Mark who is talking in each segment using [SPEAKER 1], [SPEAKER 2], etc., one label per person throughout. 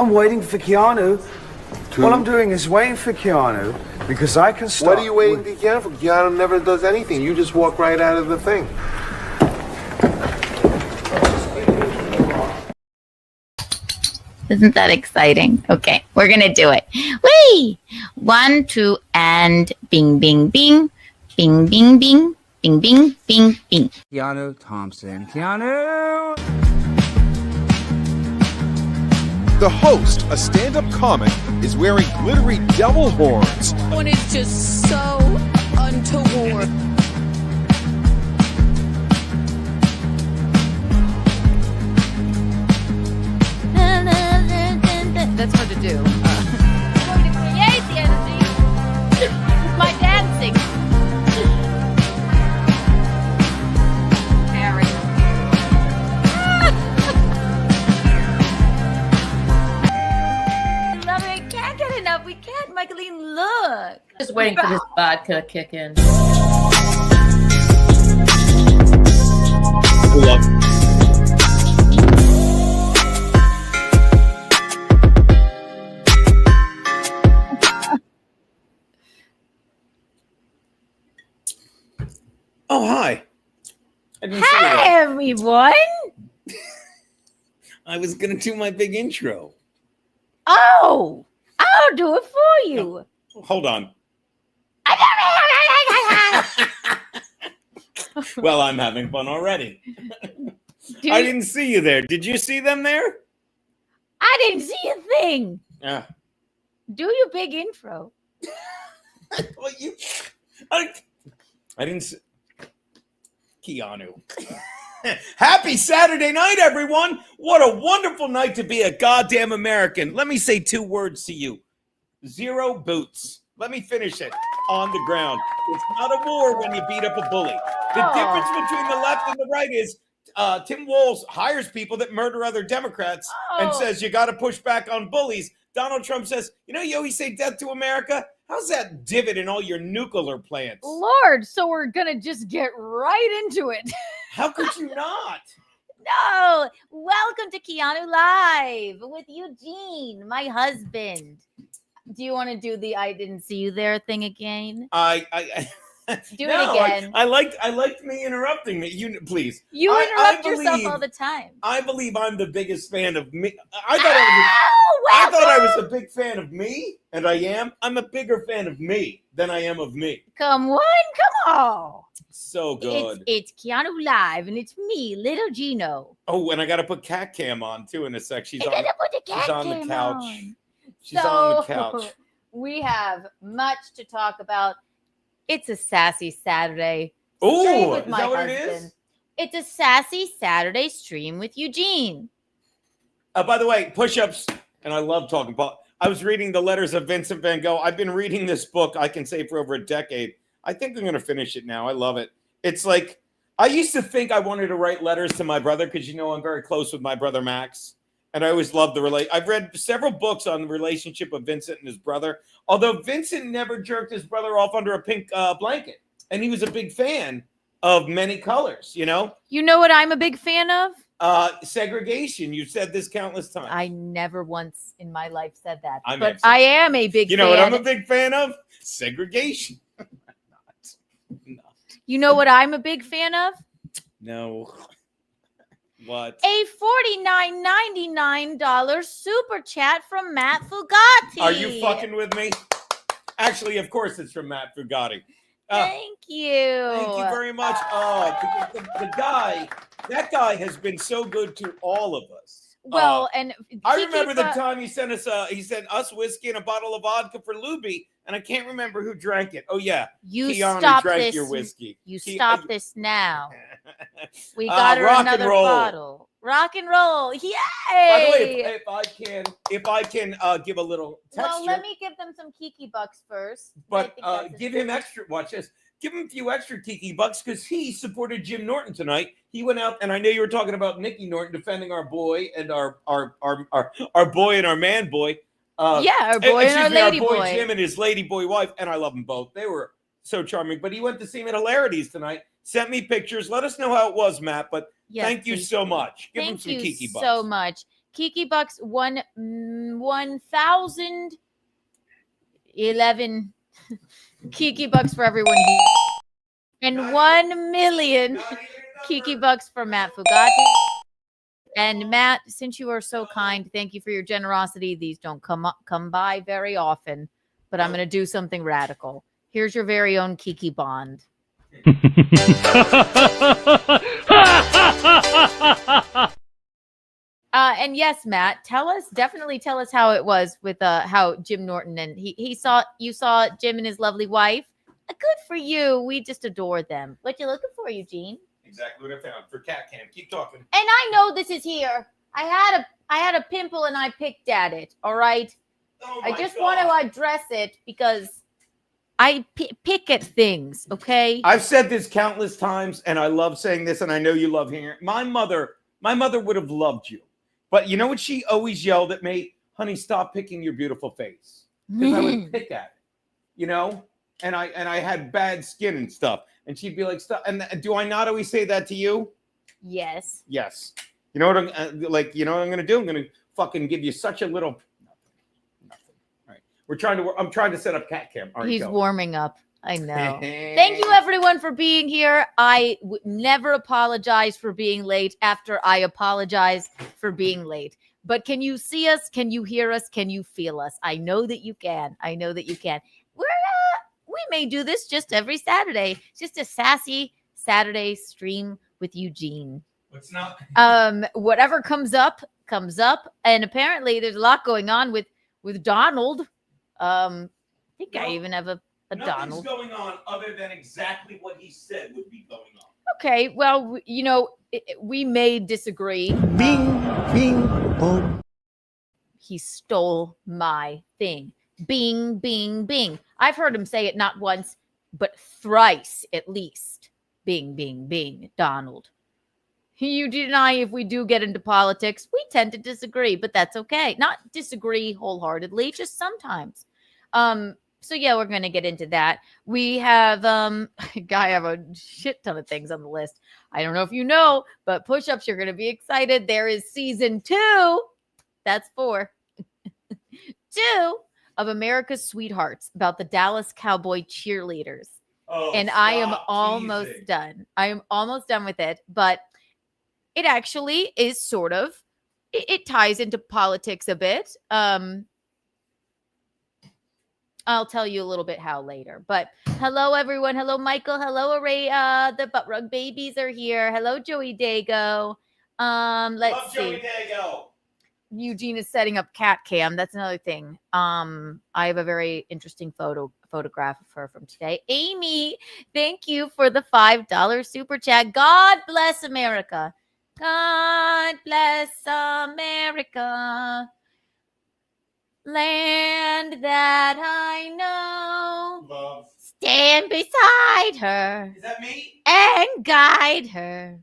[SPEAKER 1] I'm waiting for Keanu. What I'm doing is waiting for Keanu because I can start.
[SPEAKER 2] What are you waiting for Keanu for? Keanu never does anything. You just walk right out of the thing.
[SPEAKER 3] Isn't that exciting? Okay, we're going to do it. Whee! 1, 2, and bing, bing, bing. Bing, bing, bing. Bing, bing, bing, bing.
[SPEAKER 4] Keanu Thompson. Keanu!
[SPEAKER 5] The host, a stand-up comic, is wearing glittery devil horns.
[SPEAKER 6] One is just so untoward.
[SPEAKER 7] That's hard to do. I'm going to create the energy. My dancing. Mary. I love it. I can't get enough. We can't, Michaeline. Look.
[SPEAKER 8] Just waiting for this vodka to kick in.
[SPEAKER 9] Love. Oh, hi.
[SPEAKER 7] Hi, everyone.
[SPEAKER 9] I was going to do my big intro.
[SPEAKER 7] Oh, I'll do it for you.
[SPEAKER 9] Oh, hold on. Well, I'm having fun already. I didn't see you there. Did you see them there?
[SPEAKER 7] I didn't see a thing.
[SPEAKER 9] Yeah.
[SPEAKER 7] Do your big intro.
[SPEAKER 9] Well, I didn't see. Keanu. Happy Saturday night, everyone. What a wonderful night to be a goddamn American. Let me say 2 words to you. 0 boots. Let me finish it on the ground. It's not a war when you beat up a bully. The difference between the left and the right is Tim Walz hires people that murder other Democrats and says you got to push back on bullies. Donald Trump says, you always say death to America. How's that divot in all your nuclear plants?
[SPEAKER 7] Lord, so we're going to just get right into it.
[SPEAKER 9] How could you not?
[SPEAKER 7] No. Welcome to Keanu Live with Eugene, my husband. Do you want to do the I didn't see you there thing again?
[SPEAKER 9] Do
[SPEAKER 7] it again.
[SPEAKER 9] I liked me interrupting me. You please.
[SPEAKER 7] You interrupt yourself all the time.
[SPEAKER 9] I believe I'm the biggest fan of me. I thought I was a big fan of me, and I am. I'm a bigger fan of me than I am of me.
[SPEAKER 7] Come on.
[SPEAKER 9] So good.
[SPEAKER 7] It's Keanu Live, and it's me, little Geno.
[SPEAKER 9] Oh, and I got to put cat cam on too in a sec. She's on the couch. She's on the couch.
[SPEAKER 7] We have much to talk about. It's a sassy Saturday.
[SPEAKER 9] Oh, is that what it is?
[SPEAKER 7] It's a sassy Saturday stream with Eugene.
[SPEAKER 9] By the way, push-ups, and I love talking about. I was reading the letters of Vincent van Gogh. I've been reading this book, I can say, for over a decade. I think I'm going to finish it now. I love it. It's like, I used to think I wanted to write letters to my brother because, I'm very close with my brother Max. And I always loved I've read several books on the relationship of Vincent and his brother. Although Vincent never jerked his brother off under a pink blanket. And he was a big fan of many colors, You know
[SPEAKER 7] what I'm a big fan of?
[SPEAKER 9] Segregation. You've said this countless times.
[SPEAKER 7] I never once in my life said that.
[SPEAKER 9] I
[SPEAKER 7] am a big fan.
[SPEAKER 9] You know what I'm a big fan of? Segregation. Not.
[SPEAKER 7] You know what I'm a big fan of?
[SPEAKER 9] No. What?
[SPEAKER 7] A $49.99 super chat from Matt Fugatti.
[SPEAKER 9] Are you fucking with me? Actually, of course it's from Matt Fugatti.
[SPEAKER 7] Thank you.
[SPEAKER 9] Thank you very much. That guy has been so good to all of us.
[SPEAKER 7] Well, and
[SPEAKER 9] I remember the time he sent us whiskey and a bottle of vodka for Luby, and I can't remember who drank it. Oh yeah,
[SPEAKER 7] Keanu
[SPEAKER 9] stop drank this. Your whiskey.
[SPEAKER 7] Stop this now. We got her another bottle. Rock and roll, yay!
[SPEAKER 9] By the way, if I can give a little texture.
[SPEAKER 7] Well, let me give them some Kiki bucks first.
[SPEAKER 9] But give him extra. Watch this. Give him a few extra Kiki bucks because he supported Jim Norton tonight. He went out, and I know you were talking about Nikki Norton defending our boy and our boy and our man boy.
[SPEAKER 7] Our boy and our lady boy.
[SPEAKER 9] Jim and his lady boy wife, and I love them both. They were so charming. But he went to see him at Hilarities tonight. Sent me pictures. Let us know how it was, Matt. But thank you so much. Give him some Kiki bucks.
[SPEAKER 7] Thank you so much. Kiki Bucks 1,011 Kiki Bucks for everyone here. And 1 million Kiki Bucks for Matt Fugati. And Matt, since you are so kind, thank you for your generosity. These don't come by very often, but I'm going to do something radical. Here's your very own Kiki Bond. And yes, Matt, definitely tell us how it was with how Jim Norton and you saw Jim and his lovely wife. Good for you. We just adore them. What you looking for, Eugene?
[SPEAKER 9] Exactly what I found for cat cam. Keep talking.
[SPEAKER 7] And I know this is here. I had a pimple and I picked at it. All right.
[SPEAKER 9] Oh
[SPEAKER 7] I just want to address it because I pick at things. Okay.
[SPEAKER 9] I've said this countless times, and I love saying this, and I know you love hearing it. My mother would have loved you, but you know what she always yelled at me? Honey, stop picking your beautiful face, because I would pick at it, you know. And I had bad skin and stuff, and she'd be like, "Stop!" And do I not always say that to you?
[SPEAKER 7] Yes.
[SPEAKER 9] Yes. You know what I'm like? You know what I'm going to do? I'm going to fucking give you such a little nothing. All right. I'm trying to set up cat cam. All right,
[SPEAKER 7] He's
[SPEAKER 9] go.
[SPEAKER 7] warming up. I know. Thank you, everyone, for being here. I would never apologize for being late after I apologize for being late. But can you see us? Can you hear us? Can you feel us? I know that you can. I know that you can. We may do this just every Saturday. It's just a sassy Saturday stream with Eugene.
[SPEAKER 9] What's not?
[SPEAKER 7] Whatever comes up. And apparently there's a lot going on with Donald. I think I even have a Donald.
[SPEAKER 9] Nothing's going on other than exactly what he said would be going on.
[SPEAKER 7] Okay, well, you know, we may disagree.
[SPEAKER 2] Bing, bing, boom.
[SPEAKER 7] He stole my thing. Bing, bing, bing. I've heard him say it not once, but thrice at least. Bing, bing, bing, Donald. Eugene and I, if we do get into politics, we tend to disagree, but that's okay. Not disagree wholeheartedly, just sometimes. So yeah, we're going to get into that. We have, I have a shit ton of things on the list. I don't know if you know, but push-ups, you're going to be excited. There is season 2. That's 4. 2 of America's Sweethearts about the Dallas Cowboy cheerleaders.
[SPEAKER 9] Oh,
[SPEAKER 7] and I am almost done. I am almost done with it, but it actually is sort of, it ties into politics a bit. I'll tell you a little bit how later. But hello, everyone. Hello, Michael. Hello, Array. The Butt Rug Babies are here. Hello, Joey Dago. Let's see.
[SPEAKER 9] Joey Dago.
[SPEAKER 7] Eugene is setting up cat cam. That's another thing. I have a very interesting photograph of her from today. Amy, thank you for the $5 super chat. God bless America. God bless America. Land that I know.
[SPEAKER 9] Love.
[SPEAKER 7] Stand beside her.
[SPEAKER 9] Is that me?
[SPEAKER 7] And guide her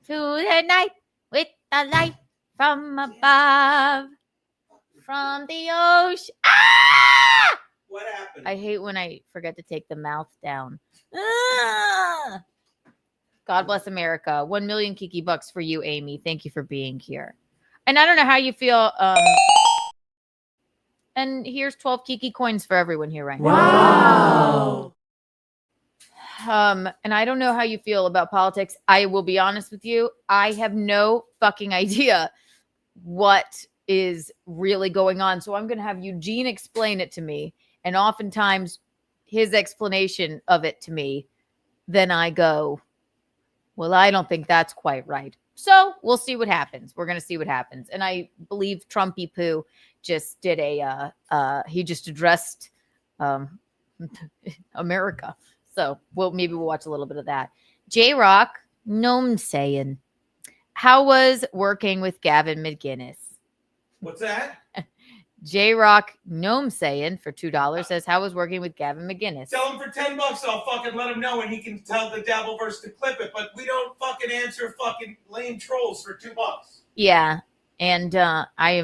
[SPEAKER 7] through the night with the light from above, from the ocean. Ah!
[SPEAKER 9] What happened?
[SPEAKER 7] I hate when I forget to take the mouth down. Ah! God bless America. 1 million Kiki bucks for you, Amy. Thank you for being here. And I don't know how you feel. And here's 12 Kiki coins for everyone here right now. Wow. And I don't know how you feel about politics. I will be honest with you. I have no fucking idea what is really going on. So I'm going to have Eugene explain it to me. And oftentimes his explanation of it to me, then I go, well, I don't think that's quite right. So we'll see what happens. We're going to see what happens. And I believe Trumpy Poo just did he just addressed America. So maybe we'll watch a little bit of that. J-Rock, Gnome saying, how was working with Gavin McGinnis?
[SPEAKER 9] What's that?
[SPEAKER 7] J-Rock, Gnome saying for $2 says, how was working with Gavin McGinnis?
[SPEAKER 9] Tell him for $10, I'll fucking let him know, and he can tell the Dabbleverse to clip it. But we don't fucking answer fucking lame trolls for $2.
[SPEAKER 7] Yeah. And I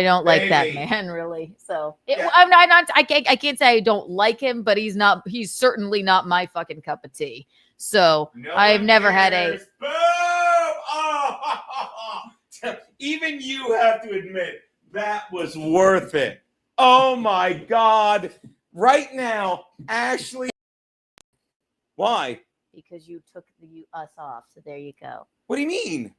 [SPEAKER 7] don't like that man, really. So
[SPEAKER 9] Yeah.
[SPEAKER 7] I can't say I don't like him, but he's certainly not my fucking cup of tea. So
[SPEAKER 9] No
[SPEAKER 7] I've
[SPEAKER 9] one
[SPEAKER 7] never had a
[SPEAKER 9] cares. Boom! Oh, Even you have to admit that was worth it. Oh my God. Right now, Ashley. Why?
[SPEAKER 7] Because you took us off. So there you go.
[SPEAKER 9] What do you mean?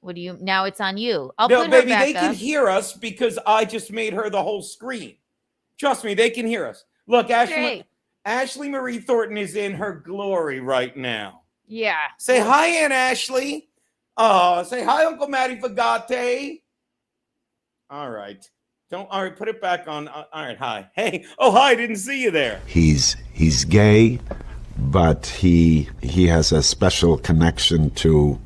[SPEAKER 7] What do you? Now it's on you. I'll
[SPEAKER 9] No,
[SPEAKER 7] put her
[SPEAKER 9] baby,
[SPEAKER 7] back
[SPEAKER 9] they can
[SPEAKER 7] up.
[SPEAKER 9] hear us because I just made her the whole screen. Trust me, they can hear us. Look, Ashley Marie Thornton is in her glory right now.
[SPEAKER 7] Yeah.
[SPEAKER 9] Say hi, Aunt Ashley. Say hi, Uncle Matty Fagate. All right. All right, put it back on. All right, hi. Hey. Oh, hi, didn't see you there.
[SPEAKER 10] He's gay, but he has a special connection to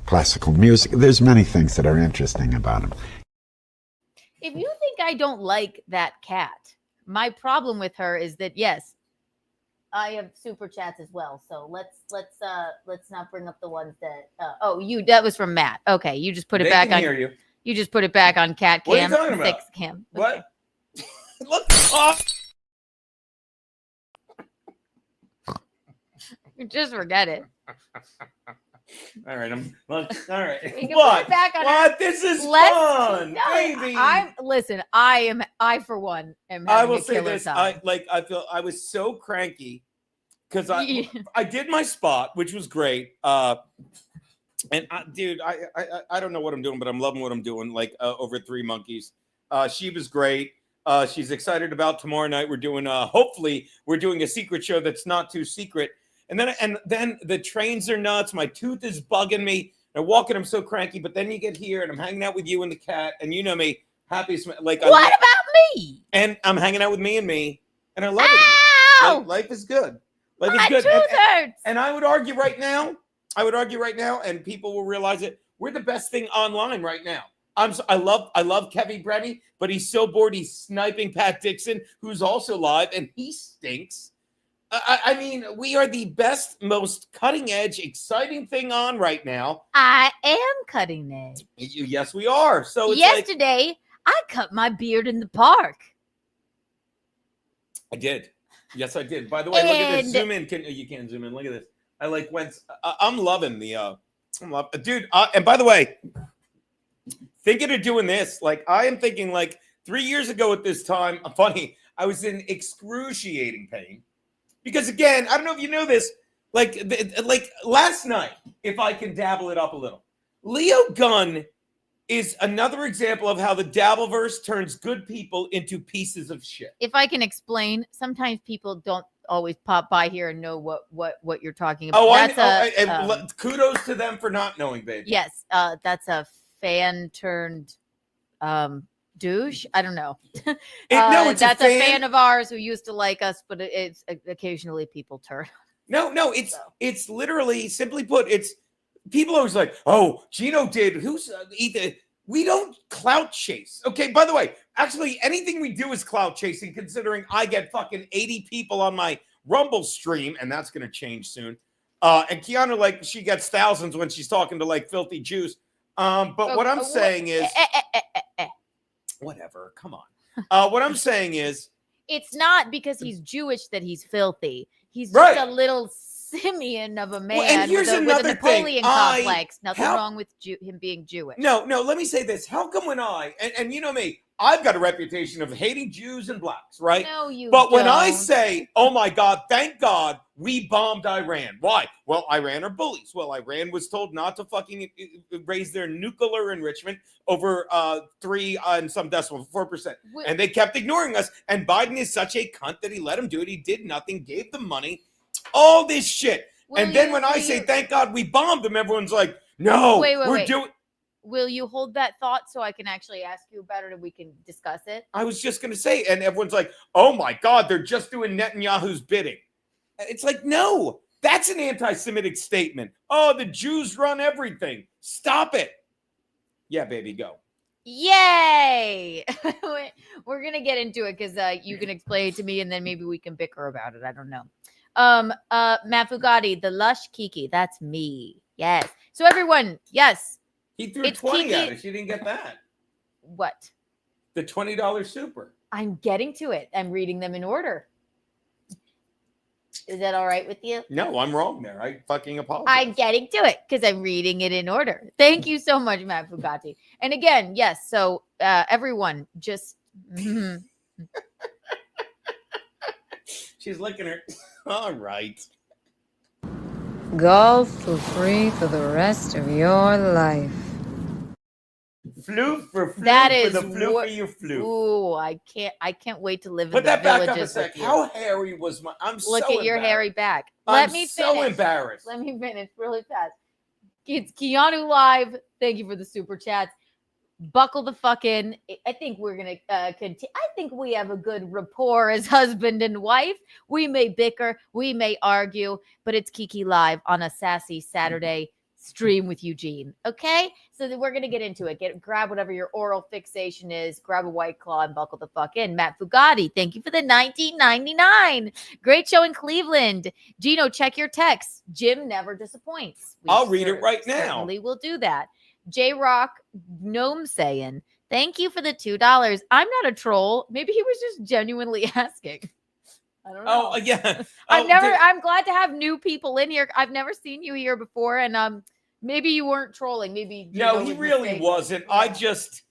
[SPEAKER 10] classical music. There's many things that are interesting about him.
[SPEAKER 7] If you think I don't like that cat, my problem with her is that yes, I have super chats as well. So let's not bring up the ones that that was from Matt. Okay, you just put it back on.
[SPEAKER 9] Hear you.
[SPEAKER 7] You just put it back on cat cam.
[SPEAKER 9] What are you talking about?
[SPEAKER 7] 6 cam.
[SPEAKER 9] What?
[SPEAKER 7] Okay.
[SPEAKER 9] Look. Oh.
[SPEAKER 7] Just forget it.
[SPEAKER 9] All right, all right.
[SPEAKER 7] We can put it back on
[SPEAKER 9] what? This is fun, baby.
[SPEAKER 7] I for one am.
[SPEAKER 9] I will say
[SPEAKER 7] killer
[SPEAKER 9] this.
[SPEAKER 7] time.
[SPEAKER 9] I feel I was so cranky because I did my spot, which was great. And dude, I don't know what I'm doing, but I'm loving what I'm doing. Like over 3 monkeys. She was great. She's excited about tomorrow night. We're doing hopefully we're doing a secret show that's not too secret. And then the trains are nuts. My tooth is bugging me. I'm walking. I'm so cranky. But then you get here, and I'm hanging out with you and the cat, and you know me, happy. Like
[SPEAKER 7] what about me?
[SPEAKER 9] And I'm hanging out with me, and I love it. Life is good. Life is good. And I would argue right now. And people will realize it. We're the best thing online right now. I love Kevin Brennan, but he's so bored. He's sniping Pat Dixon, who's also live, and he stinks. I mean, we are the best, most cutting edge, exciting thing on right now.
[SPEAKER 7] I am cutting edge.
[SPEAKER 9] Yes, we are. So it's
[SPEAKER 7] yesterday, I cut my beard in the park.
[SPEAKER 9] I did. Yes, I did. By the way, look at this. Zoom in. You can't zoom in. Look at this. I'm loving the. Dude. And by the way, thinking of doing this. Like I am thinking, like 3 years ago at this time. Funny, I was in excruciating pain. Because again, I don't know if you know this, like last night, if I can dabble it up a little, Leo Gunn is another example of how the Dabbleverse turns good people into pieces of shit.
[SPEAKER 7] If I can explain, sometimes people don't always pop by here and know what you're talking about.
[SPEAKER 9] Kudos to them for not knowing, baby.
[SPEAKER 7] Yes, that's a fan turned douche. I don't know. That's a fan of ours who used to like us, but it's occasionally people turn.
[SPEAKER 9] No, it's literally, simply put, it's people always like, oh, Geno did. Who's Ethan? We don't clout chase. Okay, by the way, actually, anything we do is clout chasing, considering I get fucking 80 people on my Rumble stream, and that's going to change soon. And Keanu, like, she gets thousands when she's talking to, like, filthy Jews. But what I'm saying is... Whatever, come on. What I'm saying is...
[SPEAKER 7] It's not because he's Jewish that he's filthy. He's just a little simian of a man with a Napoleon complex. Nothing wrong with him being Jewish.
[SPEAKER 9] No, let me say this. How come when and you know me, I've got a reputation of hating Jews and blacks, right?
[SPEAKER 7] No, you
[SPEAKER 9] But when
[SPEAKER 7] don't.
[SPEAKER 9] I say, oh my God, thank God we bombed Iran. Why? Well, Iran are bullies. Well, Iran was told not to fucking raise their nuclear enrichment over 3 and some decimal, 4%. And they kept ignoring us. And Biden is such a cunt that he let him do it. He did nothing, gave them money, all this shit. And then when I say, thank God we bombed them, everyone's like, no, we're doing...
[SPEAKER 7] Will you hold that thought so I can actually ask you about it and we can discuss it?
[SPEAKER 9] I was just going to say, and everyone's like, oh my God, they're just doing Netanyahu's bidding. It's like, no, that's an anti-Semitic statement. Oh, the Jews run everything. Stop it. Yeah, baby, go.
[SPEAKER 7] Yay! We're going to get into it because you can explain it to me and then maybe we can bicker about it. I don't know. Matt Fugati, the lush Kiki, that's me. Yes. So everyone, yes.
[SPEAKER 9] He threw 20 at us. You didn't get that.
[SPEAKER 7] What?
[SPEAKER 9] The $20 super.
[SPEAKER 7] I'm getting to it. I'm reading them in order. Is that all right with you?
[SPEAKER 9] No, I'm wrong there. I fucking apologize.
[SPEAKER 7] I'm getting to it because I'm reading it in order. Thank you so much, Matt Fugati. And again, yes. So everyone, just
[SPEAKER 9] She's licking her. All right.
[SPEAKER 11] Golf for free for the rest of your life.
[SPEAKER 9] Floof for floof
[SPEAKER 7] that
[SPEAKER 9] for
[SPEAKER 7] is
[SPEAKER 9] the floof for your floof.
[SPEAKER 7] Ooh, I can't wait to live
[SPEAKER 9] Put
[SPEAKER 7] in the
[SPEAKER 9] that back up a
[SPEAKER 7] villages
[SPEAKER 9] sec.
[SPEAKER 7] with you.
[SPEAKER 9] How hairy was my? I'm
[SPEAKER 7] Look
[SPEAKER 9] so
[SPEAKER 7] at your
[SPEAKER 9] embarrassed.
[SPEAKER 7] hairy back.
[SPEAKER 9] I'm
[SPEAKER 7] Let me finish.
[SPEAKER 9] so embarrassed.
[SPEAKER 7] Let me finish really fast. It's Keanu Live. Thank you for the super chats. Buckle the fuck in. I think we're going to continue. I think we have a good rapport as husband and wife. We may bicker, we may argue, but it's Kiki Live on a Sassy Saturday stream with Eugene. Okay? So we're going to get into it. Grab whatever your oral fixation is, grab a White Claw and buckle the fuck in. Matt Fugati, thank you for the $19.99. Great show in Cleveland. Geno, check your texts. Jim never disappoints.
[SPEAKER 9] I'll read it right now.
[SPEAKER 7] Certainly will do that. J-Rock Gnome saying, thank you for the $2. I'm not a troll. Maybe he was just genuinely asking. I don't know.
[SPEAKER 9] Oh, yeah.
[SPEAKER 7] I'm glad to have new people in here. I've never seen you here before. And maybe you weren't trolling. Maybe
[SPEAKER 9] No, he really wasn't. I just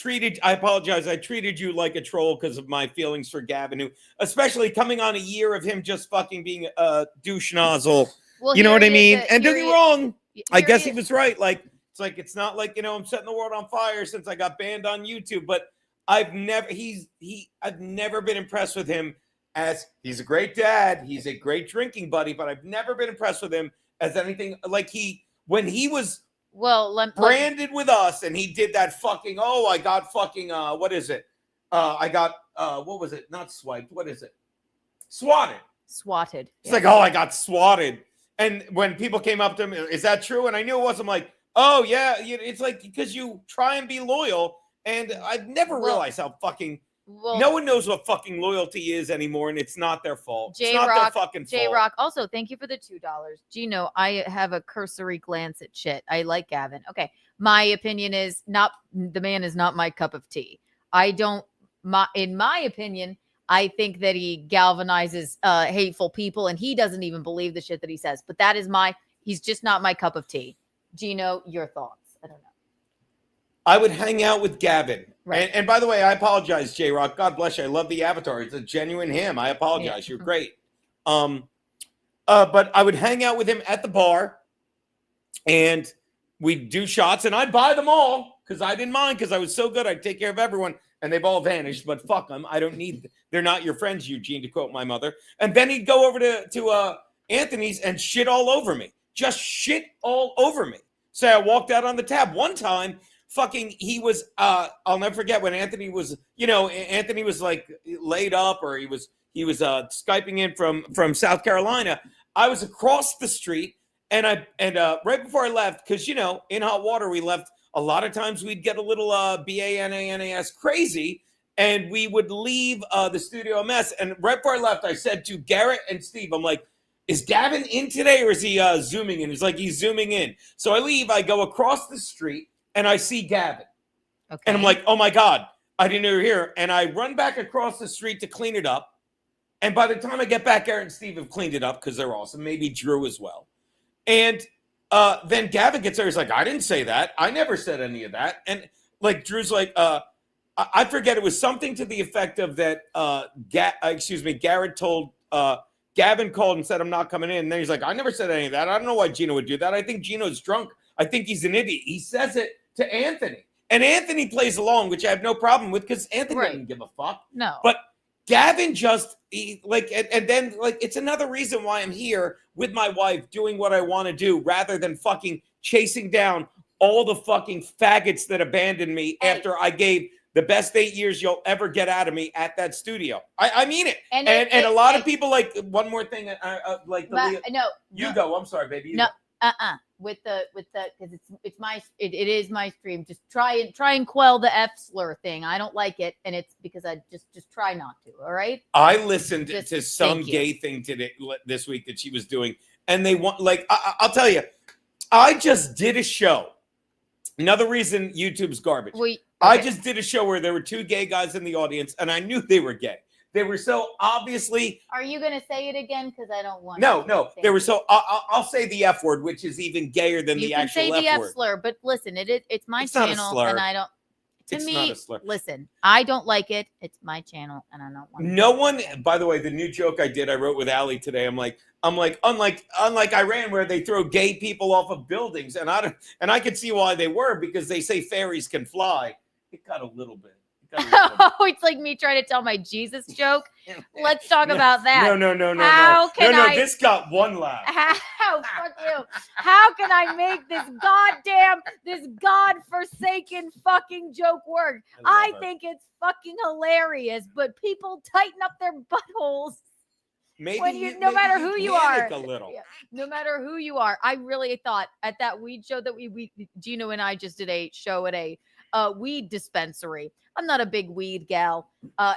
[SPEAKER 9] I apologize. I treated you like a troll because of my feelings for Gavin, who, especially coming on a year of him just fucking being a douche nozzle.
[SPEAKER 7] Well,
[SPEAKER 9] you know what I mean?
[SPEAKER 7] is
[SPEAKER 9] And don't get me wrong. I guess he
[SPEAKER 7] is.
[SPEAKER 9] was right. Like, it's not like, I'm setting the world on fire since I got banned on YouTube, but I've never been impressed with him as he's a great dad. He's a great drinking buddy, but I've never been impressed with him as anything like when he was branded with us and he did that fucking, I got fucking, what is it? I got, what was it? Not swiped. What is it? Swatted. It's like, I got swatted. And when people came up to me, is that true? And I knew it wasn't. Like, oh yeah, it's like because you try and be loyal, and I've never realized how fucking no one knows what fucking loyalty is anymore, and it's not their fault. It's not their fucking fault.
[SPEAKER 7] J-Rock, also thank you for the $2. Geno, I have a cursory glance at shit. I like Gavin. Okay, my opinion is the man is not my cup of tea. In my opinion, I think that he galvanizes hateful people, and he doesn't even believe the shit that he says. But he's just not my cup of tea. Geno, your thoughts? I don't know.
[SPEAKER 9] I would hang out with Gavin.
[SPEAKER 7] Right.
[SPEAKER 9] And by the way, I apologize, J-Rock. God bless you. I love the avatar. It's a genuine him. I apologize. Yeah. You're great. But I would hang out with him at the bar, and we'd do shots, and I'd buy them all because I didn't mind because I was so good. I'd take care of everyone, and they've all vanished. But fuck them. I don't need. They're not your friends, Eugene, to quote my mother. And then he'd go over to Anthony's and shit all over me. Just shit all over me. So I walked out on the tab one time. Fucking, he was. I'll never forget when Anthony was. Anthony was like laid up, or he was Skyping in from South Carolina. I was across the street, and right before I left, because in hot water we left. A lot of times we'd get a little BANANAS crazy, and we would leave the studio a mess. And right before I left, I said to Garrett and Steve, I'm like, is Gavin in today, or is he zooming in? He's like, he's zooming in. So I leave, I go across the street, and I see Gavin. Okay. And I'm like, oh my God, I didn't know you were here. And I run back across the street to clean it up. And by the time I get back, Garrett and Steve have cleaned it up because they're awesome. Maybe Drew as well. And then Gavin gets there. He's like, I didn't say that. I never said any of that. And like Drew's like, I forget. It was something to the effect of that. Garrett told Gavin called and said, I'm not coming in. And then he's like, I never said any of that. I don't know why Geno would do that. I think Geno's drunk. I think he's an idiot. He says it to Anthony. And Anthony plays along, which I have no problem with because Anthony doesn't give a fuck.
[SPEAKER 7] No.
[SPEAKER 9] But Gavin and then it's another reason why I'm here with my wife doing what I want to do rather than fucking chasing down all the fucking faggots that abandoned me after I gave the best 8 years you'll ever get out of me at that studio. I mean it. And a lot of people one more thing. You go. I'm sorry, baby.
[SPEAKER 7] With the because it is my stream. Just try and quell the F slur thing. I don't like it, and it's because I just try not to. All right.
[SPEAKER 9] I listened to some gay thing today this week that she was doing, and they want I'll tell you, I just did a show. Another reason YouTube's garbage. I just did a show where there were two gay guys in the audience, and I knew they were gay. They were so obviously.
[SPEAKER 7] Are you going to say it again? Because I don't want
[SPEAKER 9] No,
[SPEAKER 7] to.
[SPEAKER 9] no. They were so. I'll say the F word, which is even gayer than
[SPEAKER 7] You
[SPEAKER 9] the
[SPEAKER 7] can
[SPEAKER 9] actual
[SPEAKER 7] say the
[SPEAKER 9] F
[SPEAKER 7] F
[SPEAKER 9] word.
[SPEAKER 7] slur, but listen, it's my
[SPEAKER 9] It's not a
[SPEAKER 7] channel,
[SPEAKER 9] slur.
[SPEAKER 7] and I don't. To
[SPEAKER 9] It's
[SPEAKER 7] me,
[SPEAKER 9] not a slur.
[SPEAKER 7] listen, I don't like it. It's my channel, and I don't want.
[SPEAKER 9] No one. By the way, the new joke I wrote with Allie today. I'm like, unlike Iran, where they throw gay people off of buildings, and I could see why they were, because they say fairies can fly. It got a little bit.
[SPEAKER 7] Oh, it's like me trying to tell my Jesus joke. Let's talk about that.
[SPEAKER 9] No.
[SPEAKER 7] How can I?
[SPEAKER 9] This got one laugh.
[SPEAKER 7] How fuck you? How can I make this godforsaken fucking joke work? I think it's fucking hilarious, but people tighten up their buttholes.
[SPEAKER 9] Maybe
[SPEAKER 7] no matter who you are,
[SPEAKER 9] a little.
[SPEAKER 7] no matter who you are. I really thought at that weed show that we Geno and I just did a show at a weed dispensary. I'm not a big weed gal.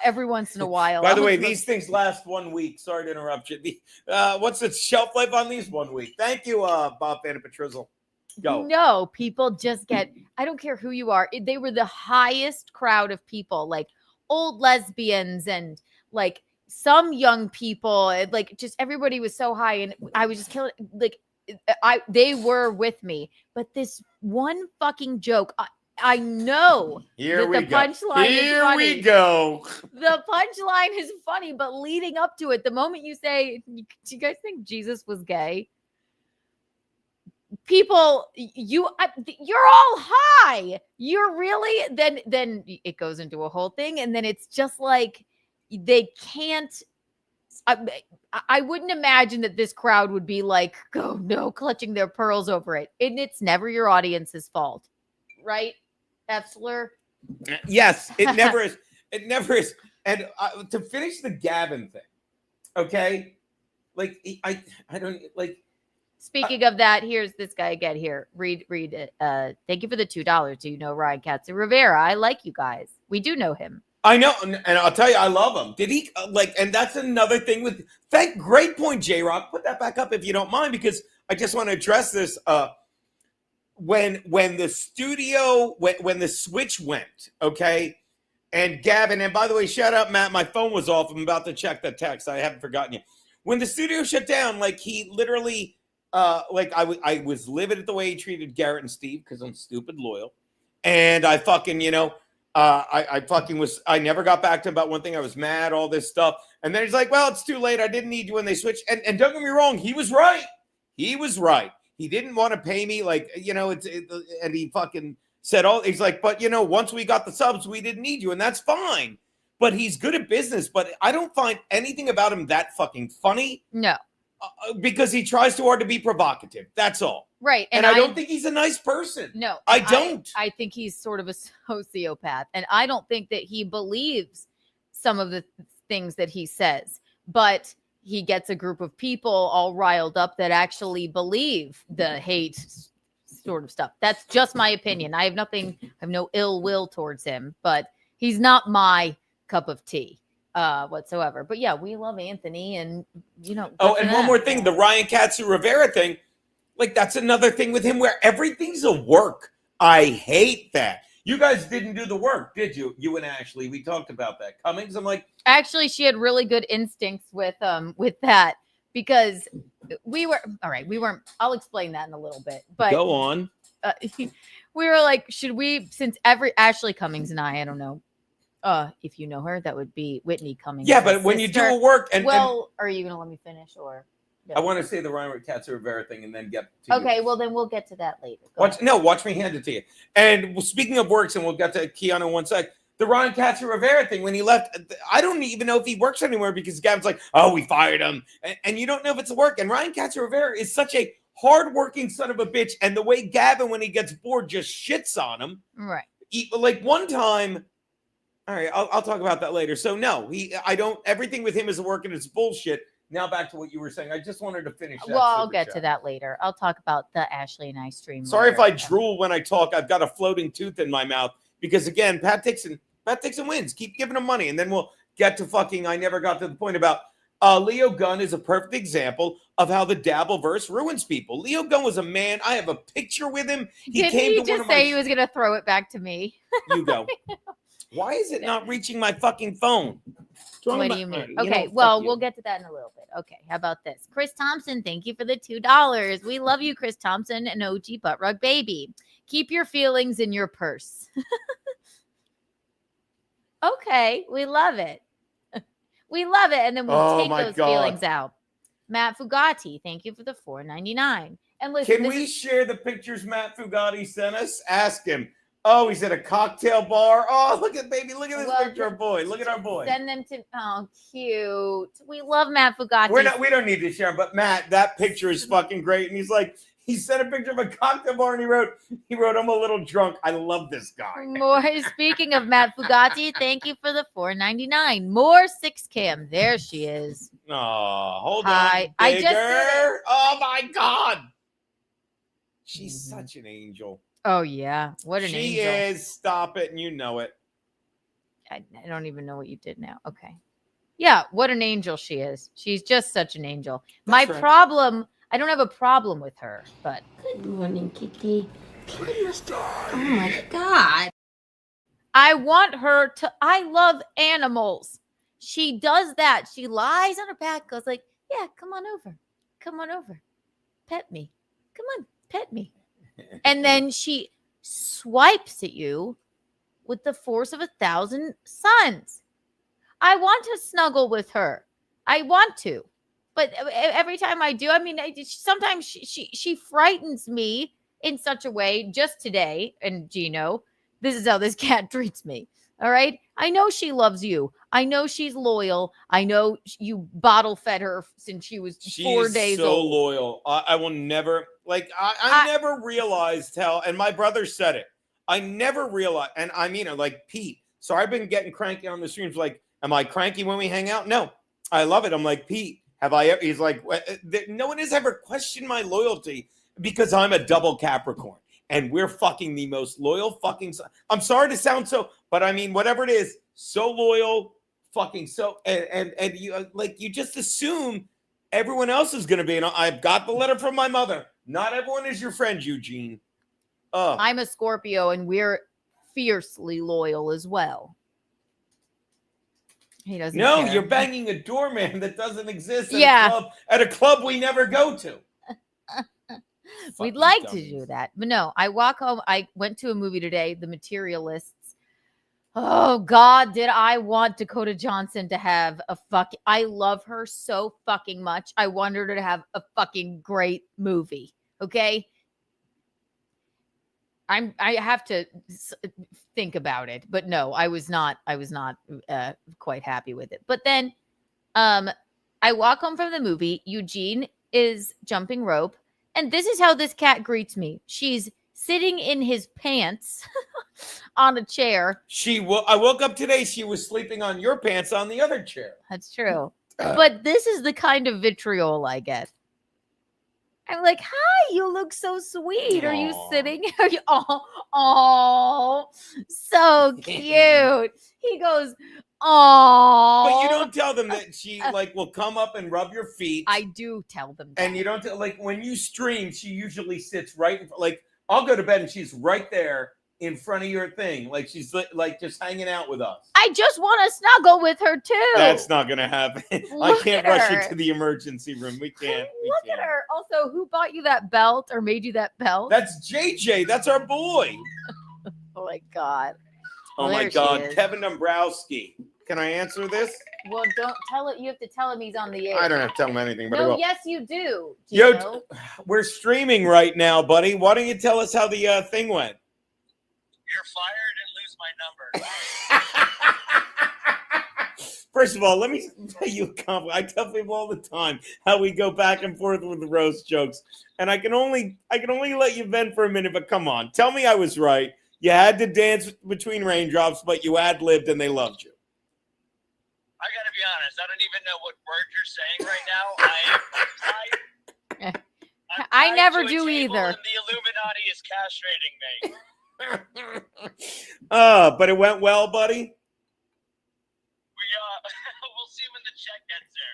[SPEAKER 7] Every once in a while.
[SPEAKER 9] By the way, these things last 1 week. Sorry to interrupt you. What's the shelf life on these 1 week? Thank you, Bob Van Patrizzle. Go.
[SPEAKER 7] No, people just get. I don't care who you are. They were the highest crowd of people, like old lesbians and like some young people. Like just everybody was so high, and I was just killing. Like they were with me, but this one fucking joke. I know
[SPEAKER 9] Here
[SPEAKER 7] that
[SPEAKER 9] we
[SPEAKER 7] the punchline is funny.
[SPEAKER 9] Here we go.
[SPEAKER 7] The punchline is funny, but leading up to it, the moment you say, "Do you guys think Jesus was gay?" People, you're all high. You're really then it goes into a whole thing, and then it's just like they can't. I wouldn't imagine that this crowd would be like, "Oh no," clutching their pearls over it. And it's never your audience's fault, right? F slur.
[SPEAKER 9] Yes, it never is. It never is. And to finish the Gavin thing, okay? Like I don't like.
[SPEAKER 7] Speaking of that, here's this guy again. Here, read it. Thank you for the $2. Do you know Ryan Katsu Rivera? I like you guys. We do know him.
[SPEAKER 9] I know, and I'll tell you, I love him. Did he and that's another thing with. Great point, J Rock. Put that back up if you don't mind, because I just want to address this. When the studio when the switch went, okay, and Gavin, and by the way, shout out Matt, my phone was off. I'm about to check the text. I haven't forgotten you. When the studio shut down, like he literally, I was livid at the way he treated Garrett and Steve, because I'm stupid loyal, and I fucking I never got back to him about one thing. I was mad, all this stuff, and then he's like, well, it's too late. I didn't need you when they switched, and don't get me wrong, he was right. He was right. He didn't want to pay me, and he fucking said he's like, but once we got the subs, we didn't need you, and that's fine. But he's good at business, but I don't find anything about him that fucking funny.
[SPEAKER 7] No.
[SPEAKER 9] Because he tries too hard to be provocative. That's all.
[SPEAKER 7] Right.
[SPEAKER 9] And I don't think he's a nice person.
[SPEAKER 7] No.
[SPEAKER 9] I don't.
[SPEAKER 7] I think he's sort of a sociopath, and I don't think that he believes some of the things that he says, but he gets a group of people all riled up that actually believe the hate sort of stuff. That's just my opinion. I have no ill will towards him, but he's not my cup of tea whatsoever. But yeah, we love Anthony, and
[SPEAKER 9] Oh, and one more thing, the Ryan Katsu Rivera thing, like that's another thing with him where everything's a work. I hate that. You guys didn't do the work, did you? You and Ashley, we talked about that. Cummings, I'm like,
[SPEAKER 7] actually, she had really good instincts with that, because we weren't. I'll explain that in a little bit. But
[SPEAKER 9] go on.
[SPEAKER 7] We were like, should we? Since Ashley Cummings and I don't know. If you know her, that would be Whitney Cummings.
[SPEAKER 9] Yeah, but when you do a work,
[SPEAKER 7] are you gonna let me finish or?
[SPEAKER 9] No. I want to say the Ryan Katsu Rivera thing and then get to
[SPEAKER 7] okay,
[SPEAKER 9] you.
[SPEAKER 7] well then we'll get to that later.
[SPEAKER 9] Watch me hand it to you. And speaking of works, and we'll get to Keanu in one sec, the Ryan Katsu Rivera thing, when he left, I don't even know if he works anywhere, because Gavin's like, oh, we fired him. And you don't know if it's a work. And Ryan Katsu Rivera is such a hardworking son of a bitch. And the way Gavin, when he gets bored, just shits on him.
[SPEAKER 7] Right.
[SPEAKER 9] Like one time, all right, I'll talk about that later. So no, everything with him is a work and it's bullshit. Now back to what you were saying. I just wanted to finish that.
[SPEAKER 7] Well, I'll get to that later. I'll talk about the Ashley and I stream.
[SPEAKER 9] Sorry
[SPEAKER 7] later.
[SPEAKER 9] if I drool when I talk. I've got a floating tooth in my mouth because, again, Pat Dixon wins. Keep giving him money, and then we'll get to fucking. I never got to the point about Leo Gunn is a perfect example of how the Dabbleverse ruins people. Leo Gunn was a man. I have a picture with him.
[SPEAKER 7] Didn't he just say he was going to throw it back to me?
[SPEAKER 9] You go. Why is it not reaching my fucking phone?
[SPEAKER 3] What do you mean?
[SPEAKER 9] know,
[SPEAKER 3] Okay,
[SPEAKER 9] fuck
[SPEAKER 3] well,
[SPEAKER 9] you.
[SPEAKER 3] we'll get to that in a little bit. Okay, how about this? Chris Thompson, thank you for the $2. We love you, Chris Thompson, and OG Butt Rug Baby. Keep your feelings in your purse. Okay, we love it. We love it, and then we'll
[SPEAKER 9] Oh
[SPEAKER 3] take
[SPEAKER 9] my
[SPEAKER 3] those
[SPEAKER 9] God.
[SPEAKER 3] feelings out. Matt Fugati, thank you for the $4.99. And listen,
[SPEAKER 9] Can
[SPEAKER 3] this
[SPEAKER 9] we
[SPEAKER 3] is
[SPEAKER 9] share the pictures Matt Fugati sent us? Ask him. Oh, he's at a cocktail bar. Oh, look at this
[SPEAKER 3] Well,
[SPEAKER 9] picture of our boy. Look at our boy.
[SPEAKER 3] send them to. Oh, cute. We love Matt Fugati.
[SPEAKER 9] We don't need to share, but Matt, that picture is fucking great. And he's like, he sent a picture of a cocktail bar and he wrote, I'm a little drunk. I love this guy.
[SPEAKER 3] More. Speaking of Matt Fugati, thank you for the $4.99. More 6cam. There she is.
[SPEAKER 9] Oh, hold
[SPEAKER 3] Hi.
[SPEAKER 9] on.
[SPEAKER 3] I just did
[SPEAKER 9] Bigger.
[SPEAKER 3] it.
[SPEAKER 9] Oh my God. She's such an angel.
[SPEAKER 3] Oh yeah, what an
[SPEAKER 9] she
[SPEAKER 3] angel.
[SPEAKER 9] is. Stop it, and you know it.
[SPEAKER 3] I don't even know what you did now. Okay. Yeah, what an angel she is. She's just such an angel. My
[SPEAKER 9] right.
[SPEAKER 3] problem, I don't have a problem with her, but
[SPEAKER 8] Good morning, Kitty. Oh my God.
[SPEAKER 3] I want her to, I love animals. She does that. She lies on her back, goes like, yeah, come on over. Come on over. Pet me. Come on, pet me. And then she swipes at you with the force of 1,000 suns. I want to snuggle with her. I want to. But every time I do, I mean, sometimes she frightens me in such a way. Just today, and Geno, this is how this cat treats me. All right? I know she loves you. I know she's loyal. I know you bottle fed her since she was 4 days
[SPEAKER 9] so
[SPEAKER 3] old.
[SPEAKER 9] loyal. I will never, like, I never realized how, and my brother said it. I never realized, and I mean it, like Pete. So I've been getting cranky on the streams. Like, am I cranky when we hang out? No, I love it. I'm like, Pete, have I ever? He's like, no one has ever questioned my loyalty because I'm a double Capricorn and we're fucking the most loyal fucking. I'm sorry to sound so, but I mean, whatever it is, so loyal, fucking so, and you like, you just assume everyone else is going to be. And I've got the letter from my mother. Not everyone is your friend, Eugene.
[SPEAKER 3] I'm a Scorpio and we're fiercely loyal as well. He doesn't
[SPEAKER 9] No,
[SPEAKER 3] care.
[SPEAKER 9] you're banging a doorman that doesn't exist at a club we never go to.
[SPEAKER 3] We'd like to do that. But no, I walk home. I went to a movie today, The Materialists. Oh God, did I want Dakota Johnson to have a I love her so fucking much. I want her to have a fucking great movie. Okay. I have to think about it, but no, I was not quite happy with it. But then I walk home from the movie. Eugene is jumping rope, and this is how this cat greets me. She's sitting in his pants on a chair.
[SPEAKER 9] I woke up today, she was sleeping on your pants on the other chair.
[SPEAKER 3] That's true. But this is the kind of vitriol I get. I'm like, hi, you look so sweet. Are you sitting? Are you, oh, so cute. He goes, oh.
[SPEAKER 9] But you don't tell them that she like will come up and rub your feet.
[SPEAKER 3] I do tell them that.
[SPEAKER 9] And you don't like when you stream, she usually sits right in, like I'll go to bed and she's right there in front of your thing. Like she's like just hanging out with us.
[SPEAKER 3] I just want to snuggle with her too.
[SPEAKER 9] That's not going to happen. I can't rush you to the emergency room. We can't.
[SPEAKER 3] Look at her. Also, who bought you that belt or made you that belt?
[SPEAKER 9] That's JJ. That's our boy.
[SPEAKER 3] Oh my God.
[SPEAKER 9] Oh my God. Kevin Dombrowski. Can I answer this?
[SPEAKER 3] Well, don't tell it. You have to tell him he's on the air.
[SPEAKER 9] I don't have to tell him anything, but I
[SPEAKER 3] No,
[SPEAKER 9] will.
[SPEAKER 3] yes, you do.
[SPEAKER 9] Yo, we're streaming right now, buddy. Why don't you tell us how the thing went?
[SPEAKER 12] You're fired and lose my number.
[SPEAKER 9] First of all, let me tell you a compliment. I tell people all the time how we go back and forth with the roast jokes, and I can only let you vent for a minute. But come on, tell me I was right. You had to dance between raindrops, but you ad-libbed and they loved you.
[SPEAKER 12] I gotta be honest. I don't even know what word you're saying right now.
[SPEAKER 3] I never
[SPEAKER 12] to a
[SPEAKER 3] do
[SPEAKER 12] table
[SPEAKER 3] either.
[SPEAKER 12] And the Illuminati is castrating me.
[SPEAKER 9] But it went well, buddy.
[SPEAKER 12] We'll see when the check gets there.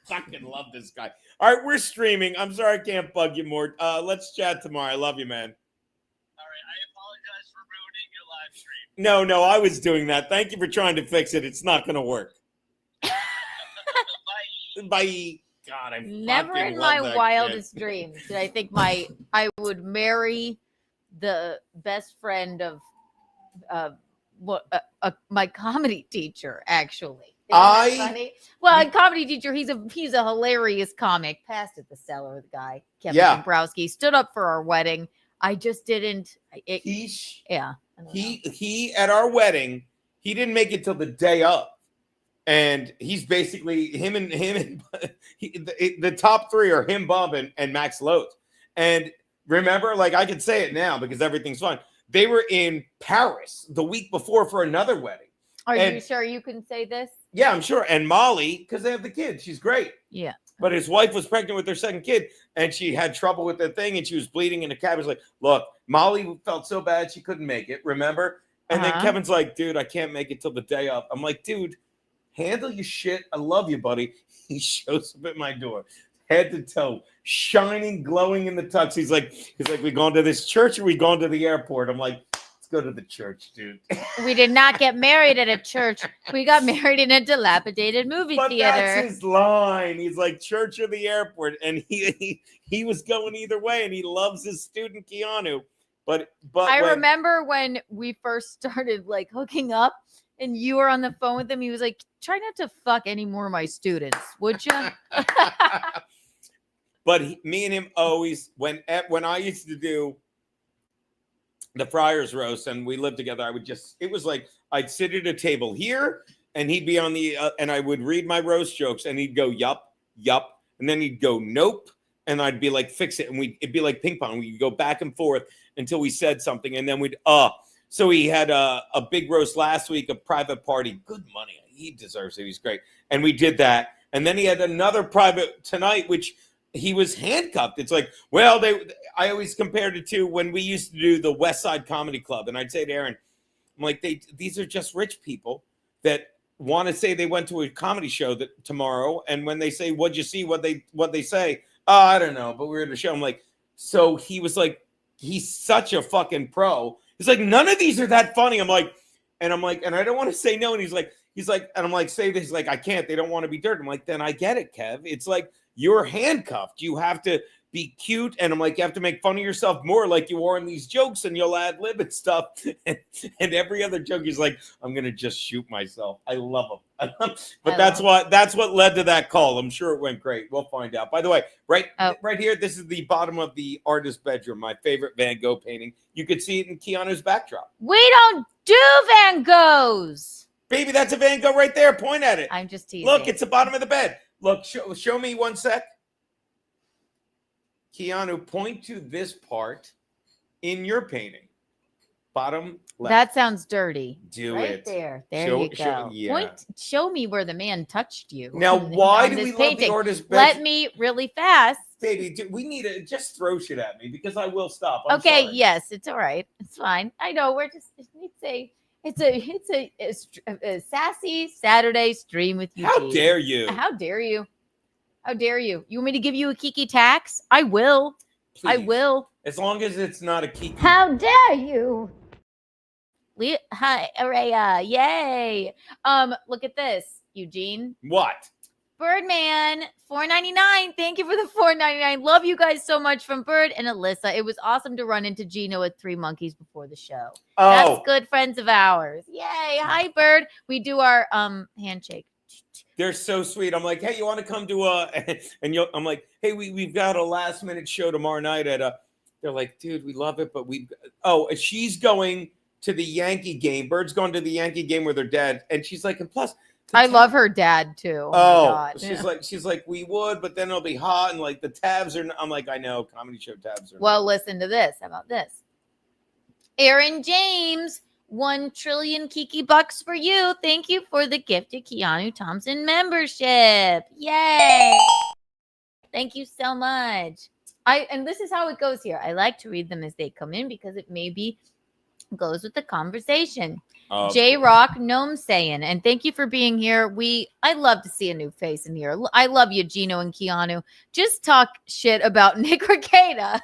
[SPEAKER 9] Fucking love this guy. All right, we're streaming. I'm sorry I can't bug you more. Let's chat tomorrow. I love you, man.
[SPEAKER 12] All right, I apologize for ruining your live stream.
[SPEAKER 9] No, I was doing that. Thank you for trying to fix it. It's not going to work. Bye. God, I
[SPEAKER 7] Never
[SPEAKER 9] fucking
[SPEAKER 7] in
[SPEAKER 9] love
[SPEAKER 7] my
[SPEAKER 9] that
[SPEAKER 7] wildest
[SPEAKER 9] kid.
[SPEAKER 7] dreams did I think I would marry the best friend of my comedy teacher. Actually, isn't that funny? Well, a comedy teacher. He's a hilarious comic. Passed at the cellar. The guy Kevin Dombrowski stood up for our wedding. I just didn't.
[SPEAKER 9] He at our wedding, he didn't make it till the day of. And he's basically him and the top three are him, Bob, and Max Lowe's. And remember, like I can say it now because everything's fine. They were in Paris the week before for another wedding.
[SPEAKER 7] Are you sure you can say this?
[SPEAKER 9] Yeah, I'm sure. And Molly, because they have the kid, she's great.
[SPEAKER 7] Yeah.
[SPEAKER 9] But his wife was pregnant with their second kid, and she had trouble with the thing, and she was bleeding in the cab. It was like, look, Molly felt so bad she couldn't make it, remember? And then Kevin's like, dude, I can't make it till the day of. I'm like, dude, handle your shit. I love you, buddy. He shows up at my door, head to toe, shining, glowing in the tux. He's like, we going to this church or we going to the airport? I'm like, let's go to the church, dude.
[SPEAKER 7] We did not get married at a church. We got married in a dilapidated movie theater.
[SPEAKER 9] That's his line. He's like, church or the airport. And he was going either way, and he loves his student Keanu. But
[SPEAKER 7] I remember when we first started like hooking up, and you were on the phone with him. He was like, try not to fuck any more of my students, would you?
[SPEAKER 9] But me and him always, when I used to do the Friars roast and we lived together, it was like, I'd sit at a table here and he'd be on and I would read my roast jokes and he'd go, yup. And then he'd go, nope. And I'd be like, fix it. And it'd be like ping pong. We'd go back and forth until we said something. And then so he had a big roast last week, a private party. Good money. He deserves it. He's great. And we did that. And then he had another private tonight, which he was handcuffed. It's like, well, I always compared it to when we used to do the West Side Comedy Club. And I'd say to Aaron, I'm like, these are just rich people that want to say they went to a comedy show tomorrow. And when they say, what'd you see? What they say? Oh, I don't know. But we were at the show. I'm like, so he was like, he's such a fucking pro. He's like, none of these are that funny. I'm like, and I don't want to say no. And he's like, and I'm like, say this. He's like, I can't. They don't want to be dirt. I'm like, then I get it, Kev. It's like you're handcuffed. You have to be cute. And I'm like, you have to make fun of yourself more like you are in these jokes, and you'll ad lib and stuff. And every other joke, he's like, I'm going to just shoot myself. I love him. But that's what led to that call. I'm sure it went great. We'll find out. By the way, right here, this is the bottom of the artist's bedroom, my favorite Van Gogh painting. You could see it in Keanu's backdrop.
[SPEAKER 7] We don't do Van Goghs.
[SPEAKER 9] Baby, that's a Van Gogh right there. Point at it.
[SPEAKER 7] I'm just teasing.
[SPEAKER 9] Look, it's the bottom of the bed. Look, show me one sec. Keanu, point to this part in your painting. Bottom left.
[SPEAKER 7] That sounds dirty.
[SPEAKER 9] Do
[SPEAKER 7] right
[SPEAKER 9] it.
[SPEAKER 7] There you go. Show me where the man touched you.
[SPEAKER 9] Now, why do we love the artist's bedroom?
[SPEAKER 7] Let me really fast.
[SPEAKER 9] Baby, we need to just throw shit at me because I will stop.
[SPEAKER 7] Okay,
[SPEAKER 9] sorry.
[SPEAKER 7] yes, it's all right. It's fine. I know we're just it's a sassy Saturday stream with you.
[SPEAKER 9] How dare you?
[SPEAKER 7] How dare you? How dare you? You want me to give you a kiki tax? I will.
[SPEAKER 9] Please.
[SPEAKER 7] I will.
[SPEAKER 9] As long as it's not a kiki.
[SPEAKER 7] How dare you? Hi, Araya. Yay. Look at this, Eugene.
[SPEAKER 9] What?
[SPEAKER 7] Birdman, $4.99. Thank you for the $4.99. Love you guys so much from Bird and Alyssa. It was awesome to run into Geno at Three Monkeys before the show.
[SPEAKER 9] Oh.
[SPEAKER 7] That's good friends of ours. Yay. Hi, Bird. We do our handshake.
[SPEAKER 9] They're so sweet. I'm like, hey, you want to come to I'm like, hey, we've got a last minute show tomorrow night at they're like, dude, we love it, but she's going to the Yankee game. Bird's going to the Yankee game with her dad. And she's like, and plus,
[SPEAKER 7] I love her dad too. Oh my God.
[SPEAKER 9] She's like, we would, but then it'll be hot and like the tabs are. I'm like, I know, comedy show tabs are.
[SPEAKER 7] Well, listen to this. How about this? Aaron James, 1 trillion Kiki bucks for you. Thank you for the gifted Keanu Thompson membership. Yay! Thank you so much. And this is how it goes here. I like to read them as they come in because it maybe goes with the conversation. J Rock Gnome saying, and thank you for being here. I love to see a new face in here. I love you, Geno and Keanu. Just talk shit about Nick Requeta.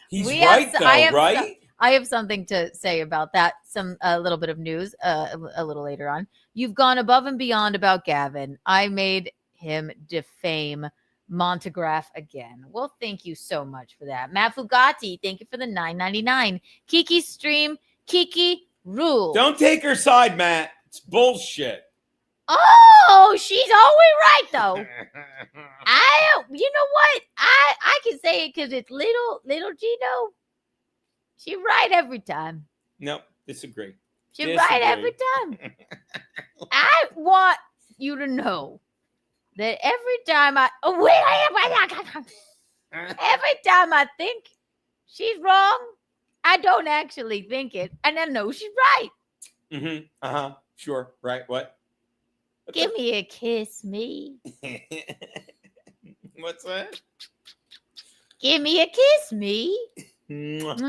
[SPEAKER 9] He's right, though, right?
[SPEAKER 7] I have something to say about that. A little bit of news a little later on. You've gone above and beyond about Gavin. I made him defame Montegraph again. Well, thank you so much for that. Matt Fugati, thank you for the $9.99. Kiki stream, Kiki rule.
[SPEAKER 9] Don't take her side, Matt. It's bullshit.
[SPEAKER 7] Oh, she's always right though. You know what? I can say it because it's little Geno. She's right every time.
[SPEAKER 9] Nope, disagree.
[SPEAKER 7] She's right every time. I want you to know that every time every time I think she's wrong, I don't actually think it, and I know she's right.
[SPEAKER 9] Mm-hmm. Uh-huh. Sure. Right. What?
[SPEAKER 7] Give me a kiss, me.
[SPEAKER 9] What's that?
[SPEAKER 7] Give me a kiss, me.
[SPEAKER 9] Mwah.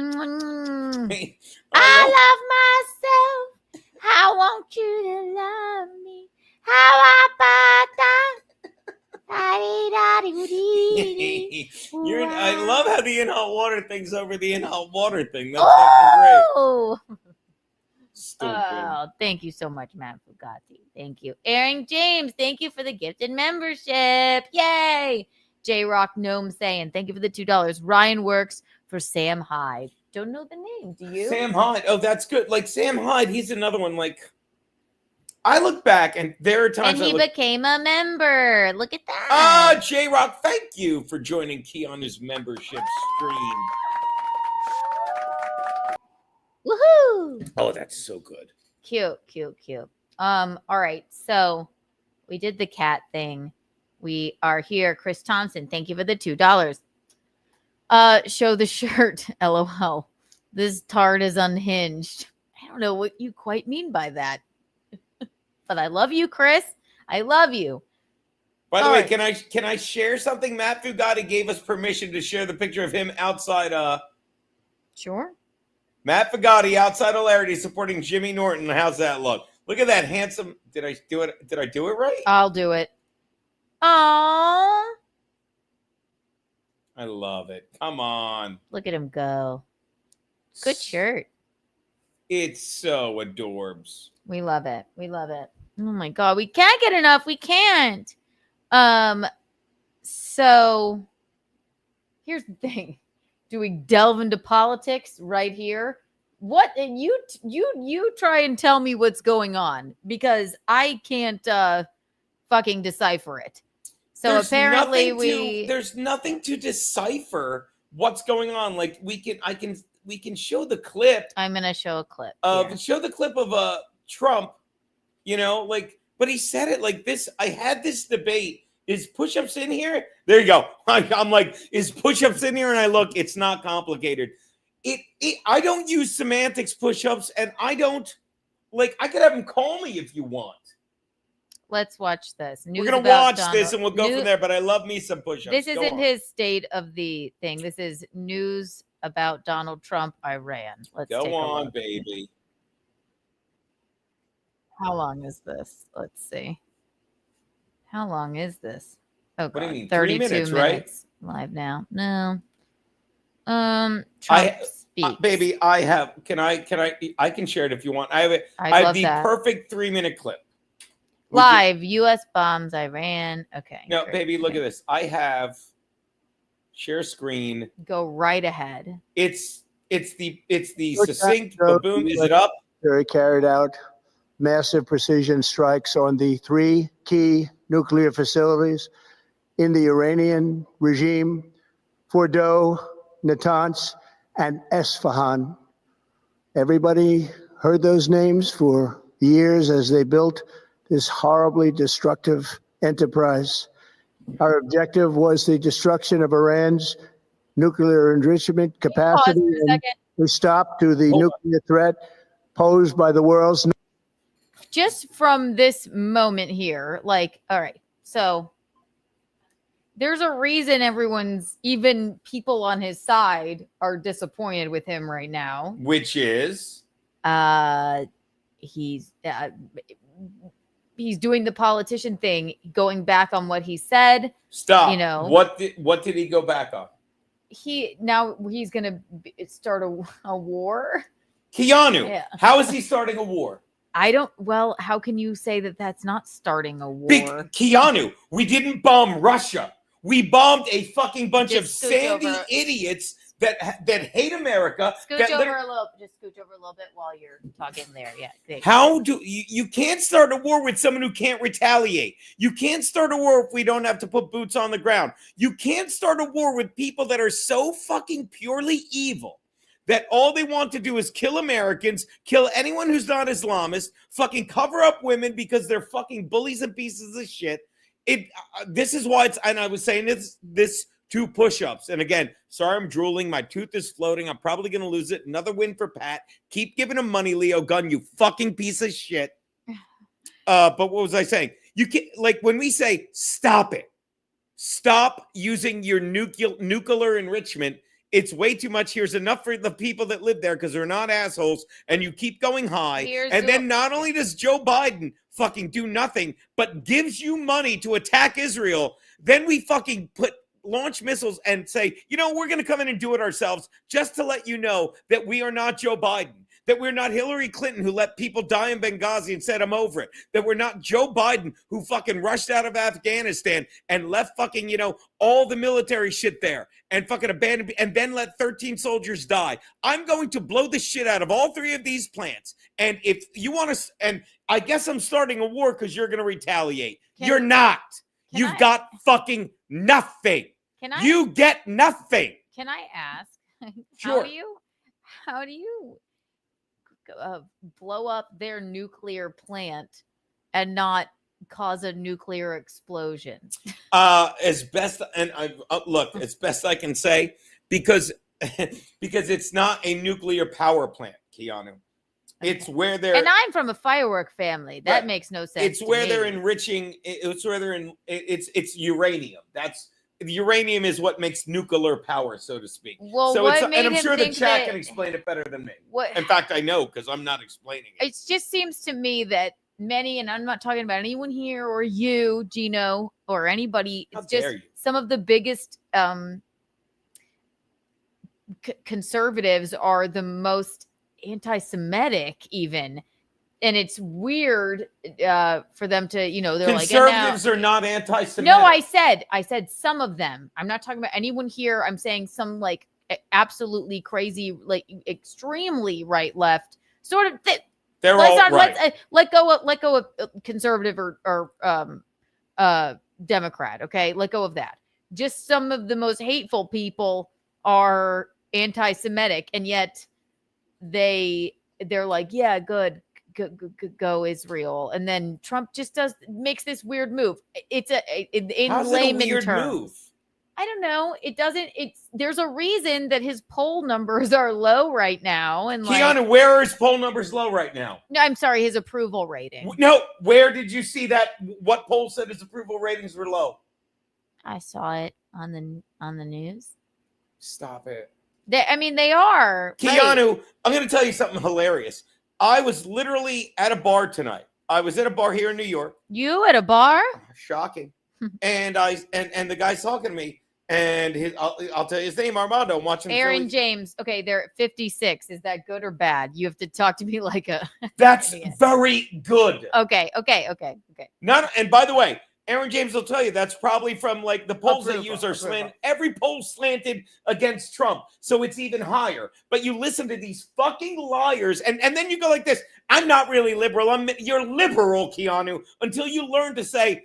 [SPEAKER 7] I love myself. I want you to love me. How
[SPEAKER 9] I love how the in hot water thing's over the in hot water thing. That's fucking great. Stupid.
[SPEAKER 7] Oh, thank you so much, Matt Fugati. Thank you. Aaron James, thank you for the gifted membership. Yay. J Rock Gnome saying, thank you for the $2. Ryan works for Sam Hyde. Don't know the name. Do you?
[SPEAKER 9] Sam Hyde. Oh, that's good. Like Sam Hyde, he's another one. Like I look back and there are times
[SPEAKER 7] and he became a member. Look at that.
[SPEAKER 9] Ah, J Rock, thank you for joining Keanu's membership stream.
[SPEAKER 7] Woohoo!
[SPEAKER 9] Oh, that's so good.
[SPEAKER 7] Cute. All right. So we did the cat thing. We are here. Chris Thompson, thank you for the $2. Show the shirt. LOL. This tart is unhinged. I don't know what you quite mean by that. But I love you, Chris. I love you.
[SPEAKER 9] By the way, can I share something? Matt Fugati gave us permission to share the picture of him outside
[SPEAKER 7] Sure.
[SPEAKER 9] Matt Fugati outside hilarity supporting Jimmy Norton. How's that look? Look at that handsome. Did I do it? Did I do it right?
[SPEAKER 7] I'll do it. Aww.
[SPEAKER 9] I love it. Come on.
[SPEAKER 7] Look at him go. Good shirt.
[SPEAKER 9] It's so adorbs.
[SPEAKER 7] We love it. We love it. Oh my God. We can't get enough. We can't. So here's the thing. Do we delve into politics right here? What? And you try and tell me what's going on because I can't fucking decipher it. So apparently
[SPEAKER 9] there's nothing to decipher what's going on. Like we can show the clip.
[SPEAKER 7] I'm gonna show a clip.
[SPEAKER 9] Show the clip of Trump. You know, like, but he said it like this. I had this debate. Is push-ups in here? There you go. I'm like, is push-ups in here? And I look, it's not complicated. I don't use semantics push-ups, and I don't like. I could have him call me if you want.
[SPEAKER 7] Let's watch this.
[SPEAKER 9] We're gonna watch this, and we'll go from there. But I love me some push-ups.
[SPEAKER 7] This isn't his state of the thing. This is news about Donald Trump, Iran. Let's
[SPEAKER 9] go on, baby.
[SPEAKER 7] How long is this? Let's see. How long is this? Oh, God.
[SPEAKER 9] What do you mean?
[SPEAKER 7] 32
[SPEAKER 9] minutes,
[SPEAKER 7] minutes
[SPEAKER 9] right?
[SPEAKER 7] live now. No. Trump speaks.
[SPEAKER 9] Baby, I have. Can I can share it if you want. I have the perfect 3-minute clip.
[SPEAKER 7] Live. U.S. bombs Iran. Okay.
[SPEAKER 9] No, baby, look at this. I have share screen.
[SPEAKER 7] Go right ahead.
[SPEAKER 9] It's the succinct boom. Is it up?
[SPEAKER 13] They carried out massive precision strikes on the 3 key nuclear facilities in the Iranian regime, Fordow, Natanz, and Esfahan. Everybody heard those names for years as they built this horribly destructive enterprise. Our objective was the destruction of Iran's nuclear enrichment capacity and the stop to the nuclear threat posed by the world's.
[SPEAKER 7] Just from this moment here, like, all right, so there's a reason everyone's, even people on his side, are disappointed with him right now.
[SPEAKER 9] Which is?
[SPEAKER 7] He's doing the politician thing, going back on what he said.
[SPEAKER 9] Stop.
[SPEAKER 7] You know
[SPEAKER 9] what did he go back on?
[SPEAKER 7] he's gonna start a war.
[SPEAKER 9] Keanu,
[SPEAKER 7] Yeah.
[SPEAKER 9] how is he starting a war?
[SPEAKER 7] Well, how can you say that that's not starting a war?
[SPEAKER 9] Keanu, we didn't bomb Russia. We bombed a fucking bunch of
[SPEAKER 7] Just scooch
[SPEAKER 9] sandy
[SPEAKER 7] over.
[SPEAKER 9] idiots that hate America.
[SPEAKER 7] Scooch over a little. Just scooch over a little bit while you're talking there. Yeah.
[SPEAKER 9] How do you can't start a war with someone who can't retaliate? You can't start a war if we don't have to put boots on the ground. You can't start a war with people that are so fucking purely evil that all they want to do is kill Americans, kill anyone who's not Islamist, fucking cover up women because they're fucking bullies and pieces of shit. This is why and I was saying this 2 push-ups. And again, sorry, I'm drooling. My tooth is floating. I'm probably going to lose it. Another win for Pat. Keep giving him money, Leo Gunn, you fucking piece of shit. But what was I saying? You can't, like, when we say stop it, stop using your nuclear enrichment. It's way too much. Here's enough for the people that live there because they're not assholes. And you keep going high. Then not only does Joe Biden fucking do nothing, but gives you money to attack Israel, then we fucking launch missiles and say, we're going to come in and do it ourselves just to let you know that we are not Joe Biden, that we're not Hillary Clinton who let people die in Benghazi and said, I'm over it, that we're not Joe Biden who fucking rushed out of Afghanistan and left fucking, all the military shit there and fucking abandoned and then let 13 soldiers die. I'm going to blow the shit out of all 3 of these plants. And if you want to, and I guess I'm starting a war because you're going to retaliate. You're not. You've got fucking nothing. You get nothing.
[SPEAKER 7] Can I ask?
[SPEAKER 9] Sure.
[SPEAKER 7] How do you blow up their nuclear plant and not cause a nuclear explosion?
[SPEAKER 9] As best I can say, because it's not a nuclear power plant, Keanu. It's where they're,
[SPEAKER 7] and I'm from a firework family. That makes no sense.
[SPEAKER 9] It's where they're enriching. It's where they're in. It's uranium. Uranium is what makes nuclear power, so to speak.
[SPEAKER 7] Well,
[SPEAKER 9] so
[SPEAKER 7] and
[SPEAKER 9] I'm sure the chat can explain it better than me. In fact, I know because I'm not explaining it.
[SPEAKER 7] It just seems to me that many, and I'm not talking about anyone here or you, Geno, or anybody. It's just some of the biggest conservatives are the most anti-Semitic even, and it's weird for them to, they're
[SPEAKER 9] conservatives are not anti-Semitic.
[SPEAKER 7] No, I said some of them. I'm not talking about anyone here. I'm saying some like absolutely crazy, like extremely right left sort of.
[SPEAKER 9] They're all right.
[SPEAKER 7] Let go of conservative or Democrat. Okay, let go of that. Just some of the most hateful people are anti-Semitic, and yet they're like, yeah, good, go Israel, and then Trump just makes this weird move. It's in layman terms. I don't know. It doesn't. There's a reason that his poll numbers are low right now. And
[SPEAKER 9] Keanu, where are his poll numbers low right now?
[SPEAKER 7] No, I'm sorry, his approval rating.
[SPEAKER 9] No, where did you see that? What poll said his approval ratings were low?
[SPEAKER 7] I saw it on the news.
[SPEAKER 9] Stop it.
[SPEAKER 7] They are.
[SPEAKER 9] Keanu, right. I'm going to tell you something hilarious. I was literally at a bar tonight. I was at a bar here in New York.
[SPEAKER 7] You at a bar?
[SPEAKER 9] Shocking. and the guy's talking to me, and I'll tell you his name, Armando. I'm watching
[SPEAKER 7] Aaron James. Okay, they're at 56. Is that good or bad? You have to talk to me like a.
[SPEAKER 9] That's very good.
[SPEAKER 7] Okay.
[SPEAKER 9] And by the way, Aaron James will tell you that's probably from like the polls they use are slanted. Every poll slanted against Trump, so it's even higher. But you listen to these fucking liars, and then you go like this: I'm not really liberal. You're liberal, Keanu, until you learn to say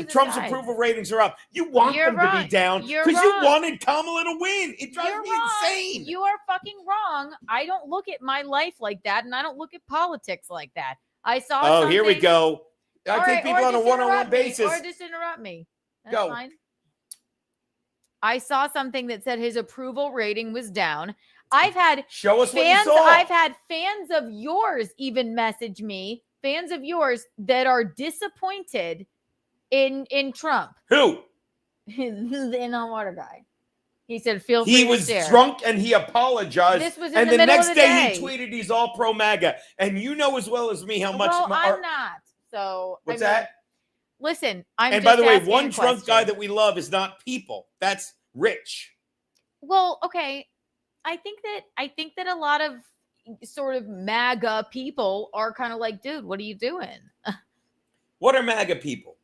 [SPEAKER 9] Trump's approval ratings are up. You want them to be down because you wanted Kamala to win. It drives me insane.
[SPEAKER 7] You are fucking wrong. I don't look at my life like that, and I don't look at politics like that. I saw.
[SPEAKER 9] Oh, here we go. I take people on a one-on-one basis.
[SPEAKER 7] Or just interrupt me. That's
[SPEAKER 9] go.
[SPEAKER 7] Fine. I saw something that said his approval rating was down. I've had
[SPEAKER 9] show us
[SPEAKER 7] fans.
[SPEAKER 9] What you saw.
[SPEAKER 7] I've had fans of yours even message me. Fans of yours that are disappointed in Trump.
[SPEAKER 9] Who?
[SPEAKER 7] The water guy. He said, "Feel free."
[SPEAKER 9] He was drunk and he apologized.
[SPEAKER 7] This was
[SPEAKER 9] and
[SPEAKER 7] the middle
[SPEAKER 9] next
[SPEAKER 7] of the
[SPEAKER 9] day
[SPEAKER 7] day
[SPEAKER 9] he tweeted he's all pro MAGA. And you know as well as me how much.
[SPEAKER 7] Well, I'm not. So
[SPEAKER 9] what's that?
[SPEAKER 7] Listen, I'm.
[SPEAKER 9] And by the way, one drunk guy that we love is not people. That's Rich.
[SPEAKER 7] Well, okay. I think that a lot of sort of MAGA people are kind of like, dude, what are you doing?
[SPEAKER 9] What are MAGA people?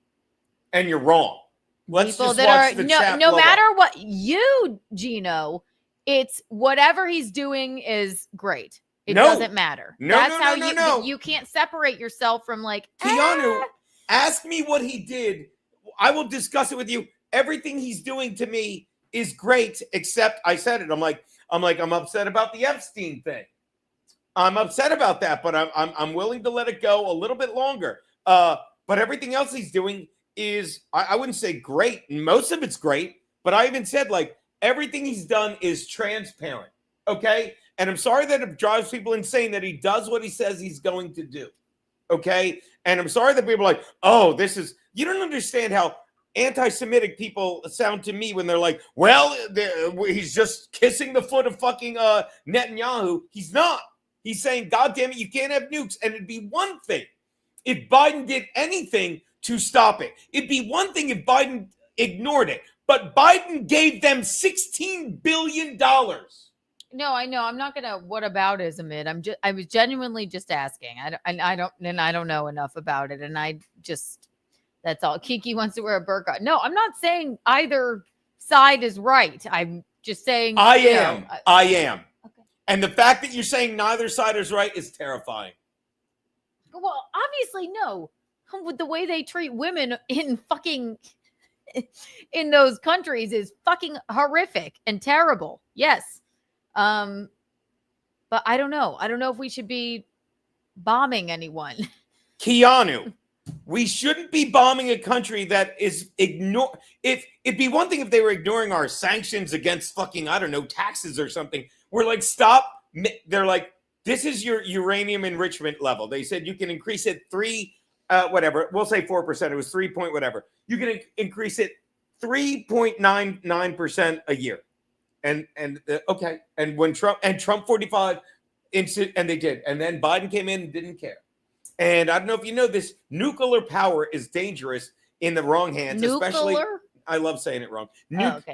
[SPEAKER 9] And you're wrong. Let's
[SPEAKER 7] People
[SPEAKER 9] just
[SPEAKER 7] that
[SPEAKER 9] watch
[SPEAKER 7] are
[SPEAKER 9] the
[SPEAKER 7] no
[SPEAKER 9] chat
[SPEAKER 7] no
[SPEAKER 9] blow
[SPEAKER 7] matter
[SPEAKER 9] up.
[SPEAKER 7] what you, Geno, it's whatever he's doing is great. It
[SPEAKER 9] No.
[SPEAKER 7] doesn't matter.
[SPEAKER 9] No,
[SPEAKER 7] That's
[SPEAKER 9] no,
[SPEAKER 7] how
[SPEAKER 9] no,
[SPEAKER 7] you
[SPEAKER 9] no.
[SPEAKER 7] you can't separate yourself from like
[SPEAKER 9] Keanu, ask me what he did. I will discuss it with you. Everything he's doing to me is great, except I said it. I'm upset about the Epstein thing. I'm upset about that, but I'm willing to let it go a little bit longer. But everything else he's doing is, I wouldn't say great. Most of it's great, but I even said like everything he's done is transparent. Okay. And I'm sorry that it drives people insane that he does what he says he's going to do. Okay. And I'm sorry that people are like, oh, you don't understand how anti-Semitic people sound to me when they're like, well, he's just kissing the foot of fucking Netanyahu. He's not. He's saying, God damn it, you can't have nukes. And it'd be one thing if Biden did anything to stop it. It'd be one thing if Biden ignored it. But Biden gave them $16 billion.
[SPEAKER 7] No, I know. I'm not gonna whataboutism it. I was genuinely just asking. I don't know enough about it, and that's all. Kiki wants to wear a burqa. No, I'm not saying either side is right. I'm just saying
[SPEAKER 9] I am.
[SPEAKER 7] Okay.
[SPEAKER 9] And the fact that you're saying neither side is right is terrifying.
[SPEAKER 7] Well, obviously, no. With the way they treat women in those countries is fucking horrific and terrible. Yes. But I don't know. I don't know if we should be bombing anyone.
[SPEAKER 9] Keanu, we shouldn't be bombing a country that is if it'd be one thing if they were ignoring our sanctions against fucking, I don't know, taxes or something. We're like, stop. They're like, this is your uranium enrichment level. They said you can increase it whatever. We'll say 4%. It was 3 point whatever. You can increase it 3.99% a year. And okay. And when Trump 45 and they did. And then Biden came in and didn't care. And I don't know if you know this, nuclear power is dangerous in the wrong hands, especially. I love saying it wrong.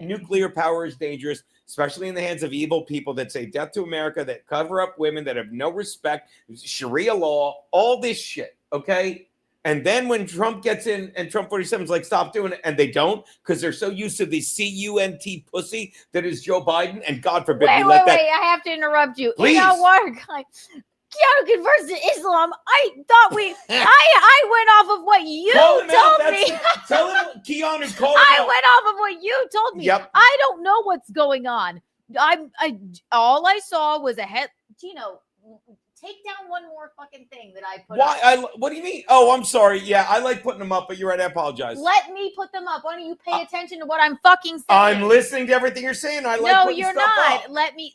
[SPEAKER 9] Nuclear power is dangerous, especially in the hands of evil people that say death to America, that cover up women, that have no respect, Sharia law, all this shit. Okay. And then when Trump gets in and Trump 47 is like, stop doing it. And they don't, because they're so used to the CUNT pussy that is Joe Biden. And God forbid
[SPEAKER 7] Wait, I have to interrupt you.
[SPEAKER 9] Please.
[SPEAKER 7] You know what? Keanu converts to Islam. I thought I went off of what you told me.
[SPEAKER 9] Tell him, Keanu, call him
[SPEAKER 7] I
[SPEAKER 9] out.
[SPEAKER 7] went off of what you told me.
[SPEAKER 9] Yep.
[SPEAKER 7] I don't know what's going on. All I saw was a head. Geno, take down one more fucking thing that I put up.
[SPEAKER 9] What do you mean? Oh, I'm sorry. Yeah, I like putting them up, but you're right. I apologize.
[SPEAKER 7] Let me put them up. Why don't you pay attention to what I'm fucking saying?
[SPEAKER 9] I'm listening to everything you're saying.
[SPEAKER 7] No, you're not.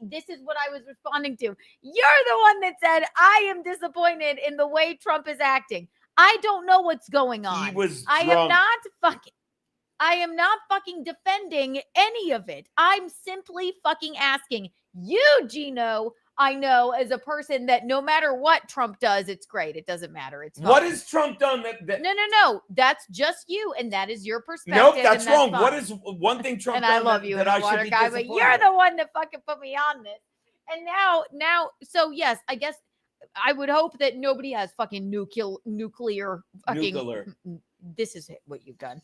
[SPEAKER 7] This is what I was responding to. You're the one that said, I am disappointed in the way Trump is acting. I don't know what's going on.
[SPEAKER 9] He was
[SPEAKER 7] I
[SPEAKER 9] drunk.
[SPEAKER 7] I am not fucking defending any of it. I'm simply fucking asking you, Geno. I know as a person that no matter what Trump does, it's great. It doesn't matter. It's fine.
[SPEAKER 9] What has Trump done that
[SPEAKER 7] No. That's just you, and that is your perspective.
[SPEAKER 9] Nope, that's wrong.
[SPEAKER 7] Fine.
[SPEAKER 9] What is one thing Trump
[SPEAKER 7] and
[SPEAKER 9] done
[SPEAKER 7] I love you,
[SPEAKER 9] that
[SPEAKER 7] and
[SPEAKER 9] I
[SPEAKER 7] water
[SPEAKER 9] should be
[SPEAKER 7] guy, but
[SPEAKER 9] disappointed
[SPEAKER 7] you're
[SPEAKER 9] in?
[SPEAKER 7] the one that fucking put me on this. And now, so yes, I guess I would hope that nobody has fucking nuclear fucking.
[SPEAKER 9] Nuclear.
[SPEAKER 7] This is what you've done.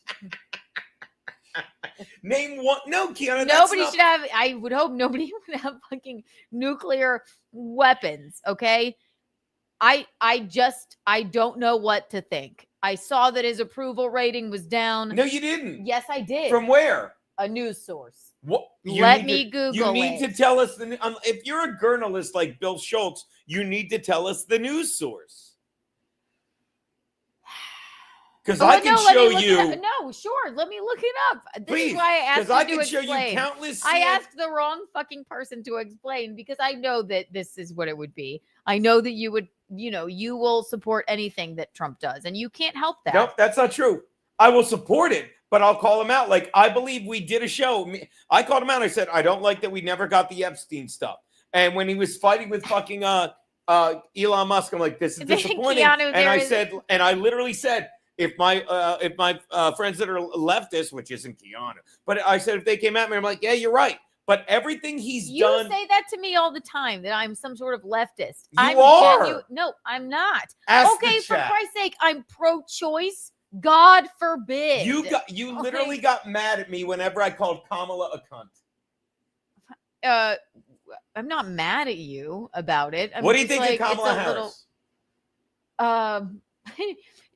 [SPEAKER 9] Name one. No, Keanu.
[SPEAKER 7] Nobody should have. I would hope nobody would have fucking nuclear weapons. Okay. I don't know what to think. I saw that his approval rating was down.
[SPEAKER 9] No, you didn't.
[SPEAKER 7] Yes, I did.
[SPEAKER 9] From where?
[SPEAKER 7] A news source.
[SPEAKER 9] What?
[SPEAKER 7] Let me Google it.
[SPEAKER 9] You need to tell us if you're a journalist like Bill Schultz, you need to tell us the news source. Because I can show you.
[SPEAKER 7] No, sure. Let me look it up. This
[SPEAKER 9] Please,
[SPEAKER 7] is why I asked you
[SPEAKER 9] I
[SPEAKER 7] to
[SPEAKER 9] can
[SPEAKER 7] explain.
[SPEAKER 9] show you countless.
[SPEAKER 7] I asked the wrong fucking person to explain because I know that this is what it would be. I know that you would, you will support anything that Trump does, and you can't help that.
[SPEAKER 9] Nope, that's not true. I will support it, but I'll call him out. Like, I believe we did a show. I called him out. I said, I don't like that we never got the Epstein stuff. And when he was fighting with fucking Elon Musk, I'm like, this is disappointing.
[SPEAKER 7] Keanu,
[SPEAKER 9] and I literally said, if my friends that are leftists, which isn't Keanu, but I said if they came at me, I'm like, yeah, you're right. but everything he's
[SPEAKER 7] You
[SPEAKER 9] done.
[SPEAKER 7] say that to me all the time, that I'm some sort of leftist.
[SPEAKER 9] You are.
[SPEAKER 7] No, I'm not.
[SPEAKER 9] Ask
[SPEAKER 7] Okay,
[SPEAKER 9] the
[SPEAKER 7] for
[SPEAKER 9] chat.
[SPEAKER 7] Christ's sake, I'm pro-choice. God forbid.
[SPEAKER 9] You literally got mad at me whenever I called Kamala a cunt.
[SPEAKER 7] I'm not mad at you about it.
[SPEAKER 9] What do you think of Kamala Harris?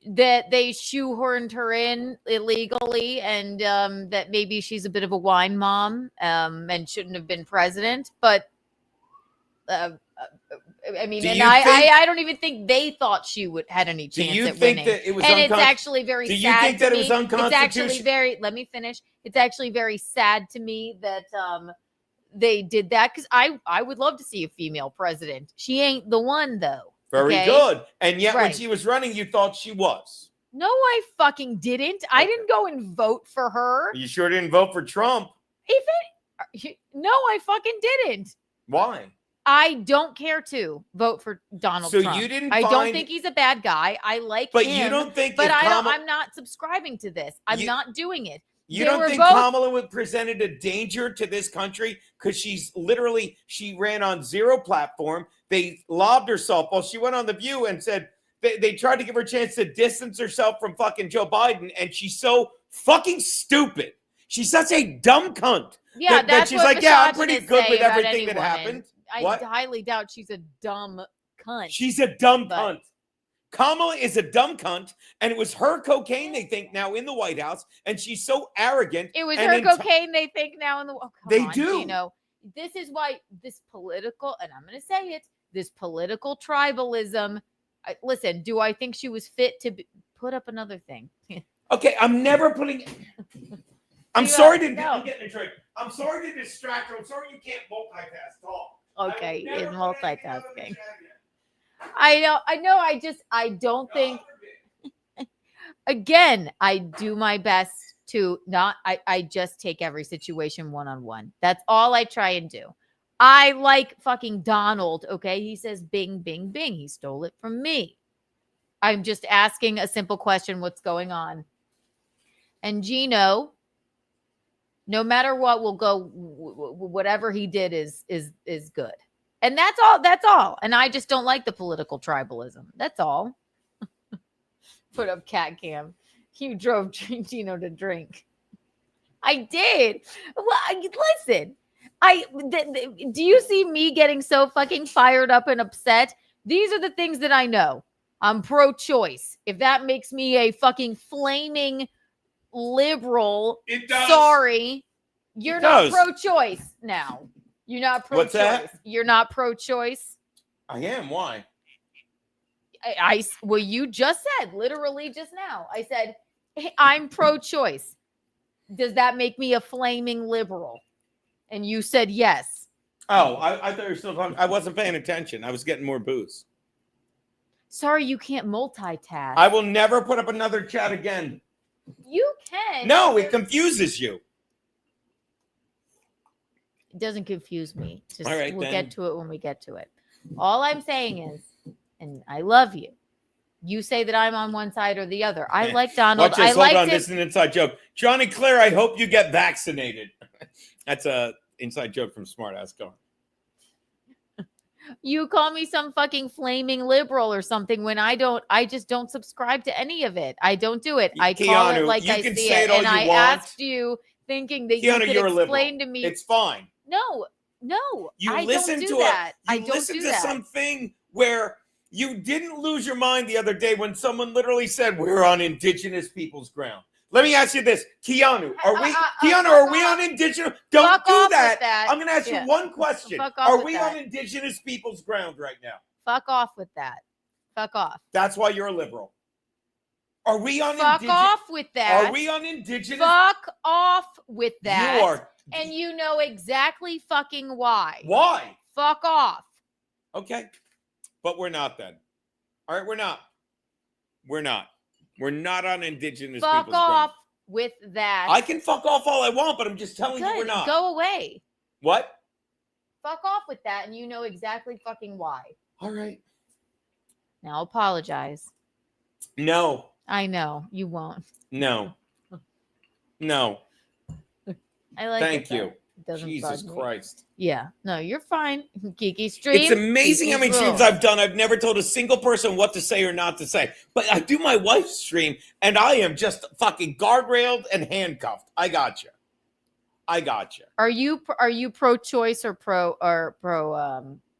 [SPEAKER 7] That they shoehorned her in illegally, and that maybe she's a bit of a wine mom, and shouldn't have been president. But I mean, I don't even think they thought she had any chance at winning.
[SPEAKER 9] That it was
[SPEAKER 7] and it's actually very sad.
[SPEAKER 9] Do you think that
[SPEAKER 7] to
[SPEAKER 9] it was
[SPEAKER 7] me.
[SPEAKER 9] unconstitutional?
[SPEAKER 7] It's actually very. Let me finish. It's actually very sad to me that they did that, because I would love to see a female president. She ain't the one though.
[SPEAKER 9] Very
[SPEAKER 7] okay?
[SPEAKER 9] good. And yet when
[SPEAKER 7] Right.
[SPEAKER 9] she was running, you thought she was.
[SPEAKER 7] No, I fucking didn't. I didn't go and vote for her.
[SPEAKER 9] You sure didn't vote for Trump.
[SPEAKER 7] No, I fucking didn't.
[SPEAKER 9] Why?
[SPEAKER 7] I don't care to vote for Donald
[SPEAKER 9] So
[SPEAKER 7] Trump.
[SPEAKER 9] you didn't
[SPEAKER 7] I don't
[SPEAKER 9] find-
[SPEAKER 7] think he's a bad guy. I like
[SPEAKER 9] But
[SPEAKER 7] him.
[SPEAKER 9] you don't think
[SPEAKER 7] But
[SPEAKER 9] if
[SPEAKER 7] I'm not subscribing to this. I'm
[SPEAKER 9] You-
[SPEAKER 7] not doing it.
[SPEAKER 9] You
[SPEAKER 7] They
[SPEAKER 9] don't
[SPEAKER 7] were
[SPEAKER 9] think
[SPEAKER 7] both-
[SPEAKER 9] Kamala would presented a danger to this country because she ran on zero platform. They lobbed her softball. She went on The View and said they tried to give her a chance to distance herself from fucking Joe Biden, and she's so fucking stupid. She's such a dumb cunt.
[SPEAKER 7] Yeah,
[SPEAKER 9] that
[SPEAKER 7] that's
[SPEAKER 9] she's
[SPEAKER 7] what
[SPEAKER 9] like, yeah, I'm pretty
[SPEAKER 7] misogynists
[SPEAKER 9] good
[SPEAKER 7] say
[SPEAKER 9] with
[SPEAKER 7] about
[SPEAKER 9] everything
[SPEAKER 7] any
[SPEAKER 9] that
[SPEAKER 7] woman.
[SPEAKER 9] happened.
[SPEAKER 7] I
[SPEAKER 9] What?
[SPEAKER 7] highly doubt she's a dumb cunt.
[SPEAKER 9] She's a dumb
[SPEAKER 7] But-
[SPEAKER 9] cunt. Kamala is a dumb cunt, and it was her cocaine, they think, now in the White House, and she's so arrogant.
[SPEAKER 7] It was
[SPEAKER 9] and
[SPEAKER 7] her cocaine, they think, now in the. Oh, come
[SPEAKER 9] They
[SPEAKER 7] on,
[SPEAKER 9] do.
[SPEAKER 7] Geno. This is why this political, and I'm going to say it, this political tribalism. Listen, do I think she was fit to put up another thing?
[SPEAKER 9] Okay, I'm never putting. I'm
[SPEAKER 7] You
[SPEAKER 9] sorry
[SPEAKER 7] are-
[SPEAKER 9] to.
[SPEAKER 7] no.
[SPEAKER 9] I'm getting a drink. I'm sorry to distract her. I'm sorry you can't multitask. Talk.
[SPEAKER 7] Okay,
[SPEAKER 9] I would
[SPEAKER 7] it's
[SPEAKER 9] never put anything out of the
[SPEAKER 7] multitasking.
[SPEAKER 9] chat again.
[SPEAKER 7] I know. I don't think. Again, I do my best to not. I just take every situation one-on-one. That's all I try and do. I like fucking Donald. Okay, he says bing, bing, bing. He stole it from me. I'm just asking a simple question: what's going on? And Geno, no matter what, will go. Whatever he did is good. And that's all. That's all. And I just don't like the political tribalism. That's all. Put up cat cam. You drove Geno to drink. I did. Well, listen. Do you see me getting so fucking fired up and upset? These are the things that I know. I'm pro-choice. If that makes me a fucking flaming liberal,
[SPEAKER 9] It does.
[SPEAKER 7] sorry, you're
[SPEAKER 9] It
[SPEAKER 7] not
[SPEAKER 9] does.
[SPEAKER 7] pro-choice now. You're not pro-choice.
[SPEAKER 9] What's that?
[SPEAKER 7] You're not pro-choice.
[SPEAKER 9] I am. Why?
[SPEAKER 7] Well, you just said, literally just now, I said, hey, I'm pro-choice. Does that make me a flaming liberal? And you said yes.
[SPEAKER 9] Oh, I thought you were still talking. I wasn't paying attention. I was getting more booze.
[SPEAKER 7] Sorry, you can't multitask.
[SPEAKER 9] I will never put up another chat again.
[SPEAKER 7] You can.
[SPEAKER 9] No, it confuses you.
[SPEAKER 7] It doesn't confuse me. Just
[SPEAKER 9] All right,
[SPEAKER 7] we'll
[SPEAKER 9] then.
[SPEAKER 7] get to it when we get to it. All I'm saying is, and I love you. You say that I'm on one side or the other. I like Donald.
[SPEAKER 9] Watch this.
[SPEAKER 7] I like
[SPEAKER 9] Hold on. This is an inside joke. Johnny Claire, I hope you get vaccinated. That's a inside joke from Smartass. Go on.
[SPEAKER 7] You call me some fucking flaming liberal or something when I just don't subscribe to any of it. I don't do it. I call it
[SPEAKER 9] Keanu,
[SPEAKER 7] like
[SPEAKER 9] you
[SPEAKER 7] I
[SPEAKER 9] can
[SPEAKER 7] see
[SPEAKER 9] say
[SPEAKER 7] it.
[SPEAKER 9] it all
[SPEAKER 7] And
[SPEAKER 9] you
[SPEAKER 7] I
[SPEAKER 9] want.
[SPEAKER 7] asked you thinking that you
[SPEAKER 9] Keanu,
[SPEAKER 7] could
[SPEAKER 9] you're a liberal.
[SPEAKER 7] explain to me.
[SPEAKER 9] It's fine.
[SPEAKER 7] No,
[SPEAKER 9] You
[SPEAKER 7] I
[SPEAKER 9] listen
[SPEAKER 7] don't do
[SPEAKER 9] to
[SPEAKER 7] that.
[SPEAKER 9] You
[SPEAKER 7] I don't
[SPEAKER 9] listen
[SPEAKER 7] do
[SPEAKER 9] to
[SPEAKER 7] that.
[SPEAKER 9] something where you didn't lose your mind the other day when someone literally said we're on indigenous people's ground. Let me ask you this, Keanu. Are we on indigenous? Don't
[SPEAKER 7] Fuck
[SPEAKER 9] do
[SPEAKER 7] off with
[SPEAKER 9] that.
[SPEAKER 7] that.
[SPEAKER 9] I'm going to ask
[SPEAKER 7] Yeah.
[SPEAKER 9] you one question.
[SPEAKER 7] Fuck off
[SPEAKER 9] Are
[SPEAKER 7] with
[SPEAKER 9] we
[SPEAKER 7] that.
[SPEAKER 9] on indigenous people's ground right now?
[SPEAKER 7] Fuck off with that. Fuck off.
[SPEAKER 9] That's why you're a liberal. Are we on
[SPEAKER 7] Fuck off with that.
[SPEAKER 9] Are we on indigenous?
[SPEAKER 7] Fuck off with that.
[SPEAKER 9] You are.
[SPEAKER 7] And you know exactly fucking why.
[SPEAKER 9] Why?
[SPEAKER 7] Fuck off.
[SPEAKER 9] Okay. But we're not then. All right, we're not. We're not. We're not on indigenous
[SPEAKER 7] Fuck
[SPEAKER 9] people's
[SPEAKER 7] off
[SPEAKER 9] ground.
[SPEAKER 7] with that.
[SPEAKER 9] I can fuck off all I want, but I'm just telling you we're
[SPEAKER 7] Good.
[SPEAKER 9] not.
[SPEAKER 7] Go away.
[SPEAKER 9] What?
[SPEAKER 7] Fuck off with that, and you know exactly fucking why.
[SPEAKER 9] All right.
[SPEAKER 7] Now apologize.
[SPEAKER 9] No.
[SPEAKER 7] I know you won't.
[SPEAKER 9] No. No.
[SPEAKER 7] I like
[SPEAKER 9] Thank
[SPEAKER 7] it, though.
[SPEAKER 9] you.
[SPEAKER 7] It doesn't
[SPEAKER 9] Jesus
[SPEAKER 7] bug me.
[SPEAKER 9] Christ.
[SPEAKER 7] Yeah. No, you're fine. Geeky stream.
[SPEAKER 9] It's amazing how many
[SPEAKER 7] Geeky's
[SPEAKER 9] streams
[SPEAKER 7] rules.
[SPEAKER 9] I've done. I've never told a single person what to say or not to say. But I do my wife's stream, and I am just fucking guardrailed and handcuffed. I got you.
[SPEAKER 7] Are you pro-choice or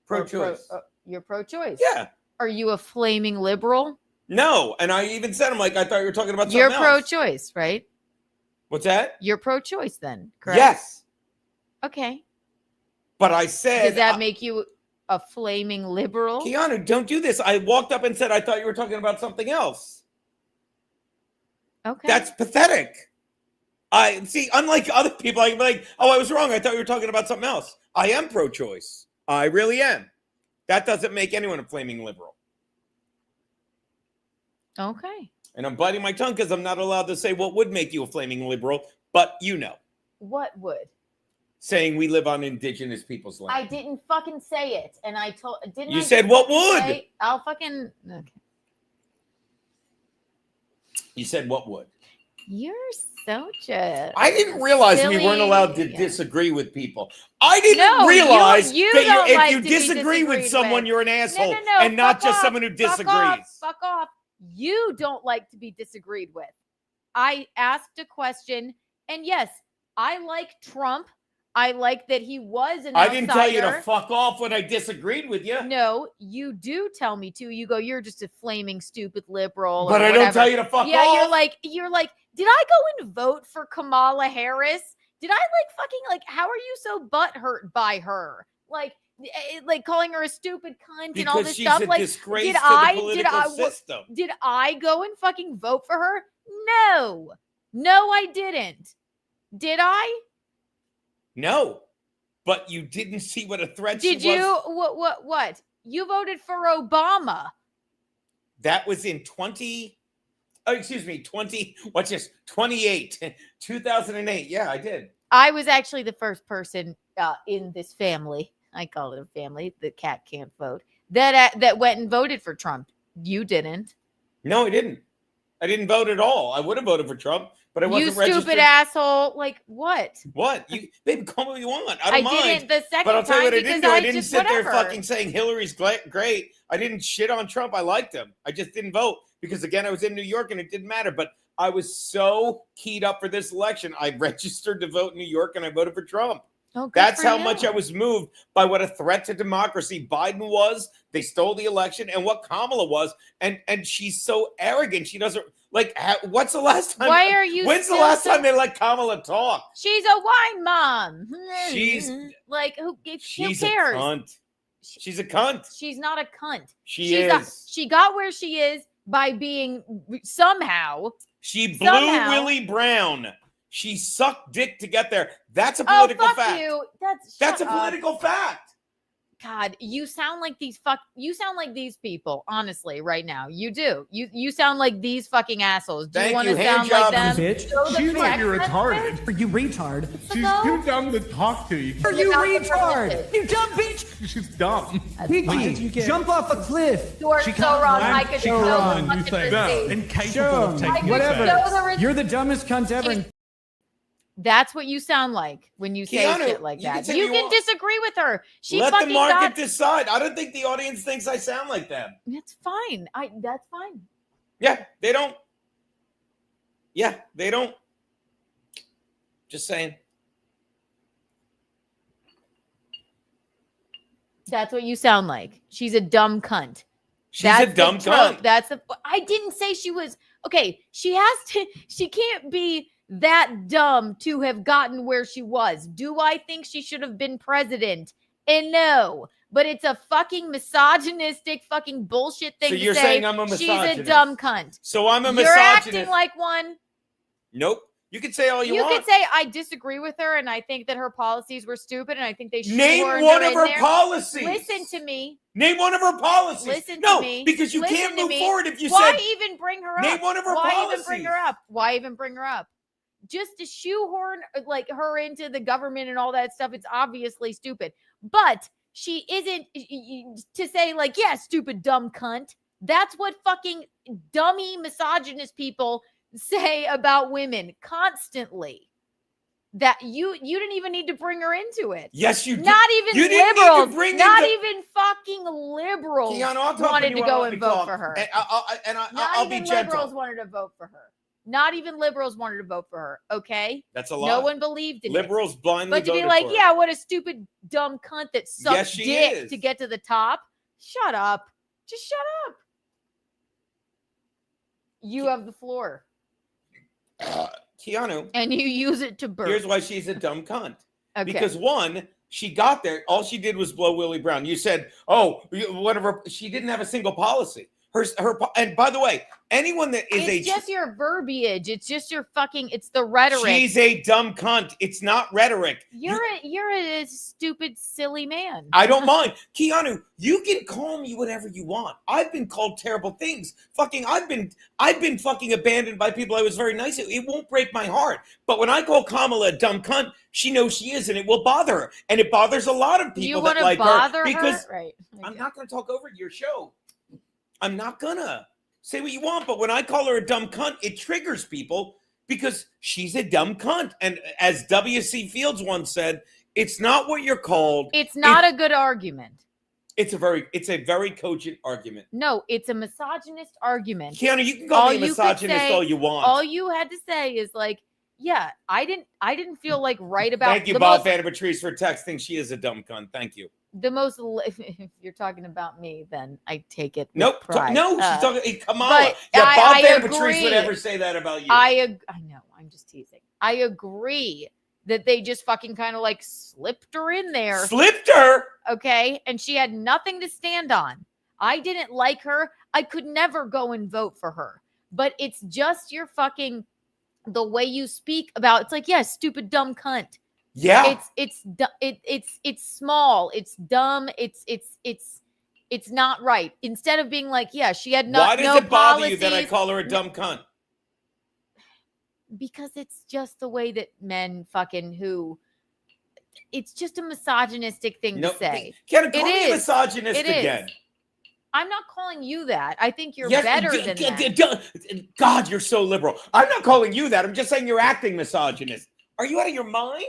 [SPEAKER 9] Pro-choice?
[SPEAKER 7] You're pro-choice.
[SPEAKER 9] Yeah.
[SPEAKER 7] Are you a flaming liberal?
[SPEAKER 9] No, and I even said, I'm like, I thought you were talking about something
[SPEAKER 7] You're
[SPEAKER 9] else.
[SPEAKER 7] pro-choice, right?
[SPEAKER 9] What's that?
[SPEAKER 7] You're pro-choice then, correct?
[SPEAKER 9] Yes.
[SPEAKER 7] Okay.
[SPEAKER 9] But I said...
[SPEAKER 7] Does that make you a flaming liberal?
[SPEAKER 9] Keanu, don't do this. I walked up and said, I thought you were talking about something else.
[SPEAKER 7] Okay.
[SPEAKER 9] That's pathetic. I see, unlike other people, I can be like, oh, I was wrong. I thought you were talking about something else. I am pro-choice. I really am. That doesn't make anyone a flaming liberal.
[SPEAKER 7] Okay.
[SPEAKER 9] And I'm biting my tongue because I'm not allowed to say what would make you a flaming liberal, but you know.
[SPEAKER 7] What would?
[SPEAKER 9] Saying we live on indigenous people's land.
[SPEAKER 7] I didn't fucking say it, and I told. Didn't
[SPEAKER 9] You
[SPEAKER 7] I
[SPEAKER 9] said
[SPEAKER 7] just
[SPEAKER 9] what
[SPEAKER 7] fucking
[SPEAKER 9] would?
[SPEAKER 7] say- I'll fucking. Okay.
[SPEAKER 9] You said what would?
[SPEAKER 7] You're so just.
[SPEAKER 9] I didn't realize we weren't allowed to
[SPEAKER 7] Yeah.
[SPEAKER 9] disagree with people. I didn't
[SPEAKER 7] No,
[SPEAKER 9] realize
[SPEAKER 7] you
[SPEAKER 9] that
[SPEAKER 7] don't
[SPEAKER 9] if
[SPEAKER 7] like
[SPEAKER 9] you
[SPEAKER 7] to be
[SPEAKER 9] disagree with
[SPEAKER 7] disagreed
[SPEAKER 9] someone,
[SPEAKER 7] with.
[SPEAKER 9] you're an asshole,
[SPEAKER 7] No,
[SPEAKER 9] and not
[SPEAKER 7] fuck
[SPEAKER 9] just
[SPEAKER 7] off,
[SPEAKER 9] someone who disagrees.
[SPEAKER 7] Fuck off. You don't like to be disagreed with. I asked a question, and yes, I like Trump. I like that he was an
[SPEAKER 9] I
[SPEAKER 7] outsider.
[SPEAKER 9] didn't tell you to fuck off when I disagreed with you.
[SPEAKER 7] No, you do tell me to. You go, you're just a flaming stupid liberal.
[SPEAKER 9] But
[SPEAKER 7] or
[SPEAKER 9] I don't
[SPEAKER 7] whatever.
[SPEAKER 9] tell you to fuck
[SPEAKER 7] Yeah,
[SPEAKER 9] off.
[SPEAKER 7] you're like, did I go and vote for Kamala Harris? Did I how are you so butthurt by her? Like calling her a stupid cunt and all
[SPEAKER 9] Because
[SPEAKER 7] this
[SPEAKER 9] she's
[SPEAKER 7] stuff.
[SPEAKER 9] a
[SPEAKER 7] Like,
[SPEAKER 9] disgrace
[SPEAKER 7] did
[SPEAKER 9] to the
[SPEAKER 7] I
[SPEAKER 9] political system.
[SPEAKER 7] Did I go and fucking vote for her? No, I didn't. Did I?
[SPEAKER 9] No, but you didn't see what a threat
[SPEAKER 7] Did
[SPEAKER 9] she
[SPEAKER 7] you?
[SPEAKER 9] was.
[SPEAKER 7] What? You voted for Obama.
[SPEAKER 9] That was in 28, 2008. Yeah, I did.
[SPEAKER 7] I was actually the first person in this family. I call it a family. The cat can't vote. That went and voted for Trump. You didn't.
[SPEAKER 9] No, I didn't. I didn't vote at all. I would have voted for Trump, but I
[SPEAKER 7] You
[SPEAKER 9] wasn't
[SPEAKER 7] stupid
[SPEAKER 9] registered.
[SPEAKER 7] asshole. Like what?
[SPEAKER 9] What? You, baby, call me what you want. I don't mind.
[SPEAKER 7] didn't the second
[SPEAKER 9] But I'll tell you
[SPEAKER 7] time
[SPEAKER 9] what I didn't
[SPEAKER 7] because
[SPEAKER 9] do. I
[SPEAKER 7] I
[SPEAKER 9] didn't
[SPEAKER 7] just
[SPEAKER 9] sit there
[SPEAKER 7] whatever.
[SPEAKER 9] fucking saying Hillary's great. I didn't shit on Trump. I liked him. I just didn't vote because, again, I was in New York and it didn't matter. But I was so keyed up for this election. I registered to vote in New York and I voted for Trump.
[SPEAKER 7] Oh, good
[SPEAKER 9] That's
[SPEAKER 7] for
[SPEAKER 9] how
[SPEAKER 7] you.
[SPEAKER 9] much I was moved by what a threat to democracy Biden was. They stole the election, and what Kamala was, and she's so arrogant. She doesn't like. What's the last time?
[SPEAKER 7] Why are you
[SPEAKER 9] When's the
[SPEAKER 7] still
[SPEAKER 9] last
[SPEAKER 7] so-
[SPEAKER 9] time they let Kamala talk?
[SPEAKER 7] She's a wine mom.
[SPEAKER 9] She's
[SPEAKER 7] like who
[SPEAKER 9] She's
[SPEAKER 7] cares?
[SPEAKER 9] a cunt. She's a cunt.
[SPEAKER 7] She's not a cunt.
[SPEAKER 9] She is.
[SPEAKER 7] She got where she is by being somehow.
[SPEAKER 9] She blew
[SPEAKER 7] somehow-
[SPEAKER 9] Willie Brown. She sucked dick to get there. That's a
[SPEAKER 7] Oh,
[SPEAKER 9] political
[SPEAKER 7] fuck
[SPEAKER 9] fact.
[SPEAKER 7] you.
[SPEAKER 9] That's
[SPEAKER 7] Shut
[SPEAKER 9] a
[SPEAKER 7] up.
[SPEAKER 9] political fact.
[SPEAKER 7] God, you sound like you sound like these people, honestly, right now. You do. You sound like these fucking assholes. Do
[SPEAKER 9] Thank
[SPEAKER 7] you want
[SPEAKER 9] you,
[SPEAKER 7] to
[SPEAKER 9] hand
[SPEAKER 7] sound like
[SPEAKER 9] job,
[SPEAKER 7] them?
[SPEAKER 14] bitch.
[SPEAKER 7] Show the
[SPEAKER 14] She's like
[SPEAKER 7] text
[SPEAKER 14] you're
[SPEAKER 7] message.
[SPEAKER 14] retarded. You retard. She's too dumb to talk to you.
[SPEAKER 7] Are you retard?
[SPEAKER 14] You dumb bitch. She's dumb.
[SPEAKER 7] Vicky,
[SPEAKER 14] jump off a cliff.
[SPEAKER 7] You are so wrong. I could show the
[SPEAKER 14] wrong,
[SPEAKER 7] fucking receipt.
[SPEAKER 14] Incapable
[SPEAKER 7] I
[SPEAKER 14] of taking
[SPEAKER 7] could
[SPEAKER 14] whatever.
[SPEAKER 7] show the receipt.
[SPEAKER 14] You're the dumbest cunt ever.
[SPEAKER 7] That's what you sound like when you say
[SPEAKER 9] Keanu,
[SPEAKER 7] shit like
[SPEAKER 9] you can
[SPEAKER 7] that.
[SPEAKER 9] say
[SPEAKER 7] You
[SPEAKER 9] you
[SPEAKER 7] can
[SPEAKER 9] want-
[SPEAKER 7] disagree with her. She
[SPEAKER 9] Let
[SPEAKER 7] fucking
[SPEAKER 9] the market
[SPEAKER 7] got.
[SPEAKER 9] decide. I don't think the audience thinks I sound like them.
[SPEAKER 7] That's fine. That's fine.
[SPEAKER 9] Yeah, they don't. Yeah, they don't. Just saying.
[SPEAKER 7] That's what you sound like. She's a dumb cunt.
[SPEAKER 9] She's
[SPEAKER 7] That's
[SPEAKER 9] a dumb
[SPEAKER 7] the trope.
[SPEAKER 9] cunt.
[SPEAKER 7] That's the. I didn't say she was. Okay, she has to. She can't be that dumb to have gotten where she was. Do I think she should have been president? And no, but it's a fucking misogynistic fucking bullshit thing
[SPEAKER 9] So
[SPEAKER 7] to
[SPEAKER 9] you're
[SPEAKER 7] say.
[SPEAKER 9] saying I'm a
[SPEAKER 7] She's a
[SPEAKER 9] misogynist.
[SPEAKER 7] dumb cunt.
[SPEAKER 9] So I'm a
[SPEAKER 7] You're
[SPEAKER 9] misogynist.
[SPEAKER 7] acting like one.
[SPEAKER 9] Nope. You can say all you
[SPEAKER 7] You
[SPEAKER 9] want.
[SPEAKER 7] could say I disagree with her, and I think that her policies were stupid, and I think they should
[SPEAKER 9] Name one of her policies.
[SPEAKER 7] Listen to me.
[SPEAKER 9] Name one of her policies.
[SPEAKER 7] Listen
[SPEAKER 9] no,
[SPEAKER 7] to me.
[SPEAKER 9] because you
[SPEAKER 7] Listen
[SPEAKER 9] can't
[SPEAKER 7] to
[SPEAKER 9] move
[SPEAKER 7] me.
[SPEAKER 9] forward if you
[SPEAKER 7] Why
[SPEAKER 9] said
[SPEAKER 7] even bring her up?
[SPEAKER 9] name one of her
[SPEAKER 7] Why
[SPEAKER 9] policies.
[SPEAKER 7] even bring her up? Why even bring her up? Just to shoehorn like her into the government and all that stuff. It's obviously stupid, but she isn't to say like, yeah, stupid dumb cunt. That's what fucking dummy misogynist people say about women constantly. that you didn't even need to bring her into it.
[SPEAKER 9] Yes, you did.
[SPEAKER 7] Not even
[SPEAKER 9] You didn't need to
[SPEAKER 7] liberals.
[SPEAKER 9] bring in
[SPEAKER 7] Not
[SPEAKER 9] the-
[SPEAKER 7] even fucking liberals
[SPEAKER 9] Keanu, I'll talk
[SPEAKER 7] wanted
[SPEAKER 9] when
[SPEAKER 7] to
[SPEAKER 9] you
[SPEAKER 7] go
[SPEAKER 9] wanna let
[SPEAKER 7] and
[SPEAKER 9] me
[SPEAKER 7] vote
[SPEAKER 9] talk.
[SPEAKER 7] for her.
[SPEAKER 9] And
[SPEAKER 7] Not
[SPEAKER 9] I'll be
[SPEAKER 7] even
[SPEAKER 9] gentle.
[SPEAKER 7] liberals wanted to vote for her. Not even liberals wanted to vote for her. Okay,
[SPEAKER 9] That's a lot.
[SPEAKER 7] no one believed in
[SPEAKER 9] Liberals
[SPEAKER 7] it.
[SPEAKER 9] blindly
[SPEAKER 7] But to be
[SPEAKER 9] voted
[SPEAKER 7] like,
[SPEAKER 9] for her.
[SPEAKER 7] yeah, what a stupid dumb cunt that sucks
[SPEAKER 9] Yes, she
[SPEAKER 7] dick
[SPEAKER 9] is.
[SPEAKER 7] to get to the top. Shut up. Just shut up. You have the floor.
[SPEAKER 9] Keanu.
[SPEAKER 7] And you use it to burp.
[SPEAKER 9] Here's why she's a dumb cunt.
[SPEAKER 7] Okay.
[SPEAKER 9] Because one, she got there. All she did was blow Willie Brown. You said, "Oh, whatever." She didn't have a single policy. Her. And by the way, anyone that is
[SPEAKER 7] it's just your verbiage. It's just your fucking. It's the rhetoric.
[SPEAKER 9] she's a dumb cunt. It's not rhetoric.
[SPEAKER 7] You're a stupid, silly man.
[SPEAKER 9] I don't mind. Keanu, you can call me whatever you want. I've been called terrible things. I've been fucking abandoned by people I was very nice to. It won't break my heart. But when I call Kamala a dumb cunt, she knows she is, and it will bother her. And it bothers a lot of people that like her. Because
[SPEAKER 7] right.
[SPEAKER 9] I'm not going to talk over your show. I'm not gonna. Say what you want, but when I call her a dumb cunt, it triggers people because she's a dumb cunt. And as W.C. Fields once said, it's not what you're called.
[SPEAKER 7] It's not a good argument.
[SPEAKER 9] It's a very cogent argument.
[SPEAKER 7] No, it's a misogynist argument.
[SPEAKER 9] Keanu, you can call me a misogynist all you want.
[SPEAKER 7] All you had to say is like, yeah, I didn't feel like right about.
[SPEAKER 9] Thank you, Bob Van Patrice, for texting. She is a dumb cunt. Thank you.
[SPEAKER 7] If you're talking about me, then I take it.
[SPEAKER 9] Nope.
[SPEAKER 7] Pride.
[SPEAKER 9] No, she's talking Kamala.
[SPEAKER 7] But
[SPEAKER 9] Bob Van Patrice would ever say that about you.
[SPEAKER 7] I know. I'm just teasing. I agree that they just fucking kind of like slipped her in there.
[SPEAKER 9] Slipped her?
[SPEAKER 7] Okay. And she had nothing to stand on. I didn't like her. I could never go and vote for her. But it's just your fucking, the way you speak about, it's like, yeah, stupid, dumb cunt.
[SPEAKER 9] Yeah.
[SPEAKER 7] It's small. It's dumb. It's not right. Instead of being like, yeah, she had
[SPEAKER 9] Why does it bother you that I call her a dumb cunt?
[SPEAKER 7] Because it's just the way that men fucking it's just a misogynistic thing to say.
[SPEAKER 9] Can call me a misogynist again?
[SPEAKER 7] I'm not calling you that. I think you're better than that.
[SPEAKER 9] God, you're so liberal. I'm not calling you that. I'm just saying you're acting misogynist. Are you out of your mind?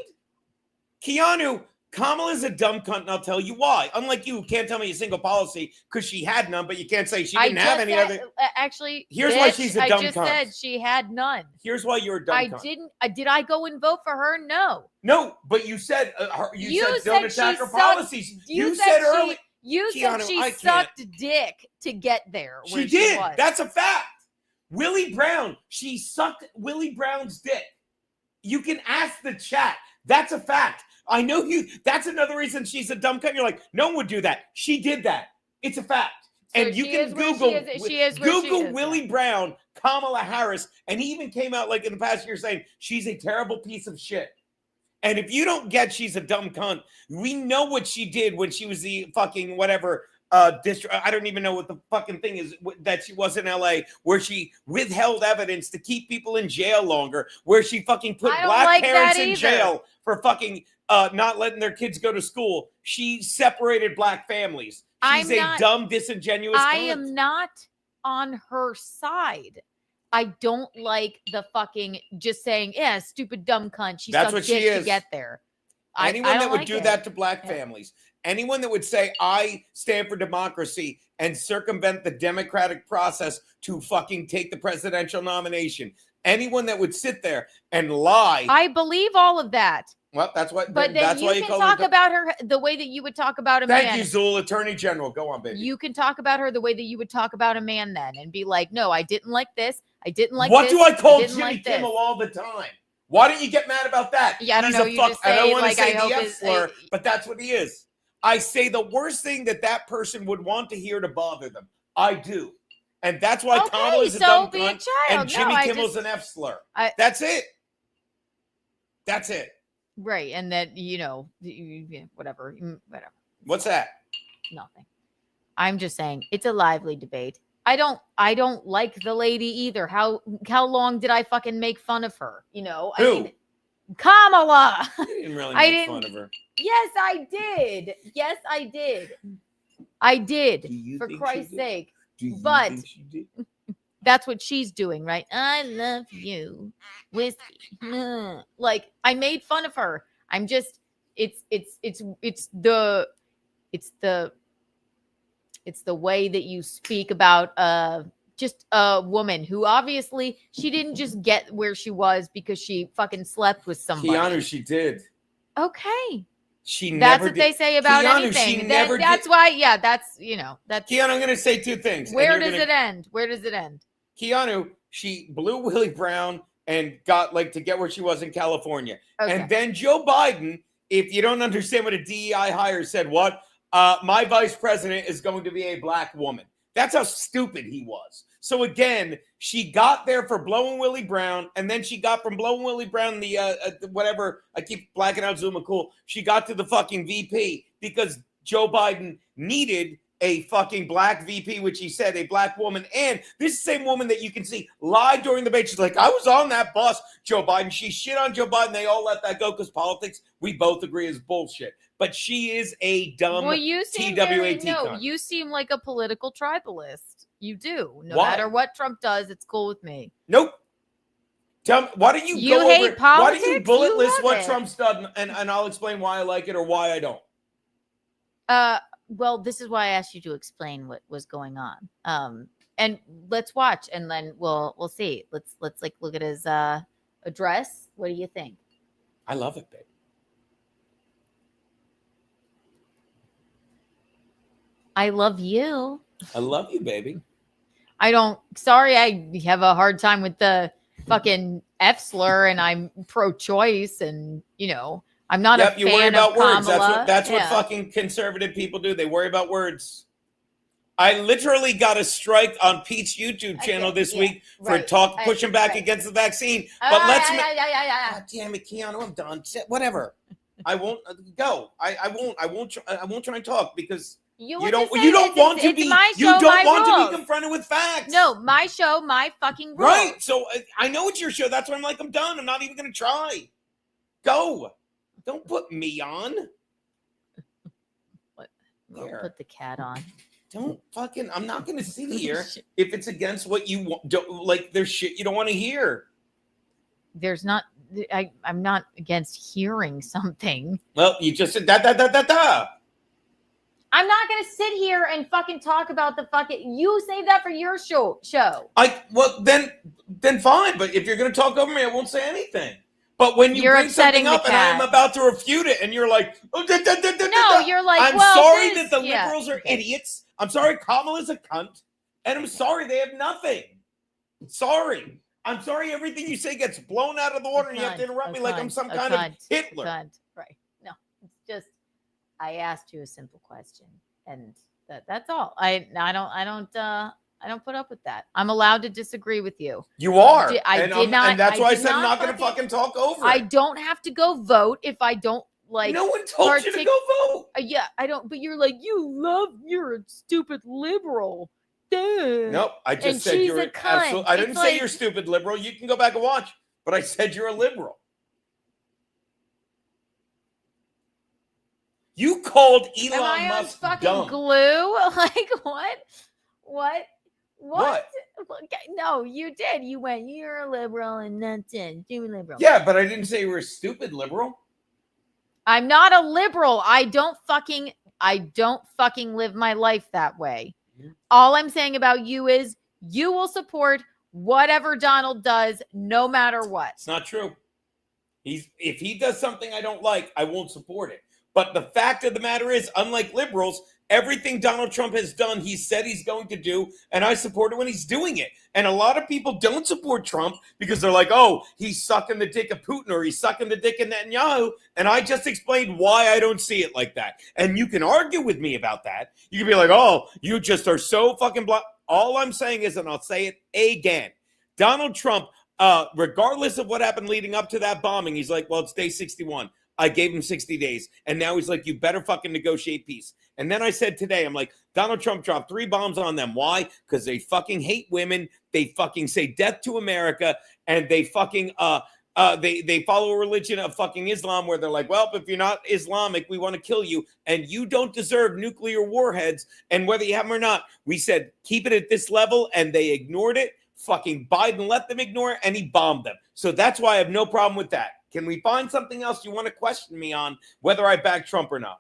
[SPEAKER 9] Keanu, Kamala's a dumb cunt, and I'll tell you why. Unlike you, who can't tell me a single policy because she had none, but you can't say she didn't have any other.
[SPEAKER 7] Actually,
[SPEAKER 9] here's why she's a dumb cunt.
[SPEAKER 7] I just said she had none.
[SPEAKER 9] Here's why you're a dumb cunt.
[SPEAKER 7] I didn't. Did I go and vote for her? No.
[SPEAKER 9] No, but you said you said don't attack her policies. You said earlier.
[SPEAKER 7] You
[SPEAKER 9] Keanu,
[SPEAKER 7] said she sucked dick to get there.
[SPEAKER 9] She did. That's a fact. Willie Brown, she sucked Willie Brown's dick. You can ask the chat. That's a fact. I know you. That's another reason she's a dumb cunt. You're like, no one would do that. She did that. It's a fact.
[SPEAKER 7] So
[SPEAKER 9] and you can Google
[SPEAKER 7] Google
[SPEAKER 9] Willie Brown, Kamala Harris, and he even came out like in the past year saying she's a terrible piece of shit. And if you don't get she's a dumb cunt, we know what she did when she was the fucking whatever district. I don't even know what the fucking thing is that she was in LA, where she withheld evidence to keep people in jail longer, where she fucking put black parents in jail for fucking not letting their kids go to school. She separated black families. She's a dumb, disingenuous cunt.
[SPEAKER 7] I am not on her side. I don't like the fucking just saying, yeah, stupid dumb cunt. She sucked dick to get there.
[SPEAKER 9] Anyone that would do that to black families, anyone that would say, I stand for democracy and circumvent the democratic process to fucking take the presidential nomination, anyone that would sit there and lie.
[SPEAKER 7] I believe all of that.
[SPEAKER 9] Well, that's what.
[SPEAKER 7] But then
[SPEAKER 9] that's
[SPEAKER 7] you
[SPEAKER 9] why
[SPEAKER 7] can talk about her the way that you would talk about a man.
[SPEAKER 9] Thank you, Zool, Attorney General. Go on, baby.
[SPEAKER 7] You can talk about her the way that you would talk about a man then and be like, no, I didn't like this. I didn't like
[SPEAKER 9] what
[SPEAKER 7] this.
[SPEAKER 9] do I call
[SPEAKER 7] didn't
[SPEAKER 9] Jimmy
[SPEAKER 7] like
[SPEAKER 9] Kimmel
[SPEAKER 7] this.
[SPEAKER 9] all the time? Why don't you get mad about that?
[SPEAKER 7] Yeah, I don't
[SPEAKER 9] He's
[SPEAKER 7] know.
[SPEAKER 9] a
[SPEAKER 7] You
[SPEAKER 9] fuck.
[SPEAKER 7] just say,
[SPEAKER 9] I don't want to
[SPEAKER 7] like,
[SPEAKER 9] say
[SPEAKER 7] I
[SPEAKER 9] the
[SPEAKER 7] hope
[SPEAKER 9] F slur, but that's what he is. I say the worst thing that person would want to hear to bother them. I do. And that's why Kamala's a dumb cunt and Jimmy Kimmel's an F slur. That's it. That's it.
[SPEAKER 7] Right. And then, whatever.
[SPEAKER 9] What's that?
[SPEAKER 7] Nothing. I'm just saying it's a lively debate. I don't like the lady either. How long did I fucking make fun of her?
[SPEAKER 9] Who?
[SPEAKER 7] I mean, Kamala.
[SPEAKER 9] You didn't really make fun of her.
[SPEAKER 7] Yes, I did. Yes, I did. I did. For Christ's sake. But That's what she's doing, right? I love you, whiskey. Like I made fun of her. I'm just it's the way that you speak about just a woman who obviously she didn't just get where she was because she fucking slept with somebody.
[SPEAKER 9] Keanu, she did.
[SPEAKER 7] Okay.
[SPEAKER 9] She
[SPEAKER 7] That's
[SPEAKER 9] never
[SPEAKER 7] what
[SPEAKER 9] did.
[SPEAKER 7] they say about
[SPEAKER 9] Keanu,
[SPEAKER 7] anything.
[SPEAKER 9] She never
[SPEAKER 7] that's
[SPEAKER 9] did.
[SPEAKER 7] why, yeah, that's that's
[SPEAKER 9] Keanu, I'm gonna say two things.
[SPEAKER 7] Where does it end? Where does it end?
[SPEAKER 9] Keanu, she blew Willie Brown and got like to get where she was in California.
[SPEAKER 7] Okay.
[SPEAKER 9] And then Joe Biden, if you don't understand what a DEI hire said, what? My vice president is going to be a black woman. That's how stupid he was. So again, she got there for blowing Willie Brown, and then she got from blowing Willie Brown the whatever, I keep blacking out Zuma Cool. She got to the fucking VP because Joe Biden needed a fucking black VP, which he said, a black woman. And this same woman that you can see lied during the debate. She's like, I was on that bus, Joe Biden. She shit on Joe Biden. They all let that go because politics, we both agree, is bullshit. But she is a dumb
[SPEAKER 7] you seem you seem like a political tribalist. You do. No matter what Trump does, it's cool with me.
[SPEAKER 9] Nope. Tell me, why don't you go
[SPEAKER 7] hate
[SPEAKER 9] over
[SPEAKER 7] politics?
[SPEAKER 9] Why don't you bullet list
[SPEAKER 7] love
[SPEAKER 9] what
[SPEAKER 7] it.
[SPEAKER 9] Trump's done, and I'll explain why I like it or why I don't.
[SPEAKER 7] Well, this is why I asked you to explain what was going on. And let's watch, and then we'll see. Let's like look at his address. What do you think?
[SPEAKER 9] I love it, babe.
[SPEAKER 7] I love you.
[SPEAKER 9] I love you, baby.
[SPEAKER 7] Sorry, I have a hard time with the fucking F slur, and I'm pro-choice, and I'm not a fan
[SPEAKER 9] you worry about
[SPEAKER 7] of
[SPEAKER 9] words.
[SPEAKER 7] Kamala.
[SPEAKER 9] That's what fucking conservative people do. They worry about words. I literally got a strike on Pete's YouTube channel this week for pushing back against the vaccine. But God damn it, Keanu, I'm done. Whatever. I won't go. I won't try and talk because you don't want to be confronted with facts.
[SPEAKER 7] No, my show, my fucking rules.
[SPEAKER 9] Right. So I know it's your show. That's why I'm like, I'm done. I'm not even going to try. Go. Don't put me on.
[SPEAKER 7] What? Put the cat on.
[SPEAKER 9] Don't fucking. I'm not going to sit here if it's against what you want. Like there's shit you don't want to hear.
[SPEAKER 7] There's not. I'm not against hearing something.
[SPEAKER 9] Well, you just said da.
[SPEAKER 7] I'm not going to sit here and fucking talk about the fucking. You save that for your show.
[SPEAKER 9] Then fine. But if you're going to talk over me, I won't say anything. But when you bring something up and I'm about to refute it, and you're like, oh,
[SPEAKER 7] no, you're like,
[SPEAKER 9] I'm sorry that the liberals are idiots. I'm sorry Kamala's a cunt, and I'm sorry they have nothing. Sorry. I'm sorry everything you say gets blown out of the water, and you have to interrupt me like I'm some kind of Hitler.
[SPEAKER 7] Right? No, it's just I asked you a simple question, and that's all. I don't put up with that. I'm allowed to disagree with you.
[SPEAKER 9] You are.
[SPEAKER 7] I did not.
[SPEAKER 9] And that's why I said I'm not going to fucking talk over it.
[SPEAKER 7] I don't have to go vote if I don't like.
[SPEAKER 9] No one told you to go vote.
[SPEAKER 7] Yeah, I don't. But you're like, you're a stupid liberal. Duh.
[SPEAKER 9] Nope. I just said you're an absolute. I didn't say you're stupid liberal. You can go back and watch. But I said you're a liberal. You called Elon Musk
[SPEAKER 7] fucking
[SPEAKER 9] dumb.
[SPEAKER 7] Glue? Like what? What? No, you did. You went, you're a liberal and that's it. You're a liberal.
[SPEAKER 9] Yeah, but I didn't say you were a stupid liberal.
[SPEAKER 7] I'm not a liberal. I don't fucking live my life that way. All I'm saying about you is you will support whatever Donald does, no matter what.
[SPEAKER 9] It's not true. If he does something I don't like, I won't support it. But the fact of the matter is, unlike liberals, everything Donald Trump has done, he said he's going to do, and I support it when he's doing it. And a lot of people don't support Trump because they're like, oh, he's sucking the dick of Putin or he's sucking the dick of Netanyahu. And I just explained why I don't see it like that. And you can argue with me about that. You can be like, oh, you just are so fucking blind. All I'm saying is, and I'll say it again, Donald Trump, regardless of what happened leading up to that bombing, he's like, well, it's day 61. I gave him 60 days. And now he's like, you better fucking negotiate peace. And then I said today, I'm like, Donald Trump dropped 3 bombs on them. Why? Because they fucking hate women. They fucking say death to America. And they fucking, they follow a religion of fucking Islam where they're like, well, if you're not Islamic, we want to kill you. And you don't deserve nuclear warheads. And whether you have them or not, we said, keep it at this level. And they ignored it Fucking Biden let them ignore it, and he bombed them. So that's why I have no problem with that. Can we find something else you want to question me on whether I back Trump or not?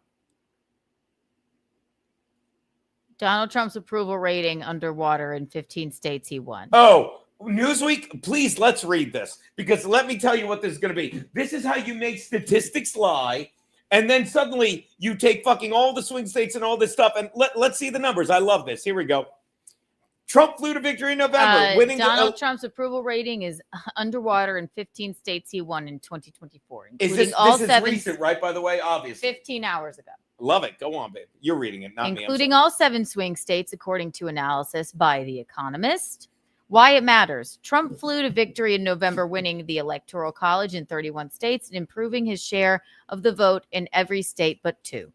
[SPEAKER 7] Donald Trump's approval rating underwater in 15 states he won.
[SPEAKER 9] Oh, Newsweek, please, let's read this, because let me tell you what this is going to be. This is how you make statistics lie, and then suddenly you take fucking all the swing states and all this stuff, and let's see the numbers. I love this. Here we go. Trump flew to victory in November, winning.
[SPEAKER 7] Donald Trump's approval rating is underwater in 15 states he won in 2024,
[SPEAKER 9] Is
[SPEAKER 7] including
[SPEAKER 9] this,
[SPEAKER 7] all
[SPEAKER 9] this
[SPEAKER 7] seven.
[SPEAKER 9] is recent, right? By the way, obviously.
[SPEAKER 7] 15 hours ago.
[SPEAKER 9] Love it. Go on, babe. You're reading it, not me.
[SPEAKER 7] Including all 7 swing states, according to analysis by The Economist. Why it matters. Trump flew to victory in November, winning the Electoral College in 31 states and improving his share of the vote in every state but 2.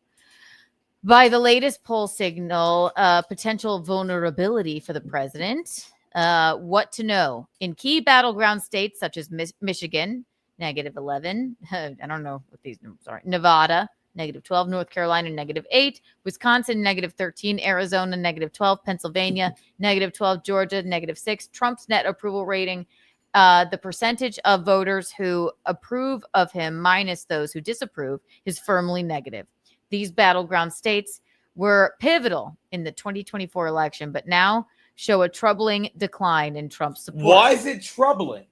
[SPEAKER 7] By the latest poll signal, potential vulnerability for the president. What to know. In key battleground states such as Michigan, -11. I don't know what these numbers are. Nevada, -12. North Carolina, -8. Wisconsin, -13. Arizona, -12. Pennsylvania, -12. Georgia, -6. Trump's net approval rating, the percentage of voters who approve of him minus those who disapprove, is firmly negative. These battleground states were pivotal in the 2024 election, but now show a troubling decline in Trump's support.
[SPEAKER 9] Why is it troubling?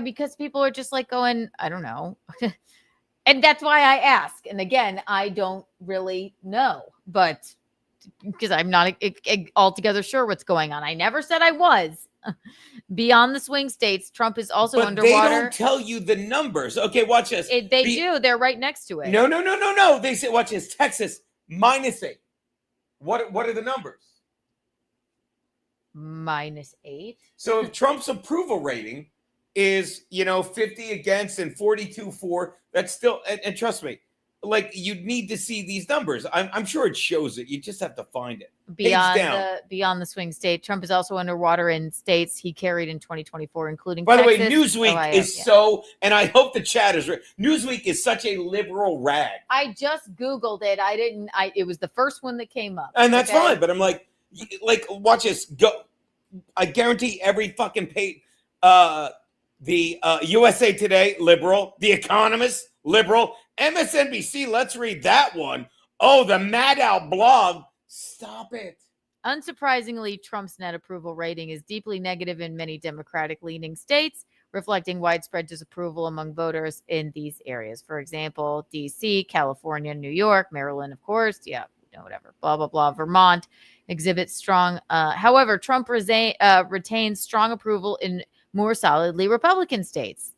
[SPEAKER 7] Because people are just like going, I don't know. And that's why I ask. And again, I don't really know, but because I'm not altogether sure what's going on. I never said I was. Beyond the swing states, Trump is also underwater.
[SPEAKER 9] They don't tell you the numbers. Okay, watch this.
[SPEAKER 7] They do. They're right next to it.
[SPEAKER 9] No. They say, watch this. Texas, -8. What are the numbers?
[SPEAKER 7] -8.
[SPEAKER 9] So if Trump's approval rating is, 50 against and 42 for, that's still, and trust me, like, you'd need to see these numbers. I'm sure it shows it. You just have to find it.
[SPEAKER 7] Beyond the swing state, Trump is also underwater in states he carried in 2024, including
[SPEAKER 9] By
[SPEAKER 7] Texas.
[SPEAKER 9] the way, Newsweek and I hope the chat is right. Newsweek is such a liberal rag.
[SPEAKER 7] I just Googled it. It was the first one that came up.
[SPEAKER 9] And that's fine. But I'm like, watch this. Go. I guarantee every fucking page, the USA Today, liberal. The Economist, liberal. MSNBC, let's read that one. Oh, the Maddow blog. Stop it.
[SPEAKER 7] Unsurprisingly, Trump's net approval rating is deeply negative in many Democratic-leaning states, reflecting widespread disapproval among voters in these areas. For example, D.C., California, New York, Maryland, of course. Yeah, whatever. Blah, blah, blah. Vermont exhibits strong. However, Trump retains strong approval in more solidly Republican states.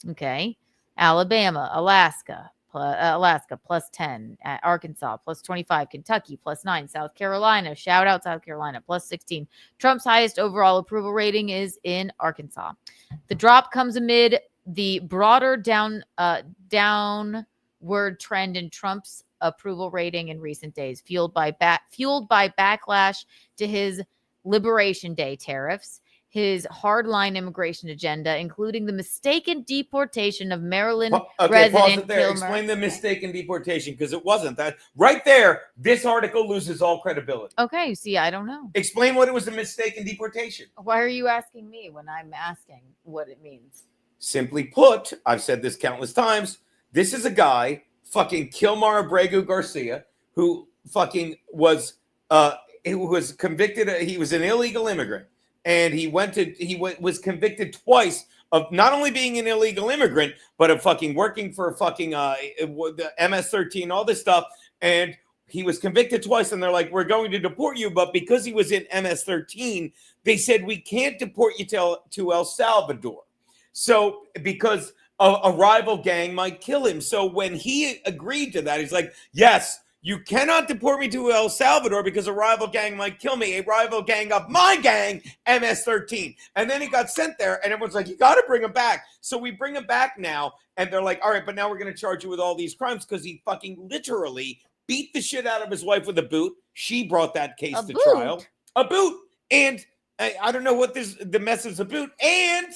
[SPEAKER 7] Okay. Alabama, Alaska +10, Arkansas +25, Kentucky +9, South Carolina, shout out South Carolina, +16. Trump's highest overall approval rating is in Arkansas. The drop comes amid the broader downward trend in Trump's approval rating in recent days, fueled by backlash to his Liberation Day tariffs, his hardline immigration agenda, including the mistaken deportation of Maryland resident
[SPEAKER 9] pause it there.
[SPEAKER 7] Kilmer.
[SPEAKER 9] Explain the mistaken deportation, because it wasn't that. Right there, this article loses all credibility.
[SPEAKER 7] Okay, see, I don't know.
[SPEAKER 9] Explain what it was a mistaken deportation.
[SPEAKER 7] Why are you asking me when I'm asking what it means?
[SPEAKER 9] Simply put, I've said this countless times, this is a guy, fucking Kilmar Abrego Garcia, who fucking was convicted. He was an illegal immigrant. And he was convicted twice of not only being an illegal immigrant, but of fucking working for fucking the MS-13, all this stuff. And he was convicted twice. And they're like, we're going to deport you. But because he was in MS-13, they said, we can't deport you to El Salvador. So because a rival gang might kill him. So when he agreed to that, he's like, yes, you cannot deport me to El Salvador because a rival gang might kill me, a rival gang of my gang, MS-13. And then he got sent there, and everyone's like, you got to bring him back. So we bring him back now, and they're like, all right, but now we're going to charge you with all these crimes because he fucking literally beat the shit out of his wife with a boot. She brought that case to trial. A boot. And I don't know what the mess is a boot. And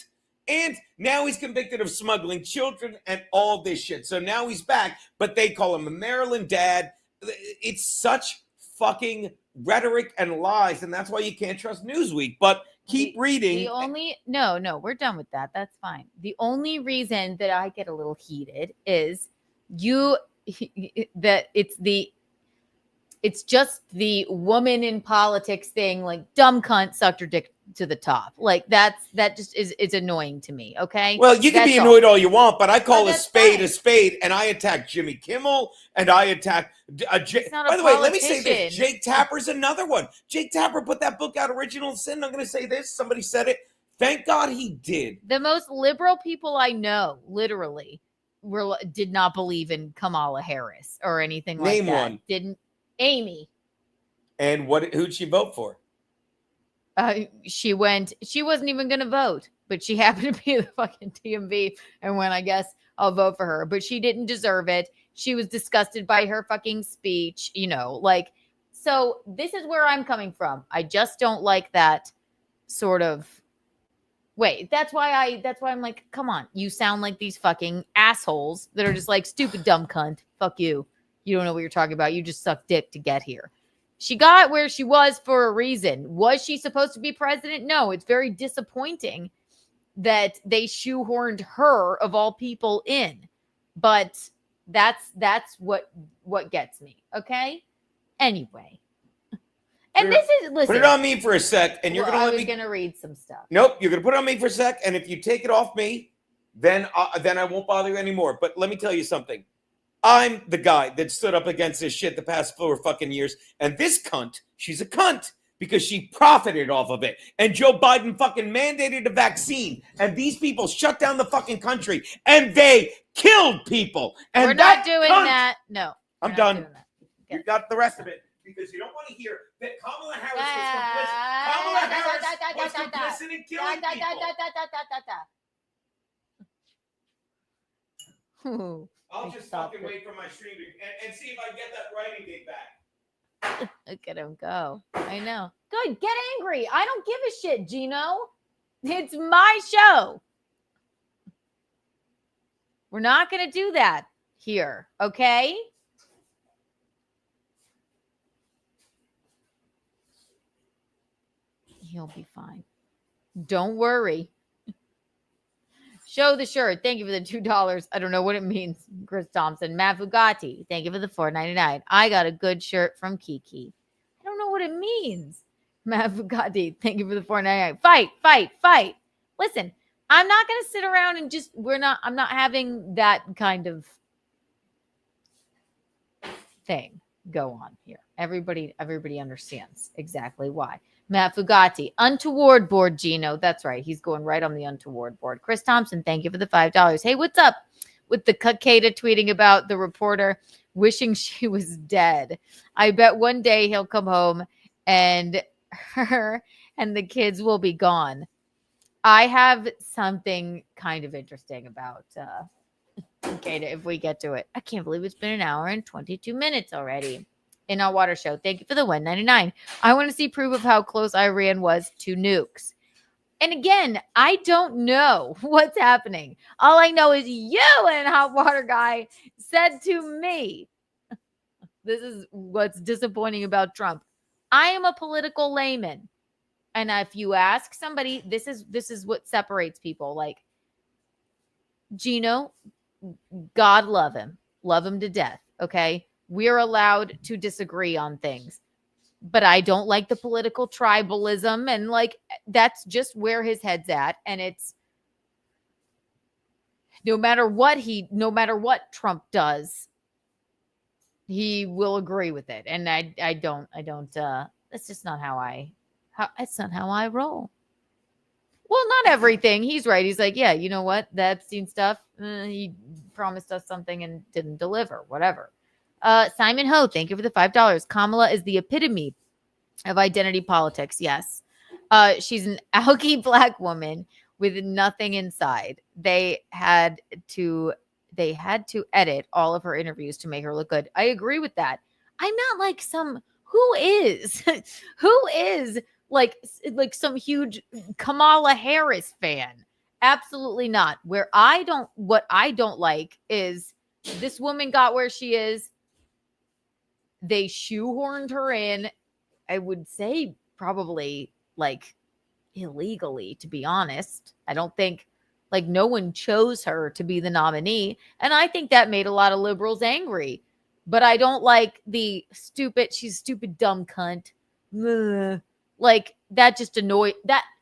[SPEAKER 9] now he's convicted of smuggling children and all this shit. So now he's back, but they call him a Maryland dad. It's such fucking rhetoric and lies, and that's why you can't trust Newsweek. But Keep reading.
[SPEAKER 7] The only no, we're done with that. That's fine. The only reason that I get a little heated is that it's just the woman in politics thing, like dumb cunt sucked her dick to the top. Like that just is annoying to me. Okay.
[SPEAKER 9] Well, you can be annoyed all you want, but I call a
[SPEAKER 7] that's
[SPEAKER 9] spade
[SPEAKER 7] fine.
[SPEAKER 9] a spade, and I attack Jimmy Kimmel, and I attack.
[SPEAKER 7] not a
[SPEAKER 9] By the way, let me say
[SPEAKER 7] politician.
[SPEAKER 9] this: Jake Tapper's another one. Jake Tapper put that book out, Original Sin. I'm going to say this: somebody said it. Thank God he did.
[SPEAKER 7] The most liberal people I know, literally, did not believe in Kamala Harris or anything like
[SPEAKER 9] Name
[SPEAKER 7] that.
[SPEAKER 9] one.
[SPEAKER 7] Didn't Amy?
[SPEAKER 9] And who'd she vote for?
[SPEAKER 7] She wasn't even going to vote, but she happened to be the fucking DMV and went, I guess I'll vote for her, but she didn't deserve it. She was disgusted by her fucking speech, so this is where I'm coming from. I just don't like that sort of way. That's why I'm like, come on, you sound like these fucking assholes that are just like, stupid dumb cunt. Fuck you. You don't know what you're talking about. You just suck dick to get here. She got where she was for a reason. Was she supposed to be president? No. It's very disappointing that they shoehorned her of all people in. But that's what gets me. Okay? Anyway. And this is, listen.
[SPEAKER 9] Put it on me for a sec, and you're going to let me.
[SPEAKER 7] I'm going to read some stuff.
[SPEAKER 9] Nope, you're going to put it on me for a sec, and if you take it off me, then I won't bother you anymore. But let me tell you something. I'm the guy that stood up against this shit the past 4 fucking years. And this cunt, she's a cunt because she profited off of it. And Joe Biden fucking mandated a vaccine. And these people shut down the fucking country. And they killed people. And
[SPEAKER 7] we're not doing
[SPEAKER 9] cunt,
[SPEAKER 7] that. No.
[SPEAKER 9] I'm done. You got the rest of it. Because you don't want to hear that Kamala Harris was complicit in killing people. I'll just fucking wait for my stream and see if I get that writing gig back.
[SPEAKER 7] Look at him go. I know. Good. Get angry. I don't give a shit, Geno. It's my show. We're not going to do that here. Okay? He'll be fine. Don't worry. Show the shirt. Thank you for the $2. I don't know what it means. Chris Thompson. Matt Bugatti. Thank you for the $4.99. I got a good shirt from Kiki. I don't know what it means. Matt Bugatti. Thank you for the $4.99. Fight. Listen, I'm not going to sit around and I'm not having that kind of thing go on here. Everybody understands exactly why. Matt Fugati, untoward board, Geno. That's right. He's going right on the untoward board. Chris Thompson, thank you for the $5. Hey, what's up with the Kakeda tweeting about the reporter wishing she was dead? I bet one day he'll come home and her and the kids will be gone. I have something kind of interesting about Kakeda if we get to it. I can't believe it's been an hour and 22 minutes already. In our water show. Thank you for the $1.99. I want to see proof of how close Iran was to nukes. And again, I don't know what's happening. All I know is you and Hot Water Guy said to me, this is what's disappointing about Trump. I am a political layman. And if you ask somebody, this is what separates people. Like, Geno, God love him to death. Okay. We're allowed to disagree on things, but I don't like the political tribalism. And that's just where his head's at. And it's no matter what Trump does, he will agree with it. And I don't, that's just not that's not how I roll. Well, not everything. He's right. He's like, yeah, you know what? The Epstein stuff, he promised us something and didn't deliver, whatever. Simon Ho, thank you for the $5. Kamala is the epitome of identity politics. Yes. She's an alky black woman with nothing inside. They had to edit all of her interviews to make her look good. I agree with that. I'm not like who is like some huge Kamala Harris fan. Absolutely not. What I don't like is this woman got where she is. They shoehorned her in, I would say probably illegally, to be honest. I don't think, like, no one chose her to be the nominee. And I think that made a lot of liberals angry. But I don't like the she's stupid, dumb cunt. Ugh. Like, that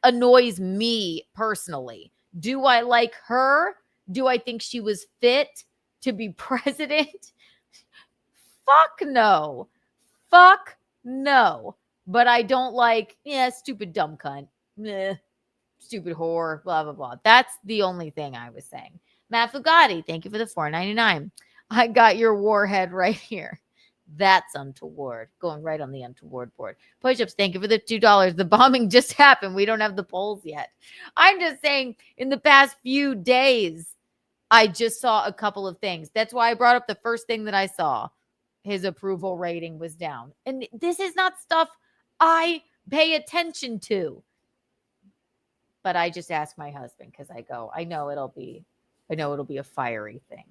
[SPEAKER 7] annoys me personally. Do I like her? Do I think she was fit to be president? Fuck no. Fuck no. But I don't like, stupid dumb cunt. Stupid whore, blah, blah, blah. That's the only thing I was saying. Matt Fugatti, thank you for the $4.99. I got your warhead right here. That's untoward. Going right on the untoward board. Push-ups, thank you for the $2. The bombing just happened. We don't have the polls yet. I'm just saying, in the past few days, I just saw a couple of things. That's why I brought up the first thing that I saw. His approval rating was down. And this is not stuff I pay attention to. But I just ask my husband because I know it'll be a fiery thing.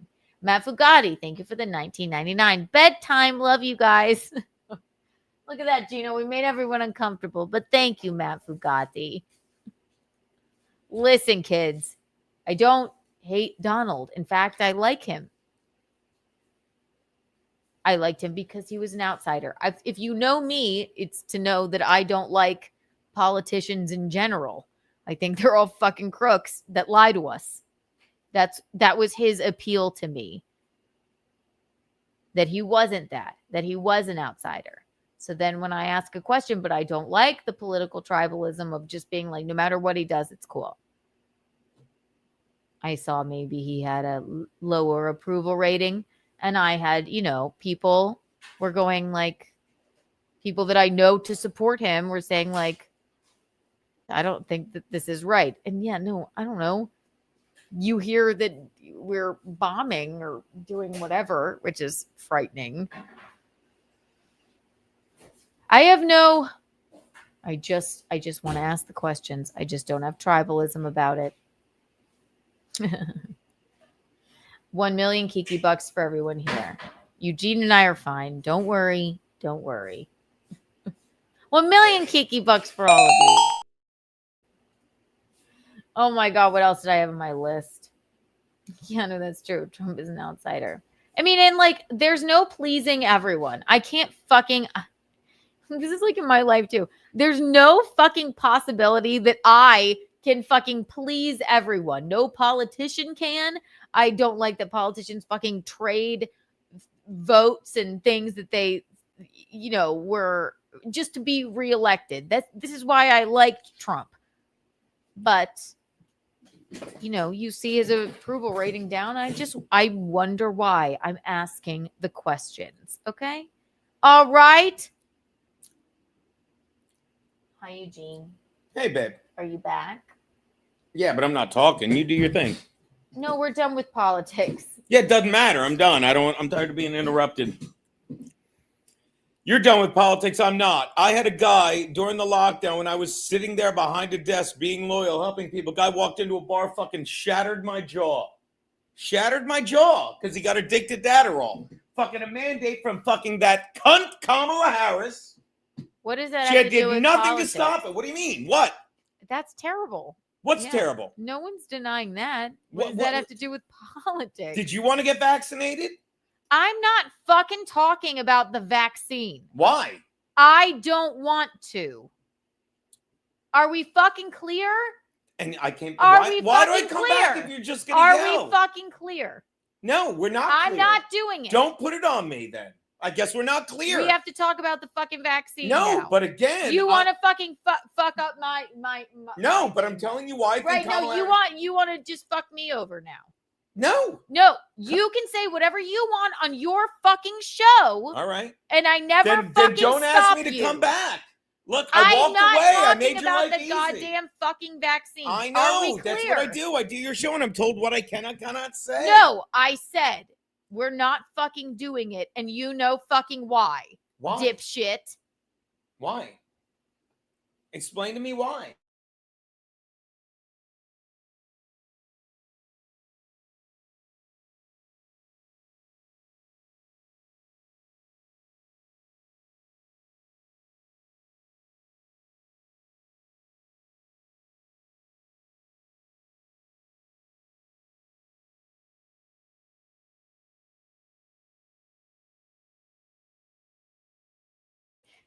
[SPEAKER 7] Matt Fugatti, thank you for the $19.99. Bedtime, love you guys. Look at that, Geno. We made everyone uncomfortable, but thank you, Matt Fugatti. Listen, kids, I don't hate Donald. In fact, I like him. I liked him because he was an outsider. If you know me, it's to know that I don't like politicians in general. I think they're all fucking crooks that lie to us. That was his appeal to me. That he wasn't that he was an outsider. So then when I ask a question, but I don't like the political tribalism of just being like, no matter what he does, it's cool. I saw maybe he had a lower approval rating, and I had, people were going like, people that I know to support him were saying like, I don't think that this is right. And I don't know. You hear that we're bombing or doing whatever, which is frightening. I just want to ask the questions. I just don't have tribalism about it. 1 million Kiki bucks for everyone here. Eugene and I are fine. Don't worry. 1 million Kiki bucks for all of you. Oh my God, what else did I have on my list? Yeah, no, that's true. Trump is an outsider. I mean, and like, there's no pleasing everyone. I can't fucking, this is like in my life too. There's no fucking possibility that I can fucking please everyone. No politician can. I don't like that politicians fucking trade votes and things that they, were just to be reelected. This is why I liked Trump. But you see his approval rating down. I wonder why. I'm asking the questions. Okay. All right. Hi, Eugene.
[SPEAKER 9] Hey, babe.
[SPEAKER 7] Are you back?
[SPEAKER 9] Yeah, but I'm not talking. You do your thing.
[SPEAKER 7] No, we're done with politics.
[SPEAKER 9] Yeah, it doesn't matter. I'm done. I'm tired of being interrupted. You're done with politics. I'm not. I had a guy during the lockdown when I was sitting there behind a desk being loyal, helping people. Guy walked into a bar, fucking shattered my jaw. Because he got addicted to Adderall. Fucking a mandate from fucking that cunt Kamala Harris.
[SPEAKER 7] What does that
[SPEAKER 9] She
[SPEAKER 7] have to do
[SPEAKER 9] did
[SPEAKER 7] with
[SPEAKER 9] nothing
[SPEAKER 7] politics?
[SPEAKER 9] to stop it. What do you mean? What?
[SPEAKER 7] That's terrible.
[SPEAKER 9] What's terrible?
[SPEAKER 7] No one's denying that. What does that have to do with politics?
[SPEAKER 9] Did you want to get vaccinated?
[SPEAKER 7] I'm not fucking talking about the vaccine.
[SPEAKER 9] Why?
[SPEAKER 7] I don't want to. Are we fucking clear?
[SPEAKER 9] And I can't.
[SPEAKER 7] Why
[SPEAKER 9] do I come
[SPEAKER 7] clear?
[SPEAKER 9] back if you're just going to yell?
[SPEAKER 7] Are we fucking clear?
[SPEAKER 9] No, we're not clear.
[SPEAKER 7] I'm not doing it.
[SPEAKER 9] Don't put it on me then. I guess we're not clear.
[SPEAKER 7] We have to talk about the fucking vaccine.
[SPEAKER 9] No,
[SPEAKER 7] now.
[SPEAKER 9] but again,
[SPEAKER 7] you want to fucking fuck up my.
[SPEAKER 9] No, but I'm telling you why.
[SPEAKER 7] Right? No, you want to just fuck me over now.
[SPEAKER 9] No,
[SPEAKER 7] you can say whatever you want on your fucking show.
[SPEAKER 9] All right.
[SPEAKER 7] And I never fucking
[SPEAKER 9] then don't ask me to
[SPEAKER 7] you.
[SPEAKER 9] come back. Look, I walked away. I made your life easy.
[SPEAKER 7] I'm not talking about the goddamn fucking vaccine.
[SPEAKER 9] I know. That's what I do. I do your show, and I'm told what I cannot say.
[SPEAKER 7] No, I said we're not fucking doing it, and you know fucking why.
[SPEAKER 9] Why?
[SPEAKER 7] Dipshit.
[SPEAKER 9] Why? Explain to me why.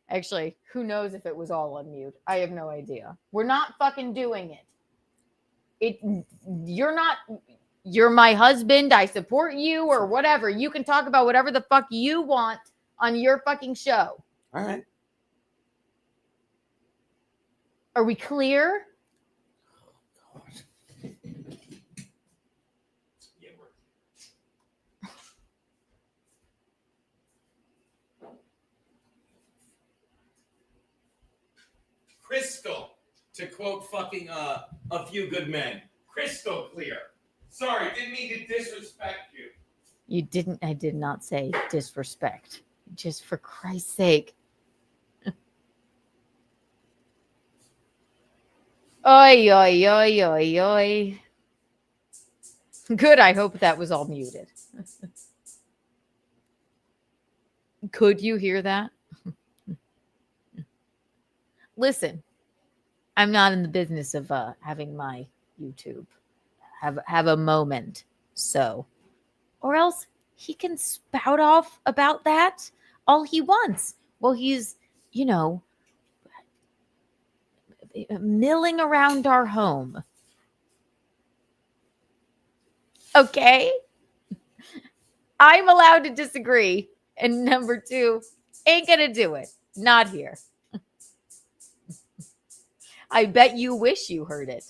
[SPEAKER 7] Actually, who knows if it was all on mute? I have no idea. We're not fucking doing it. You're my husband. I support you or whatever. You can talk about whatever the fuck you want on your fucking show.
[SPEAKER 9] All right.
[SPEAKER 7] Are we clear?
[SPEAKER 9] Crystal, to quote fucking A Few Good Men. Crystal clear. Sorry, didn't mean to disrespect you.
[SPEAKER 7] You didn't. I did not say disrespect. Just for Christ's sake. Oi, oi, oi, oi, oi. Good. I hope that was all muted. Could you hear that? Listen, I'm not in the business of having my YouTube have a moment. So, or else he can spout off about that all he wants. Well, he's, milling around our home. Okay. I'm allowed to disagree. And number two, ain't gonna do it. Not here. I bet you wish you heard it.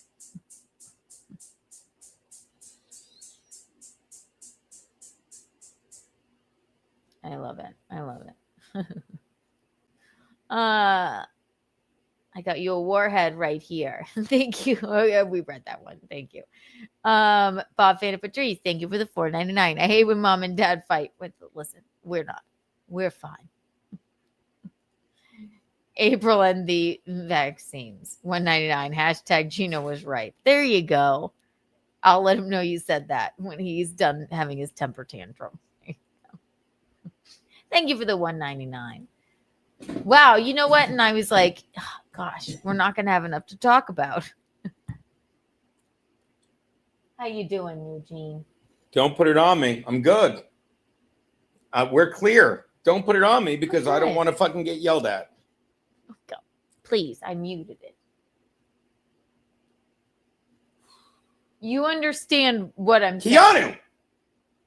[SPEAKER 7] I love it. I love it. I got you a warhead right here. Thank you. Oh, yeah, we read that one. Thank you. Bob Fanta Patrice, thank you for the $4.99. I hate when mom and dad fight. Listen, we're not. We're fine. April and the vaccines. $1.99. Hashtag Geno was right. There you go. I'll let him know you said that when he's done having his temper tantrum. Thank you for the $1.99. Wow, you know what? And I was like, oh, gosh, we're not going to have enough to talk about. How you doing, Eugene?
[SPEAKER 9] Don't put it on me. I'm good. We're clear. Don't put it on me because I don't want to fucking get yelled at.
[SPEAKER 7] Go. Please, I muted it. You understand what I'm saying?
[SPEAKER 9] Keanu,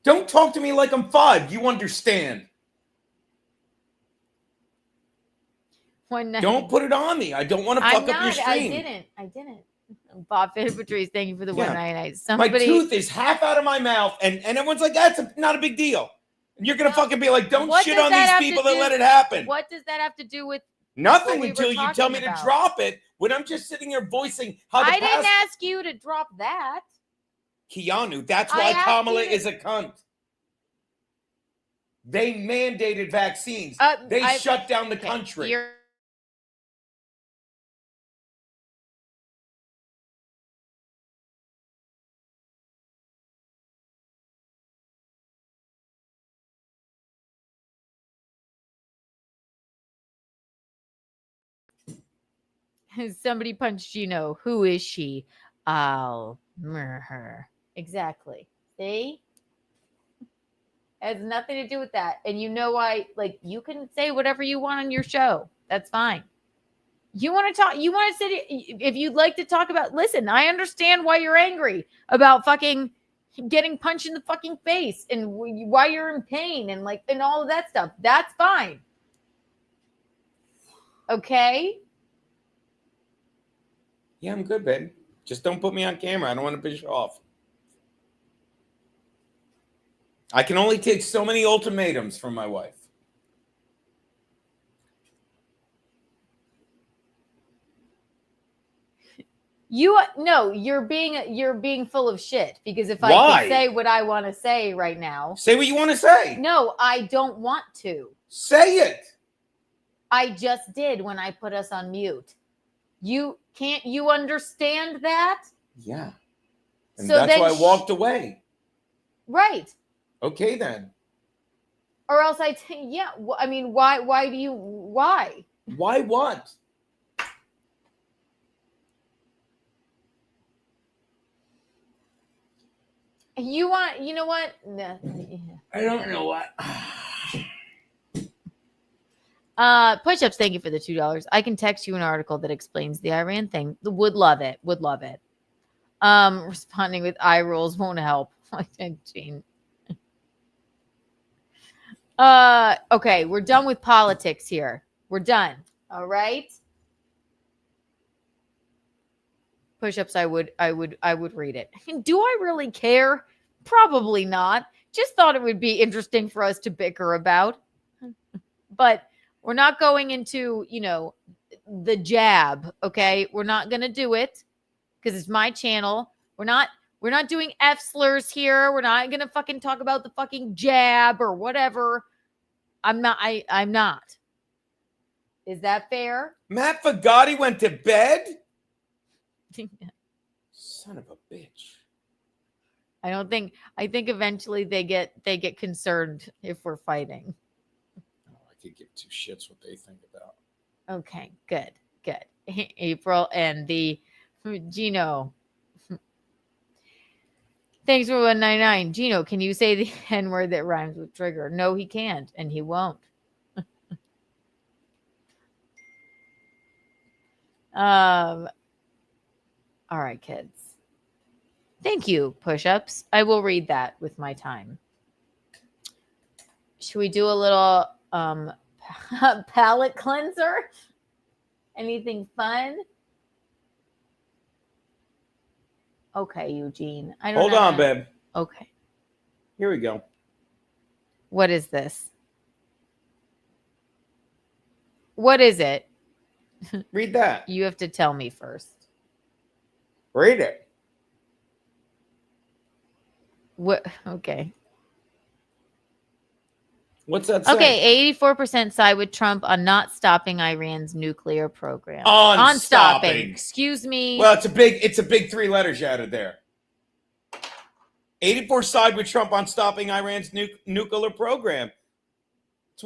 [SPEAKER 9] don't talk to me like I'm 5. You understand. Don't put it on me. I don't want to fuck up your stream.
[SPEAKER 7] I didn't. Bob Patrice, thank you for the $1.99.
[SPEAKER 9] My tooth is half out of my mouth, and everyone's like, that's not a big deal. And you're going to fucking be like, don't shit on these people that let it happen.
[SPEAKER 7] What does that have to do with
[SPEAKER 9] nothing until you tell me to drop it when I'm just sitting here voicing how the
[SPEAKER 7] I didn't ask you to drop that.
[SPEAKER 9] Keanu, that's why Kamala is a cunt. They mandated vaccines. They shut down the country.
[SPEAKER 7] Somebody punched Geno. Who is she? I'll murder her. Exactly. See? It has nothing to do with that. And you know why? Like, you can say whatever you want on your show. That's fine. You want to talk, you want to sit, if you'd like to talk about, listen, I understand why you're angry about fucking getting punched in the fucking face and why you're in pain and like, and all of that stuff. That's fine. Okay?
[SPEAKER 9] Yeah, I'm good, babe. Just don't put me on camera. I don't want to piss you off. I can only take so many ultimatums from my wife.
[SPEAKER 7] You're being full of shit because if I could say what I want to say right now.
[SPEAKER 9] Say what you want to say.
[SPEAKER 7] No, I don't want to.
[SPEAKER 9] Say it.
[SPEAKER 7] I just did when I put us on mute. Can't you understand that?
[SPEAKER 9] Yeah. And
[SPEAKER 7] so
[SPEAKER 9] that's why I walked away.
[SPEAKER 7] Right.
[SPEAKER 9] Okay, then.
[SPEAKER 7] Or else I mean, why? Why
[SPEAKER 9] what?
[SPEAKER 7] You know what? No.
[SPEAKER 9] I don't know what.
[SPEAKER 7] Push-ups, thank you for the $2. I can text you an article that explains the Iran thing. Would love it. Would love it. Responding with eye rolls won't help. Gene. Okay, we're done with politics here. We're done. All right. Push-ups, I would read it. Do I really care? Probably not. Just thought it would be interesting for us to bicker about. But we're not going into, the jab, okay? We're not going to do it because it's my channel. We're not doing F slurs here. We're not going to fucking talk about the fucking jab or whatever. I'm not. Is that fair?
[SPEAKER 9] Matt Fagatti went to bed? Son of a bitch.
[SPEAKER 7] I think eventually they get concerned if we're fighting.
[SPEAKER 9] Oh, I could give two shits what they think about.
[SPEAKER 7] Okay, good. April and the Geno. Thanks for 199. Geno, can you say the N-word that rhymes with trigger? No, he can't, and he won't. All right, kids. Thank you, push-ups. I will read that with my time. Should we do a little palate cleanser? Anything fun? Okay, Eugene.
[SPEAKER 9] Hold on, babe.
[SPEAKER 7] Okay.
[SPEAKER 9] Here we go.
[SPEAKER 7] What is this? What is it?
[SPEAKER 9] Read that.
[SPEAKER 7] You have to tell me first.
[SPEAKER 9] Read it.
[SPEAKER 7] What? Okay.
[SPEAKER 9] What's that say?
[SPEAKER 7] Okay, 84% side with Trump on not stopping Iran's nuclear program.
[SPEAKER 9] On
[SPEAKER 7] stopping. Excuse me.
[SPEAKER 9] Well, it's a big 3 letters you added there. 84 side with Trump on stopping Iran's nuclear program. It's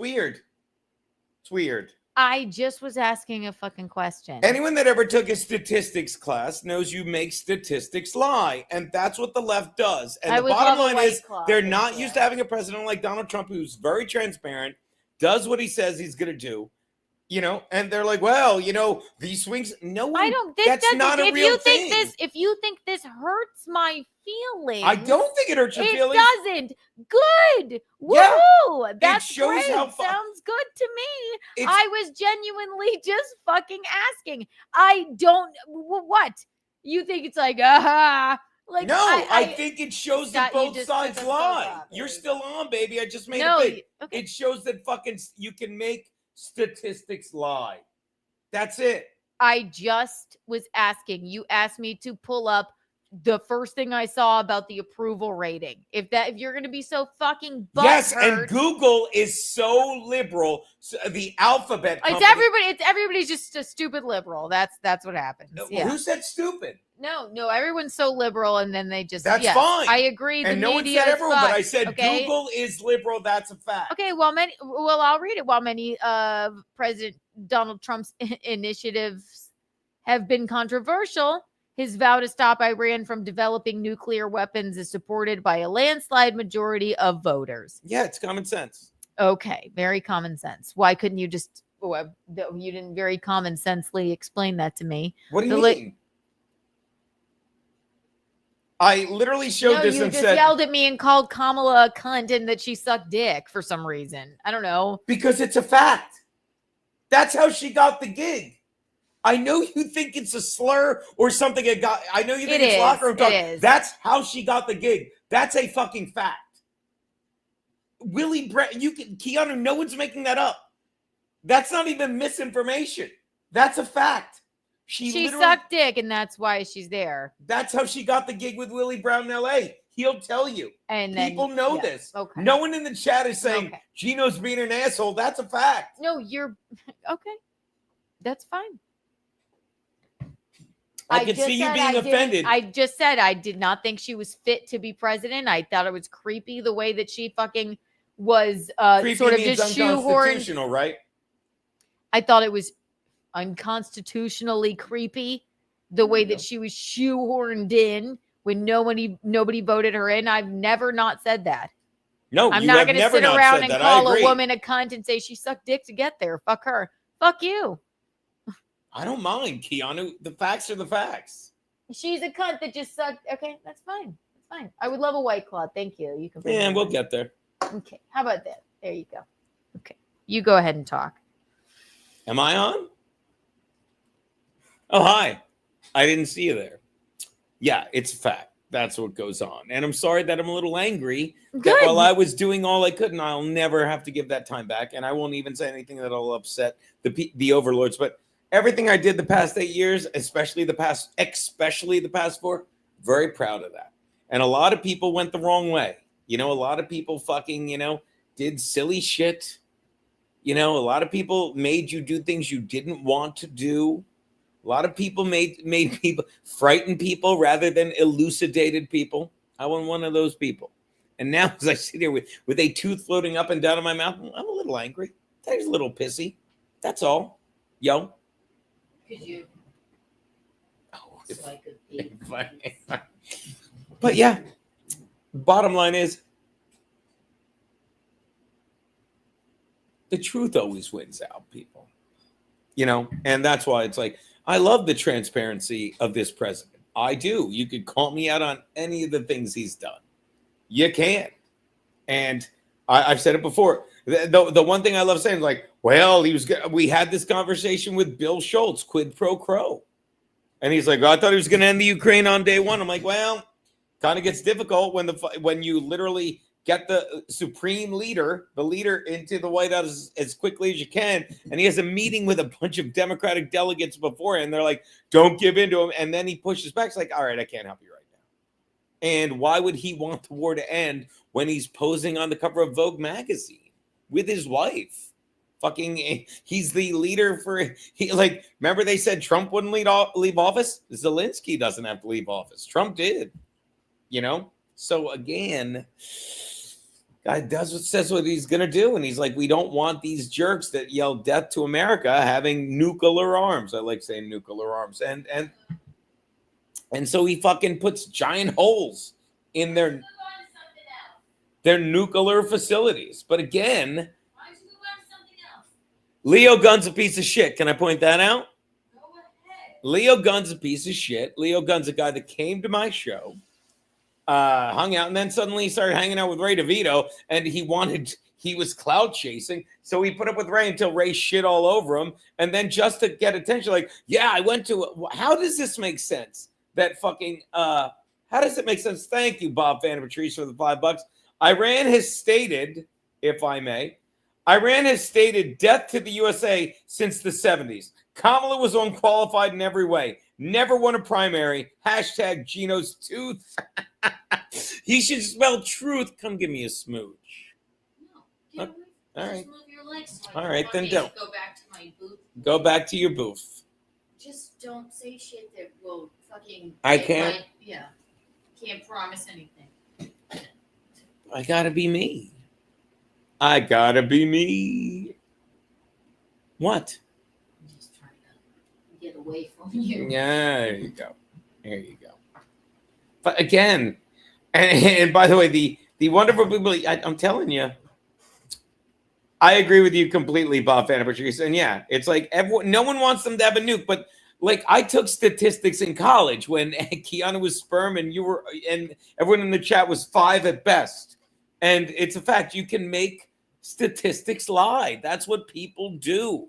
[SPEAKER 9] weird.
[SPEAKER 7] I just was asking a fucking question.
[SPEAKER 9] Anyone that ever took a statistics class knows you make statistics lie. And that's what the left does. And the bottom line is they're not used to having a president like Donald Trump who's very transparent, does what he says he's going to do. And they're like, well, these swings. No one.
[SPEAKER 7] I don't.
[SPEAKER 9] That's not a real thing.
[SPEAKER 7] If you think this hurts my feelings,
[SPEAKER 9] I don't think it hurts your feelings.
[SPEAKER 7] It doesn't. Good. Woohoo!
[SPEAKER 9] Yeah,
[SPEAKER 7] That's
[SPEAKER 9] it shows
[SPEAKER 7] great.
[SPEAKER 9] how
[SPEAKER 7] Sounds good to me. I was genuinely just fucking asking. I don't. What? You think it's like Like,
[SPEAKER 9] no, I think it shows that both sides lie. You're still on, baby. I just made it big. Okay. It shows that fucking you can make statistics lie. That's it.
[SPEAKER 7] I just was asking. You asked me to pull up the first thing I saw about the approval rating. If you're going to be so fucking butthurt.
[SPEAKER 9] Yes, and Google is so liberal. So the alphabet company,
[SPEAKER 7] everybody's just a stupid liberal. That's what happens. Yeah.
[SPEAKER 9] Who said stupid?
[SPEAKER 7] No, everyone's so liberal, and then they just
[SPEAKER 9] that's fine.
[SPEAKER 7] I agree.
[SPEAKER 9] And
[SPEAKER 7] the
[SPEAKER 9] no
[SPEAKER 7] media
[SPEAKER 9] one said everyone,
[SPEAKER 7] fucked,
[SPEAKER 9] but I said
[SPEAKER 7] okay?
[SPEAKER 9] Google is liberal. That's a fact.
[SPEAKER 7] Okay, well, I'll read it. While many President Donald Trump's initiatives have been controversial, his vow to stop Iran from developing nuclear weapons is supported by a landslide majority of voters.
[SPEAKER 9] Yeah, it's common sense.
[SPEAKER 7] Okay, very common sense. Why couldn't you just? You didn't very common sensely explain that to me.
[SPEAKER 9] What do you mean? I literally showed this and said...
[SPEAKER 7] you just yelled at me and called Kamala a cunt and that she sucked dick for some reason. I don't know.
[SPEAKER 9] Because it's a fact. That's how she got the gig. I know you think it's a slur or something. I know you think it's locker room talk. That's how she got the gig. That's a fucking fact. Keanu, no one's making that up. That's not even misinformation. That's a fact. She
[SPEAKER 7] sucked dick, and that's why she's there.
[SPEAKER 9] That's how she got the gig with Willie Brown in L.A. He'll tell you. And people know this.
[SPEAKER 7] Okay.
[SPEAKER 9] No one in the chat is saying Geno's being an asshole. That's a fact.
[SPEAKER 7] No, you're okay. That's fine.
[SPEAKER 9] I can see you being offended.
[SPEAKER 7] I just said I did not think she was fit to be president. I thought it was creepy the way that she fucking was sort of just shoehorned.
[SPEAKER 9] Right?
[SPEAKER 7] I thought it was unconstitutionally creepy the way that she was shoehorned in when nobody voted her in. I've never not said that.
[SPEAKER 9] No,
[SPEAKER 7] I'm
[SPEAKER 9] you
[SPEAKER 7] not
[SPEAKER 9] have
[SPEAKER 7] going to
[SPEAKER 9] never
[SPEAKER 7] sit
[SPEAKER 9] not
[SPEAKER 7] around
[SPEAKER 9] said
[SPEAKER 7] and
[SPEAKER 9] that.
[SPEAKER 7] call
[SPEAKER 9] I
[SPEAKER 7] a
[SPEAKER 9] agree.
[SPEAKER 7] woman a cunt and say she sucked dick to get there. Fuck her. Fuck you.
[SPEAKER 9] I don't mind, Keanu. The facts are the facts.
[SPEAKER 7] She's a cunt that just sucked. Okay, that's fine. That's fine. I would love a White Claw. Thank you. You can. bring
[SPEAKER 9] Yeah,
[SPEAKER 7] me
[SPEAKER 9] we'll
[SPEAKER 7] one.
[SPEAKER 9] get there.
[SPEAKER 7] Okay. How about that? There you go. Okay. You go ahead and talk.
[SPEAKER 9] Am I on? Oh, hi. I didn't see you there. Yeah, it's a fact. That's what goes on. And I'm sorry that I'm a little angry that
[SPEAKER 7] Good.
[SPEAKER 9] while I was doing all I could, and I'll never have to give that time back, and I won't even say anything that'll upset the overlords. But everything I did the past 8 years, especially the past 4, very proud of that. And a lot of people went the wrong way. You know, a lot of people fucking, did silly shit. You know, a lot of people made you do things you didn't want to do. A lot of people made people frighten people rather than elucidated people. I wasn't one of those people. And now as I sit here with a tooth floating up and down in my mouth, I'm a little angry. There's a little pissy. That's all. Yo.
[SPEAKER 8] Could you? So I could be.
[SPEAKER 9] But yeah, bottom line is the truth always wins out, people. And that's why it's like, I love the transparency of this president. I do. You could call me out on any of the things he's done. You can. And I've said it before. The one thing I love saying is like, well, we had this conversation with Bill Schultz, quid pro quo. And he's like, I thought he was going to end the Ukraine on day one. I'm like, well, kind of gets difficult when you literally get the supreme leader, the leader into the White House as quickly as you can. And he has a meeting with a bunch of Democratic delegates before, and they're like, don't give in to him. And then he pushes back. It's like, all right, I can't help you right now. And why would he want the war to end when he's posing on the cover of Vogue magazine with his wife? Fucking, he's the leader remember they said Trump wouldn't leave office? Zelensky doesn't have to leave office. Trump did, So again, guy says what he's going to do. And he's like, we don't want these jerks that yell death to America having nuclear arms. I like saying nuclear arms. And so he fucking puts giant holes in their nuclear facilities. But again, Leo Gunn's a piece of shit. Can I point that out? Leo Gunn's a piece of shit. Leo Gunn's a guy that came to my show, hung out, and then suddenly he started hanging out with Ray DeVito, and he was clout chasing. So he put up with Ray until Ray shit all over him. And then just to get attention, like, yeah, I went to, how does this make sense? That fucking, how does it make sense? Thank you, Bob Van Patrice, for the $5. Iran has stated, if I may, Iran has stated death to the USA since the 70s. Kamala was unqualified in every way. Never won a primary. # Geno's tooth. He should spell truth. Come give me a smooch.
[SPEAKER 8] No.
[SPEAKER 9] All right.
[SPEAKER 8] Move your legs so
[SPEAKER 9] All right, then don't.
[SPEAKER 8] Go back to my booth.
[SPEAKER 9] Go back to your booth.
[SPEAKER 8] Just don't say shit that will fucking.
[SPEAKER 9] I can't.
[SPEAKER 8] Can't promise anything.
[SPEAKER 9] I gotta be me. I gotta be me. What?
[SPEAKER 8] I'm just trying to get away from you.
[SPEAKER 9] Yeah, there you go. There you go. But again, and by the way, the wonderful people, I'm telling you, I agree with you completely, Bob Van Patrice. And yeah, it's like no one wants them to have a nuke, but like I took statistics in college when Keanu was sperm and everyone in the chat was 5 at best. And it's a fact. You can make statistics lie. That's what people do.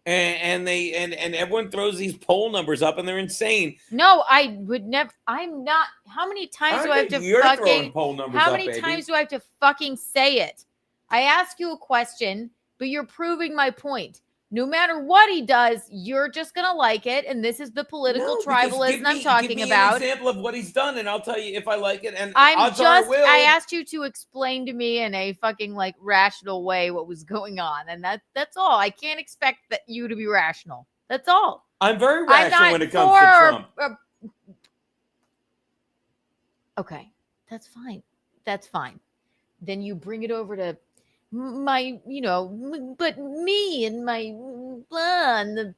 [SPEAKER 9] And everyone throws these poll numbers up and they're insane.
[SPEAKER 7] No, I would never. I'm not. How many times do I have to fucking
[SPEAKER 9] poll numbers
[SPEAKER 7] how
[SPEAKER 9] up,
[SPEAKER 7] many
[SPEAKER 9] baby.
[SPEAKER 7] times do I have to fucking say it? I ask you a question, but you're proving my point. No matter what he does, you're just gonna like it, and this is the political tribalism I'm talking
[SPEAKER 9] give me
[SPEAKER 7] about.
[SPEAKER 9] An example of what he's done, and I'll tell you if I like it. And
[SPEAKER 7] I asked you to explain to me in a fucking like rational way what was going on, and that's all. I can't expect that you to be rational. That's all.
[SPEAKER 9] I'm very rational when it comes to Trump.
[SPEAKER 7] Okay, that's fine. That's fine. Then you bring it over to my, but me and my blah, and the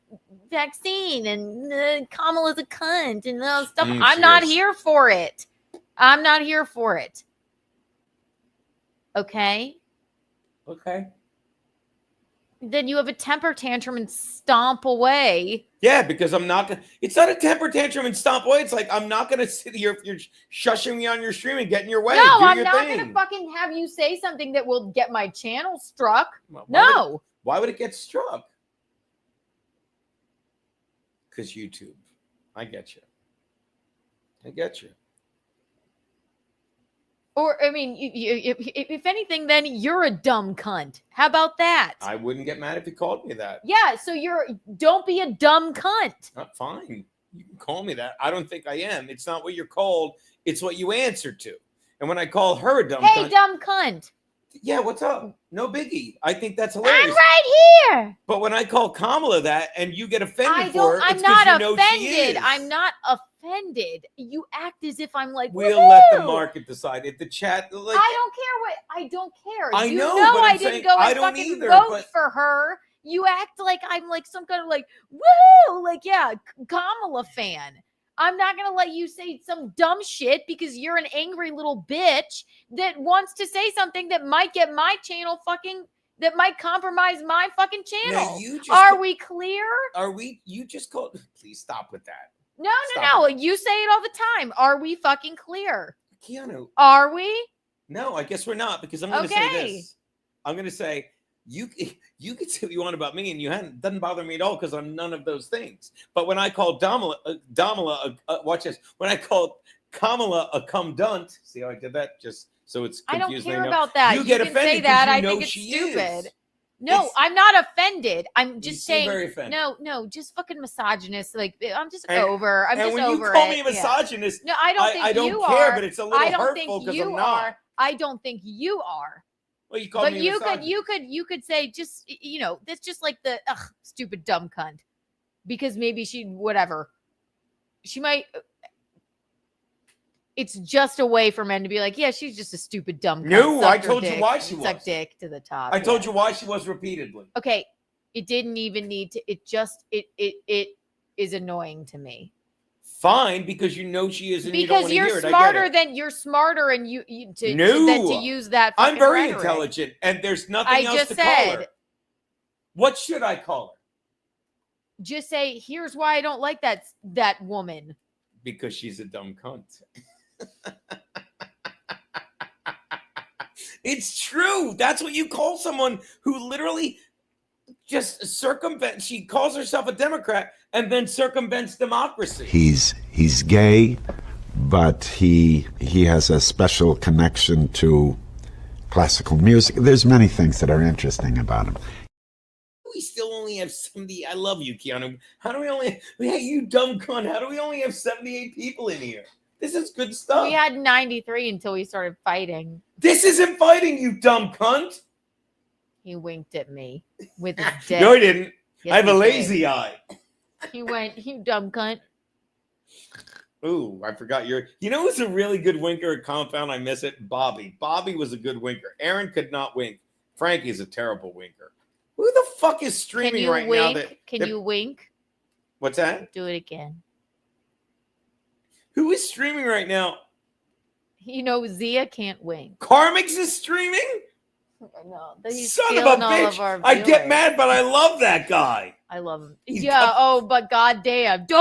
[SPEAKER 7] vaccine and Kamala's a cunt and all stuff. I'm not here for it. I'm not here for it. Okay.
[SPEAKER 9] Okay.
[SPEAKER 7] Then you have a temper tantrum and stomp away.
[SPEAKER 9] Yeah, because I'm not gonna. It's not a temper tantrum and stomp away. It's like I'm not gonna sit here if you're shushing me on your stream and get in your way.
[SPEAKER 7] No,
[SPEAKER 9] Do
[SPEAKER 7] I'm
[SPEAKER 9] your
[SPEAKER 7] not
[SPEAKER 9] thing.
[SPEAKER 7] gonna fucking have you say something that will get my channel struck.
[SPEAKER 9] Why
[SPEAKER 7] No.
[SPEAKER 9] Why would it get struck? Because YouTube. I get you. I get you.
[SPEAKER 7] Or, I mean, if anything, then you're a dumb cunt. How about that?
[SPEAKER 9] I wouldn't get mad if you called me that.
[SPEAKER 7] Yeah, so don't be a dumb cunt.
[SPEAKER 9] Fine. You can call me that. I don't think I am. It's not what you're called. It's what you answer to. And when I call her a dumb
[SPEAKER 7] Hey,
[SPEAKER 9] cunt.
[SPEAKER 7] dumb cunt.
[SPEAKER 9] Yeah, what's up? No biggie. I think that's hilarious.
[SPEAKER 7] I'm right here.
[SPEAKER 9] But when I call Kamala that and you get offended
[SPEAKER 7] I
[SPEAKER 9] for her,
[SPEAKER 7] don't. I'm
[SPEAKER 9] it's 'cause
[SPEAKER 7] not
[SPEAKER 9] you know she
[SPEAKER 7] offended.
[SPEAKER 9] is.
[SPEAKER 7] I'm not offended. You act as if I'm like.
[SPEAKER 9] We'll
[SPEAKER 7] Woo-hoo!
[SPEAKER 9] let the market decide. If the chat, like,
[SPEAKER 7] I don't care what. I don't care.
[SPEAKER 9] I
[SPEAKER 7] you
[SPEAKER 9] know,
[SPEAKER 7] know
[SPEAKER 9] but
[SPEAKER 7] I
[SPEAKER 9] I'm
[SPEAKER 7] didn't
[SPEAKER 9] saying
[SPEAKER 7] go and
[SPEAKER 9] I don't
[SPEAKER 7] fucking
[SPEAKER 9] either,
[SPEAKER 7] vote
[SPEAKER 9] but-
[SPEAKER 7] for her. You act like I'm like some kind of like woohoo, like yeah, Kamala fan. I'm not gonna let you say some dumb shit because you're an angry little bitch that wants to say something that might get my channel fucking that might compromise my fucking channel.
[SPEAKER 9] you just-
[SPEAKER 7] Are we clear?
[SPEAKER 9] Are we? You just called. Please stop with that.
[SPEAKER 7] No.
[SPEAKER 9] Stop
[SPEAKER 7] You say it all the time. Are we fucking clear?
[SPEAKER 9] Keanu.
[SPEAKER 7] Are we?
[SPEAKER 9] No, I guess we're not because I'm going to say
[SPEAKER 7] Okay.
[SPEAKER 9] this. I'm going to say you can say what you want about me, and doesn't bother me at all because I'm none of those things. But when I call watch this. When I called Kamala a cum dunt, see how I did that? Just so it's
[SPEAKER 7] I
[SPEAKER 9] confusing.
[SPEAKER 7] don't care about that.
[SPEAKER 9] You get
[SPEAKER 7] can
[SPEAKER 9] offended
[SPEAKER 7] say that.
[SPEAKER 9] 'cause you
[SPEAKER 7] I
[SPEAKER 9] know
[SPEAKER 7] think it's
[SPEAKER 9] she
[SPEAKER 7] stupid.
[SPEAKER 9] is.
[SPEAKER 7] No,
[SPEAKER 9] It's-
[SPEAKER 7] I'm not offended. I'm just
[SPEAKER 9] seem
[SPEAKER 7] saying.
[SPEAKER 9] very offended.
[SPEAKER 7] No, just fucking misogynist. Like I'm just
[SPEAKER 9] And-
[SPEAKER 7] over. I'm
[SPEAKER 9] and
[SPEAKER 7] just
[SPEAKER 9] when
[SPEAKER 7] over
[SPEAKER 9] you call
[SPEAKER 7] it.
[SPEAKER 9] me a misogynist,
[SPEAKER 7] No, I don't think
[SPEAKER 9] I don't
[SPEAKER 7] you
[SPEAKER 9] care,
[SPEAKER 7] are.
[SPEAKER 9] but it's a little
[SPEAKER 7] I don't
[SPEAKER 9] hurtful
[SPEAKER 7] think
[SPEAKER 9] because
[SPEAKER 7] you
[SPEAKER 9] I'm not.
[SPEAKER 7] are. I don't think you are.
[SPEAKER 9] Well, you called
[SPEAKER 7] But
[SPEAKER 9] me a
[SPEAKER 7] you
[SPEAKER 9] misogynist.
[SPEAKER 7] could say just that's just like the stupid dumb cunt because maybe she whatever she might. It's just a way for men to be like, yeah, she's just a stupid dumb cunt.
[SPEAKER 9] No, I
[SPEAKER 7] Suck her
[SPEAKER 9] told you
[SPEAKER 7] dick.
[SPEAKER 9] why she
[SPEAKER 7] Suck
[SPEAKER 9] was.
[SPEAKER 7] dick to the top.
[SPEAKER 9] I told you why she was repeatedly.
[SPEAKER 7] Okay, it didn't even need to. It just it is annoying to me.
[SPEAKER 9] Fine, because you know she is, and you don't
[SPEAKER 7] Because
[SPEAKER 9] want to hear
[SPEAKER 7] you're
[SPEAKER 9] it. I get
[SPEAKER 7] smarter
[SPEAKER 9] it.
[SPEAKER 7] than you're smarter, and you to
[SPEAKER 9] No.
[SPEAKER 7] than to use that.
[SPEAKER 9] I'm
[SPEAKER 7] fucking
[SPEAKER 9] very
[SPEAKER 7] rhetoric.
[SPEAKER 9] intelligent, and there's nothing
[SPEAKER 7] I
[SPEAKER 9] else
[SPEAKER 7] just
[SPEAKER 9] to call
[SPEAKER 7] said.
[SPEAKER 9] her. What should I call her?
[SPEAKER 7] Just say, here's why I don't like that woman.
[SPEAKER 9] Because she's a dumb cunt. It's true. That's what you call someone who literally just circumvents. She calls herself a Democrat and then circumvents democracy.
[SPEAKER 10] He's gay, but he has a special connection to classical music. There's many things that are interesting about him.
[SPEAKER 9] We still only have 70. I love you, Keanu. How do we only? Hey, you dumb cunt. How do we only have 78 people in here? This is good stuff.
[SPEAKER 7] We had 93 until we started fighting.
[SPEAKER 9] This isn't fighting, you dumb cunt.
[SPEAKER 7] He winked at me with his dick.
[SPEAKER 9] No, I didn't.
[SPEAKER 7] Yes,
[SPEAKER 9] I have a
[SPEAKER 7] he did.
[SPEAKER 9] lazy eye.
[SPEAKER 7] He went, you dumb cunt.
[SPEAKER 9] Ooh, I forgot your. You know who's a really good winker at Compound? I miss it. Bobby. Bobby was a good winker. Aaron could not wink. Frankie's a terrible winker. Who the fuck is
[SPEAKER 7] Can
[SPEAKER 9] streaming
[SPEAKER 7] you
[SPEAKER 9] right
[SPEAKER 7] wink?
[SPEAKER 9] now?
[SPEAKER 7] Can you wink?
[SPEAKER 9] What's that?
[SPEAKER 7] Do it again.
[SPEAKER 9] Who is streaming right now?
[SPEAKER 7] You know, Zia can't wink.
[SPEAKER 9] Karmix is streaming?
[SPEAKER 7] No, he's
[SPEAKER 9] Son of a
[SPEAKER 7] stealing all
[SPEAKER 9] bitch.
[SPEAKER 7] of our
[SPEAKER 9] I get
[SPEAKER 7] viewers.
[SPEAKER 9] mad, but I love that guy.
[SPEAKER 7] I love him.
[SPEAKER 9] He's
[SPEAKER 7] Yeah.
[SPEAKER 9] got-
[SPEAKER 7] Oh, but goddamn, do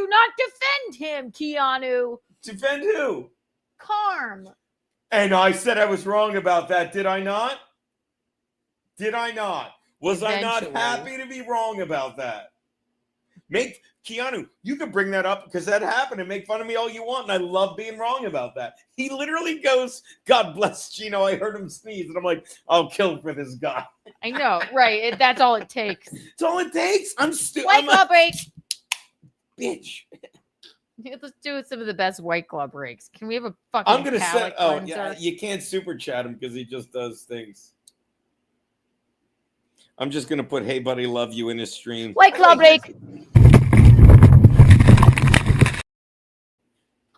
[SPEAKER 7] not defend him, Keanu.
[SPEAKER 9] Defend who?
[SPEAKER 7] Carm.
[SPEAKER 9] And I said I was wrong about that, did I not? Did I not? Was I not
[SPEAKER 7] Eventually.
[SPEAKER 9] happy to be wrong about that? Make Keanu, you can bring that up because that happened and make fun of me all you want. And I love being wrong about that. He literally goes, God bless Geno. I heard him sneeze. And I'm like, I'll kill for this guy.
[SPEAKER 7] I know, right? That's all it takes.
[SPEAKER 9] That's all it takes. I'm stupid.
[SPEAKER 7] White Claw break.
[SPEAKER 9] Bitch.
[SPEAKER 7] Let's do some of the best White Claw breaks. Can we have a fucking
[SPEAKER 9] I'm going to
[SPEAKER 7] palate
[SPEAKER 9] set. Oh,
[SPEAKER 7] cleanser?
[SPEAKER 9] yeah. You can't super chat him because he just does things. I'm just going to put, hey, buddy, love you in his stream.
[SPEAKER 7] White Claw break.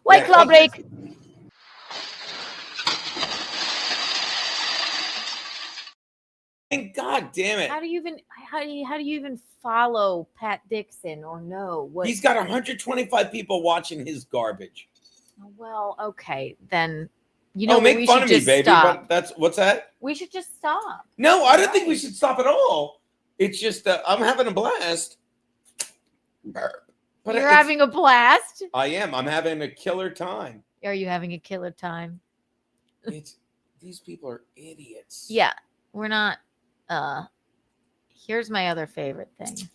[SPEAKER 7] White
[SPEAKER 9] Yeah,
[SPEAKER 7] Claw
[SPEAKER 9] okay.
[SPEAKER 7] break.
[SPEAKER 9] And God damn it.
[SPEAKER 7] How do you even follow Pat Dixon or know what?
[SPEAKER 9] He's got 125 people watching his garbage.
[SPEAKER 7] Well, okay, then You know,
[SPEAKER 9] oh, make
[SPEAKER 7] we
[SPEAKER 9] fun
[SPEAKER 7] should
[SPEAKER 9] of me,
[SPEAKER 7] just
[SPEAKER 9] baby.
[SPEAKER 7] stop.
[SPEAKER 9] But what's that?
[SPEAKER 7] We should just stop.
[SPEAKER 9] No, I don't think we should stop at all. It's just I'm having a blast. But
[SPEAKER 7] You're having a blast.
[SPEAKER 9] I am. I'm having a killer time.
[SPEAKER 7] Are you having a killer time?
[SPEAKER 9] These people are idiots.
[SPEAKER 7] Yeah, we're not. Here's my other favorite thing.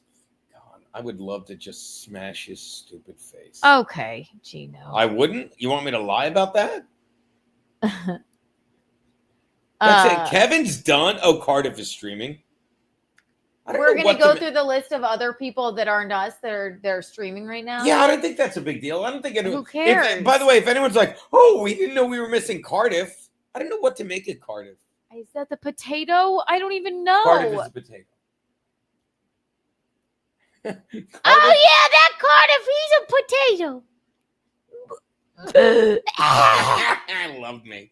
[SPEAKER 9] God, I would love to just smash his stupid face.
[SPEAKER 7] Okay, Geno.
[SPEAKER 9] I wouldn't. You want me to lie about that? That's it. Kevin's done. Oh, Cardiff is streaming.
[SPEAKER 7] We're gonna go through the list of other people that aren't us that are streaming right now.
[SPEAKER 9] Yeah, I don't think that's a big deal. I don't think
[SPEAKER 7] Who cares?
[SPEAKER 9] By the way, if anyone's like, "Oh, we didn't know we were missing Cardiff," I don't know what to make of Cardiff.
[SPEAKER 7] Is that the potato? I don't even know.
[SPEAKER 9] Cardiff is a potato.
[SPEAKER 7] Oh yeah, that Cardiff, he's a potato.
[SPEAKER 9] I love me.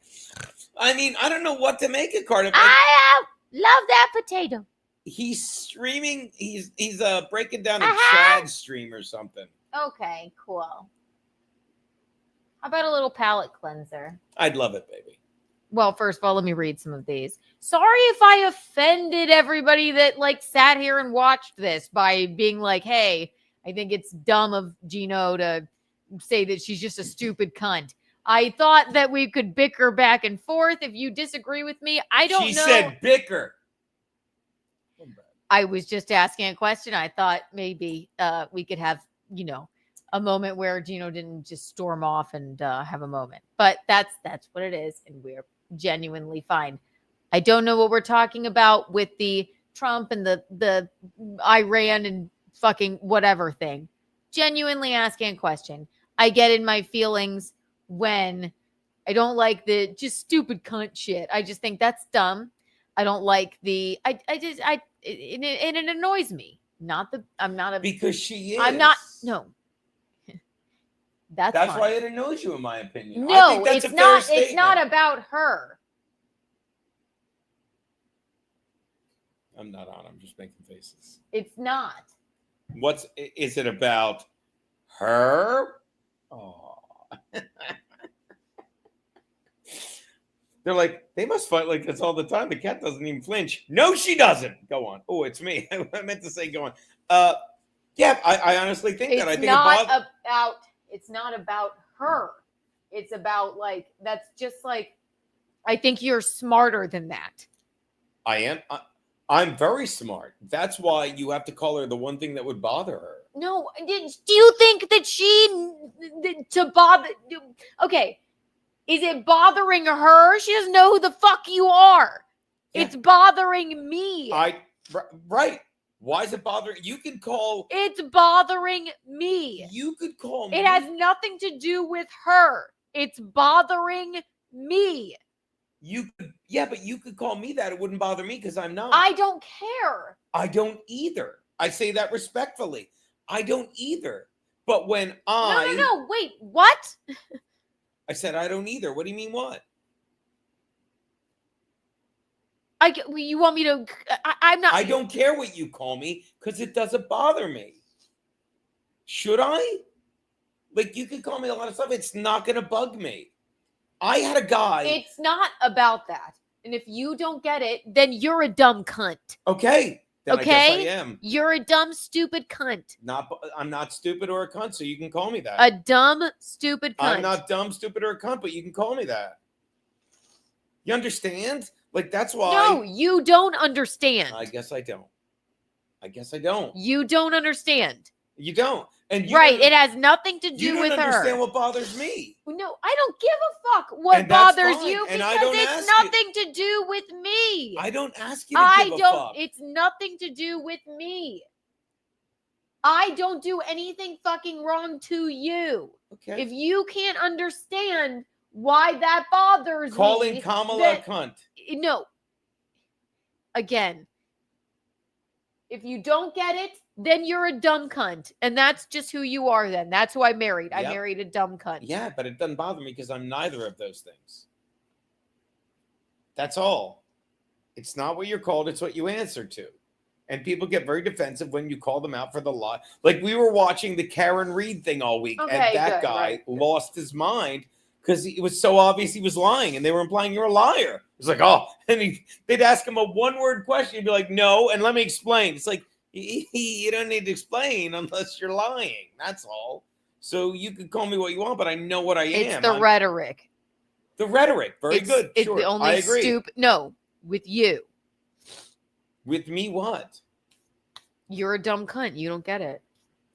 [SPEAKER 9] I mean, I don't know what to make of Cardiff.
[SPEAKER 7] I love that potato.
[SPEAKER 9] He's streaming. He's breaking down a Chad stream or something.
[SPEAKER 7] Okay, cool. How about a little palate cleanser?
[SPEAKER 9] I'd love it, baby.
[SPEAKER 7] Well, first of all, let me read some of these. Sorry if I offended everybody that like sat here and watched this by being like, hey, I think it's dumb of Geno to say that she's just a stupid cunt. I thought that we could bicker back and forth. If you disagree with me, I don't know.
[SPEAKER 9] She said bicker.
[SPEAKER 7] I was just asking a question. I thought maybe we could have, a moment where Geno didn't just storm off and have a moment. But that's what it is, and we're genuinely fine. I don't know what we're talking about with the Trump and the Iran and fucking whatever thing. Genuinely asking a question. I get in my feelings when I don't like the just stupid cunt shit. I just think that's dumb. I don't like it annoys me.
[SPEAKER 9] Because she is.
[SPEAKER 7] I'm not. No. That's
[SPEAKER 9] fine. Why it annoys you, in my opinion.
[SPEAKER 7] No,
[SPEAKER 9] I think that's
[SPEAKER 7] it's
[SPEAKER 9] a fair
[SPEAKER 7] not.
[SPEAKER 9] statement.
[SPEAKER 7] It's not about her.
[SPEAKER 9] I'm not on. I'm just making faces.
[SPEAKER 7] It's not.
[SPEAKER 9] Is it about her? Oh. They're like, they must fight like this all the time. The cat doesn't even flinch. No, she doesn't. Go on. Oh, it's me. I meant to say go on. Yeah, I honestly think that. I think
[SPEAKER 7] it's not about her. It's about that's just I think you're smarter than that.
[SPEAKER 9] I am. I'm very smart. That's why you have to call her the one thing that would bother her.
[SPEAKER 7] No, do you think that to bother? Okay, is it bothering her? She doesn't know who the fuck you are. Yeah. It's bothering me.
[SPEAKER 9] Right. Why is it bothering? You can call.
[SPEAKER 7] It's bothering me.
[SPEAKER 9] You could call me.
[SPEAKER 7] It has nothing to do with her. It's bothering me.
[SPEAKER 9] But you could call me that. It wouldn't bother me because I'm not.
[SPEAKER 7] I don't care.
[SPEAKER 9] I don't either. I say that respectfully. I don't either. But when
[SPEAKER 7] No. Wait, what?
[SPEAKER 9] I said I don't either. What do you mean what?
[SPEAKER 7] You want me to? I'm not.
[SPEAKER 9] I don't care what you call me because it doesn't bother me. Should I? You could call me a lot of stuff. It's not going to bug me. I had a guy.
[SPEAKER 7] It's not about that. And if you don't get it, then you're a dumb cunt.
[SPEAKER 9] Okay. Then
[SPEAKER 7] okay.
[SPEAKER 9] I guess I am.
[SPEAKER 7] You're a dumb, stupid cunt.
[SPEAKER 9] I'm not stupid or a cunt, so you can call me that.
[SPEAKER 7] A dumb, stupid cunt.
[SPEAKER 9] I'm not dumb, stupid, or a cunt, but you can call me that. You understand? That's why.
[SPEAKER 7] No, you don't understand.
[SPEAKER 9] I guess I don't.
[SPEAKER 7] You don't understand.
[SPEAKER 9] You don't. And
[SPEAKER 7] it has nothing to do with her.
[SPEAKER 9] You don't understand what bothers me.
[SPEAKER 7] No, I don't give a fuck what bothers you because it's nothing to do with me.
[SPEAKER 9] I don't ask you to give a fuck.
[SPEAKER 7] It's nothing to do with me. I don't do anything fucking wrong to you.
[SPEAKER 9] Okay.
[SPEAKER 7] If you can't understand why that bothers me.
[SPEAKER 9] Calling Kamala a cunt.
[SPEAKER 7] No. Again, if you don't get it, then you're a dumb cunt. And that's just who you are then. That's who I married. I married a dumb cunt.
[SPEAKER 9] Yeah, but it doesn't bother me because I'm neither of those things. That's all. It's not what you're called. It's what you answer to. And people get very defensive when you call them out for the lie. We were watching the Karen Reed thing all week.
[SPEAKER 7] Okay,
[SPEAKER 9] and that guy lost his mind because it was so obvious he was lying, and they were implying you're a liar. It's like, oh, and they'd ask him a one-word question. He'd be like, no, and let me explain. It's like, you don't need to explain unless you're lying. That's all. So you can call me what you want, but I know what I am.
[SPEAKER 7] It's the rhetoric.
[SPEAKER 9] The rhetoric. Very good.
[SPEAKER 7] It's
[SPEAKER 9] Sure.
[SPEAKER 7] the only
[SPEAKER 9] I agree.
[SPEAKER 7] No, with you.
[SPEAKER 9] With me, what?
[SPEAKER 7] You're a dumb cunt. You don't get it.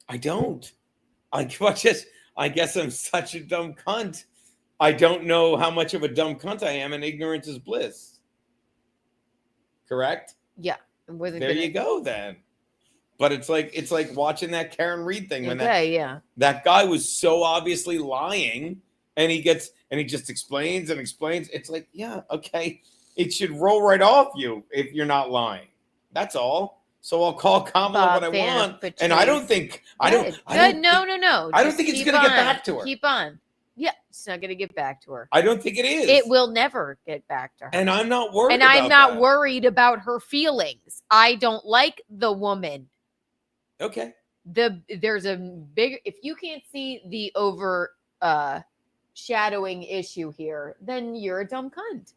[SPEAKER 9] I don't. I guess I'm such a dumb cunt. I don't know how much of a dumb cunt I am, and ignorance is bliss. Correct?
[SPEAKER 7] Yeah.
[SPEAKER 9] There you go then. But it's like watching that Karen Reed thing when that guy was so obviously lying, and he just explains and explains. It's like, yeah, okay. It should roll right off you if you're not lying. That's all. So I'll call Kamala what I want, and I don't think
[SPEAKER 7] No. I don't
[SPEAKER 9] think it's gonna get back to her.
[SPEAKER 7] Keep on. Yeah, it's not gonna get back to her.
[SPEAKER 9] I don't think it is.
[SPEAKER 7] It will never get back to her.
[SPEAKER 9] And I'm not worried.
[SPEAKER 7] And I'm
[SPEAKER 9] about
[SPEAKER 7] not
[SPEAKER 9] that.
[SPEAKER 7] worried about her feelings. I don't like the woman.
[SPEAKER 9] Okay.
[SPEAKER 7] There's a big. If you can't see the over shadowing issue here, then you're a dumb cunt.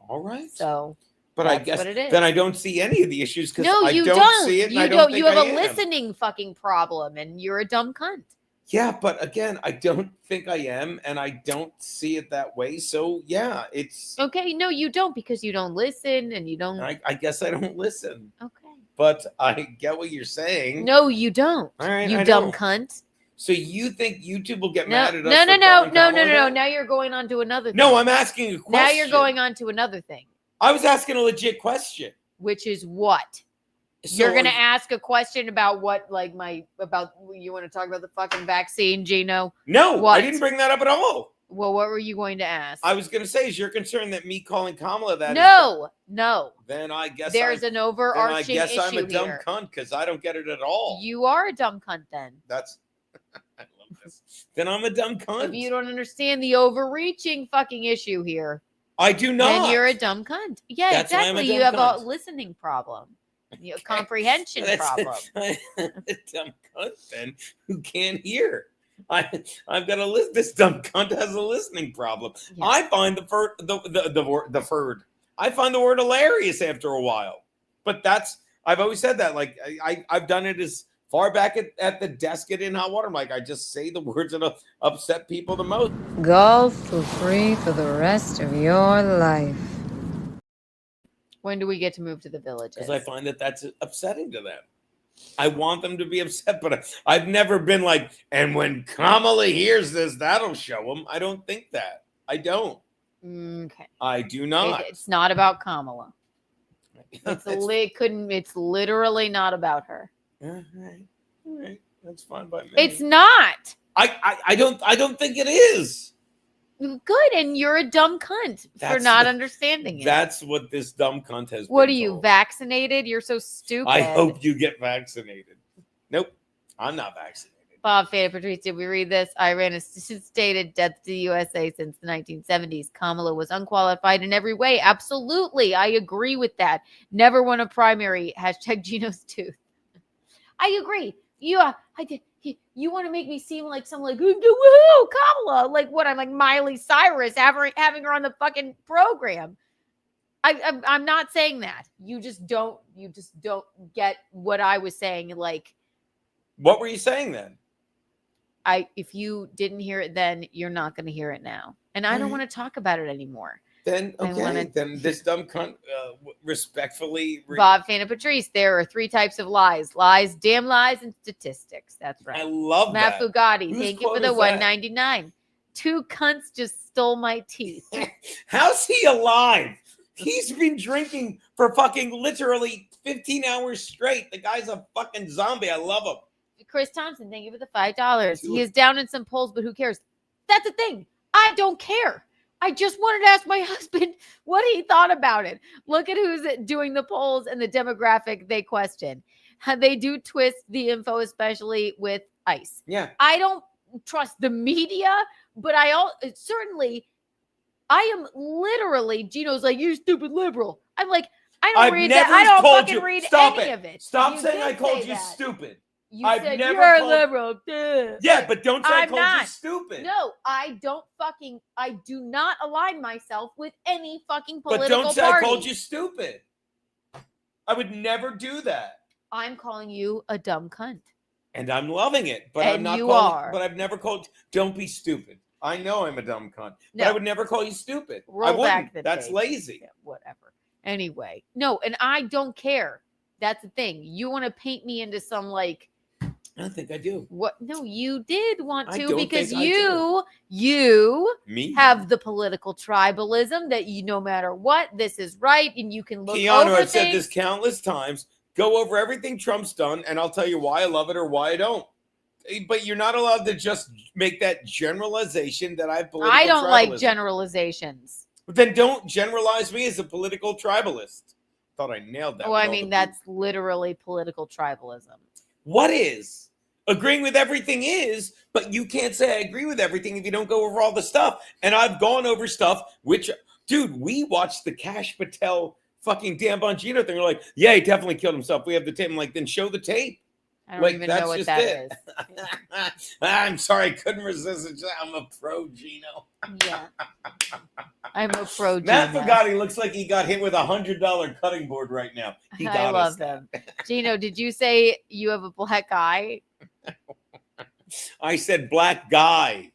[SPEAKER 9] All right.
[SPEAKER 7] So.
[SPEAKER 9] But I guess
[SPEAKER 7] what it is.
[SPEAKER 9] then I don't see any of the issues because
[SPEAKER 7] No, you
[SPEAKER 9] I don't see it. And I don't think
[SPEAKER 7] You have
[SPEAKER 9] I
[SPEAKER 7] a
[SPEAKER 9] am.
[SPEAKER 7] listening fucking problem, and you're a dumb cunt.
[SPEAKER 9] Yeah, but again, I don't think I am, and I don't see it that way. So yeah, it's
[SPEAKER 7] Okay. No, you don't because you don't listen, and you don't.
[SPEAKER 9] I guess I don't listen.
[SPEAKER 7] Okay.
[SPEAKER 9] But I get what you're saying.
[SPEAKER 7] No, you don't.
[SPEAKER 9] All right,
[SPEAKER 7] you
[SPEAKER 9] I
[SPEAKER 7] dumb
[SPEAKER 9] know.
[SPEAKER 7] cunt.
[SPEAKER 9] So you think YouTube will get
[SPEAKER 7] No,
[SPEAKER 9] mad at us?
[SPEAKER 7] no.
[SPEAKER 9] for calling Kamala?
[SPEAKER 7] Now you're going on to another thing.
[SPEAKER 9] No, I'm asking a question.
[SPEAKER 7] Now you're going on to another thing,
[SPEAKER 9] I was asking a legit question.
[SPEAKER 7] which is what?
[SPEAKER 9] So
[SPEAKER 7] You're gonna ask a question about what, like about you want to talk about the fucking vaccine, Geno?
[SPEAKER 9] No,
[SPEAKER 7] What?
[SPEAKER 9] I didn't bring that up at all.
[SPEAKER 7] Well, what were you going to ask?
[SPEAKER 9] I was going to say, is you're concerned that me calling Kamala that?
[SPEAKER 7] No.
[SPEAKER 9] Then I guess
[SPEAKER 7] There's an overarching issue
[SPEAKER 9] I'm a dumb
[SPEAKER 7] here.
[SPEAKER 9] cunt because I don't get it at all.
[SPEAKER 7] You are a dumb cunt then.
[SPEAKER 9] That's. I love this. Then I'm a dumb cunt.
[SPEAKER 7] If you don't understand the overreaching fucking issue here,
[SPEAKER 9] I do not.
[SPEAKER 7] then you're a dumb cunt. Yeah,
[SPEAKER 9] That's why I'm a
[SPEAKER 7] exactly. You
[SPEAKER 9] dumb
[SPEAKER 7] have a
[SPEAKER 9] cunt.
[SPEAKER 7] listening problem. A comprehension problem.
[SPEAKER 9] I'm a dumb cunt then who can't hear. I've got a list. This dumb cunt has a listening problem.
[SPEAKER 7] Yeah.
[SPEAKER 9] I find the word. I find the word hilarious after a while. But I've always said that. Like I've done it as far back at the desk at In Hot Water. I'm like, I just say the words that upset people the most.
[SPEAKER 11] Golf for free for the rest of your life.
[SPEAKER 7] When do we get to move to the villages?
[SPEAKER 9] Because I find that's upsetting to them. I want them to be upset, but I've never been like, and when Kamala hears this, that'll show them. I don't think that. I don't.
[SPEAKER 7] Okay.
[SPEAKER 9] I do not.
[SPEAKER 7] It's not about Kamala. It's literally not about her.
[SPEAKER 9] All right. That's fine by me.
[SPEAKER 7] It's not.
[SPEAKER 9] I don't think it is.
[SPEAKER 7] Good, and you're a dumb cunt for not understanding it.
[SPEAKER 9] That's what this dumb cunt has.
[SPEAKER 7] What are
[SPEAKER 9] been
[SPEAKER 7] you,
[SPEAKER 9] told.
[SPEAKER 7] vaccinated? You're so stupid.
[SPEAKER 9] I hope you get vaccinated. Nope, I'm not vaccinated.
[SPEAKER 7] Bob Fada Patrice, did we read this? Iran has stated death to the USA since the 1970s. Kamala was unqualified in every way. Absolutely. I agree with that. Never won a primary. # Geno's tooth. I agree. You want to make me seem like someone like, woohoo, Kamala. Like what? I'm like Miley Cyrus having her on the fucking program. I'm not saying that. You just don't get what I was saying. Like,
[SPEAKER 9] what were you saying then?
[SPEAKER 7] If you didn't hear it then, you're not going to hear it now. And I don't want to talk about it anymore.
[SPEAKER 9] Then, okay, then this dumb cunt respectfully...
[SPEAKER 7] Bob Fana Patrice, there are 3 types of lies. Lies, damn lies, and statistics. That's right.
[SPEAKER 9] I love
[SPEAKER 7] Matt
[SPEAKER 9] that.
[SPEAKER 7] Bugatti,
[SPEAKER 9] Whose
[SPEAKER 7] thank you for
[SPEAKER 9] quote
[SPEAKER 7] the
[SPEAKER 9] is that?
[SPEAKER 7] $1.99. 2 cunts just stole my teeth.
[SPEAKER 9] How's he alive? He's been drinking for fucking literally 15 hours straight. The guy's a fucking zombie. I love him.
[SPEAKER 7] Chris Thompson, thank you for the $5. He is down in some polls, but who cares? That's the thing. I don't care. I just wanted to ask my husband what he thought about it. Look at who's doing the polls and the demographic they question. They do twist the info, especially with ICE.
[SPEAKER 9] Yeah.
[SPEAKER 7] I don't trust the media, but I am literally, Geno's like, you stupid liberal. I'm like, I don't read that. I don't fucking read any of it.
[SPEAKER 9] Stop
[SPEAKER 7] You
[SPEAKER 9] saying I
[SPEAKER 7] did
[SPEAKER 9] called
[SPEAKER 7] say
[SPEAKER 9] you
[SPEAKER 7] that.
[SPEAKER 9] stupid.
[SPEAKER 7] You
[SPEAKER 9] I've
[SPEAKER 7] said
[SPEAKER 9] never
[SPEAKER 7] you're a
[SPEAKER 9] called-
[SPEAKER 7] liberal. Duh.
[SPEAKER 9] Yeah, but don't say I
[SPEAKER 7] I'm
[SPEAKER 9] called you
[SPEAKER 7] not.
[SPEAKER 9] stupid.
[SPEAKER 7] No, I do not align myself with any fucking
[SPEAKER 9] But
[SPEAKER 7] political
[SPEAKER 9] don't say
[SPEAKER 7] party.
[SPEAKER 9] I called you stupid. I would never do that.
[SPEAKER 7] I'm calling you a dumb cunt.
[SPEAKER 9] And I'm loving it. But I'm
[SPEAKER 7] And
[SPEAKER 9] not
[SPEAKER 7] you
[SPEAKER 9] calling,
[SPEAKER 7] are.
[SPEAKER 9] But I've never called, don't be stupid. I know I'm a dumb cunt. But
[SPEAKER 7] No.
[SPEAKER 9] I would never call you stupid.
[SPEAKER 7] Roll
[SPEAKER 9] I wouldn't.
[SPEAKER 7] back the
[SPEAKER 9] That's
[SPEAKER 7] tape.
[SPEAKER 9] lazy.
[SPEAKER 7] Yeah, whatever. Anyway, no, and I don't care. That's the thing. You want to paint me into some like
[SPEAKER 9] I don't think I do.
[SPEAKER 7] what? No, you did want
[SPEAKER 9] I
[SPEAKER 7] to
[SPEAKER 9] don't
[SPEAKER 7] because
[SPEAKER 9] think I do.
[SPEAKER 7] you
[SPEAKER 9] Me?
[SPEAKER 7] have the political tribalism that you no matter what, this is right, and you can look
[SPEAKER 9] Keanu,
[SPEAKER 7] over
[SPEAKER 9] I've said
[SPEAKER 7] things.
[SPEAKER 9] this countless times. Go over everything Trump's done, and I'll tell you why I love it or why I don't. But you're not allowed to just make that generalization that I have political
[SPEAKER 7] I don't like
[SPEAKER 9] tribalism.
[SPEAKER 7] generalizations.
[SPEAKER 9] But then don't generalize me as a political tribalist. Thought I nailed that.
[SPEAKER 7] Oh,
[SPEAKER 9] with
[SPEAKER 7] I
[SPEAKER 9] all
[SPEAKER 7] mean
[SPEAKER 9] the-
[SPEAKER 7] that's literally political tribalism.
[SPEAKER 9] What is? Agreeing with everything is, but you can't say I agree with everything if you don't go over all the stuff. And I've gone over stuff, which, dude, we watched the Cash Patel fucking Dan Bongino thing. We're like, yeah, he definitely killed himself. We have the tape. I'm like, then show the tape.
[SPEAKER 7] I don't
[SPEAKER 9] Like,
[SPEAKER 7] even
[SPEAKER 9] that's
[SPEAKER 7] know what
[SPEAKER 9] just
[SPEAKER 7] that
[SPEAKER 9] it.
[SPEAKER 7] is.
[SPEAKER 9] I'm sorry, I couldn't resist it. I'm a pro, Geno.
[SPEAKER 7] Yeah. I'm a pro
[SPEAKER 9] Matt
[SPEAKER 7] Geno.
[SPEAKER 9] Fagati looks like he got hit with $100 cutting board right now. He got
[SPEAKER 7] I love
[SPEAKER 9] us.
[SPEAKER 7] him. Gino, did you say you have a black eye?
[SPEAKER 9] I said black guy.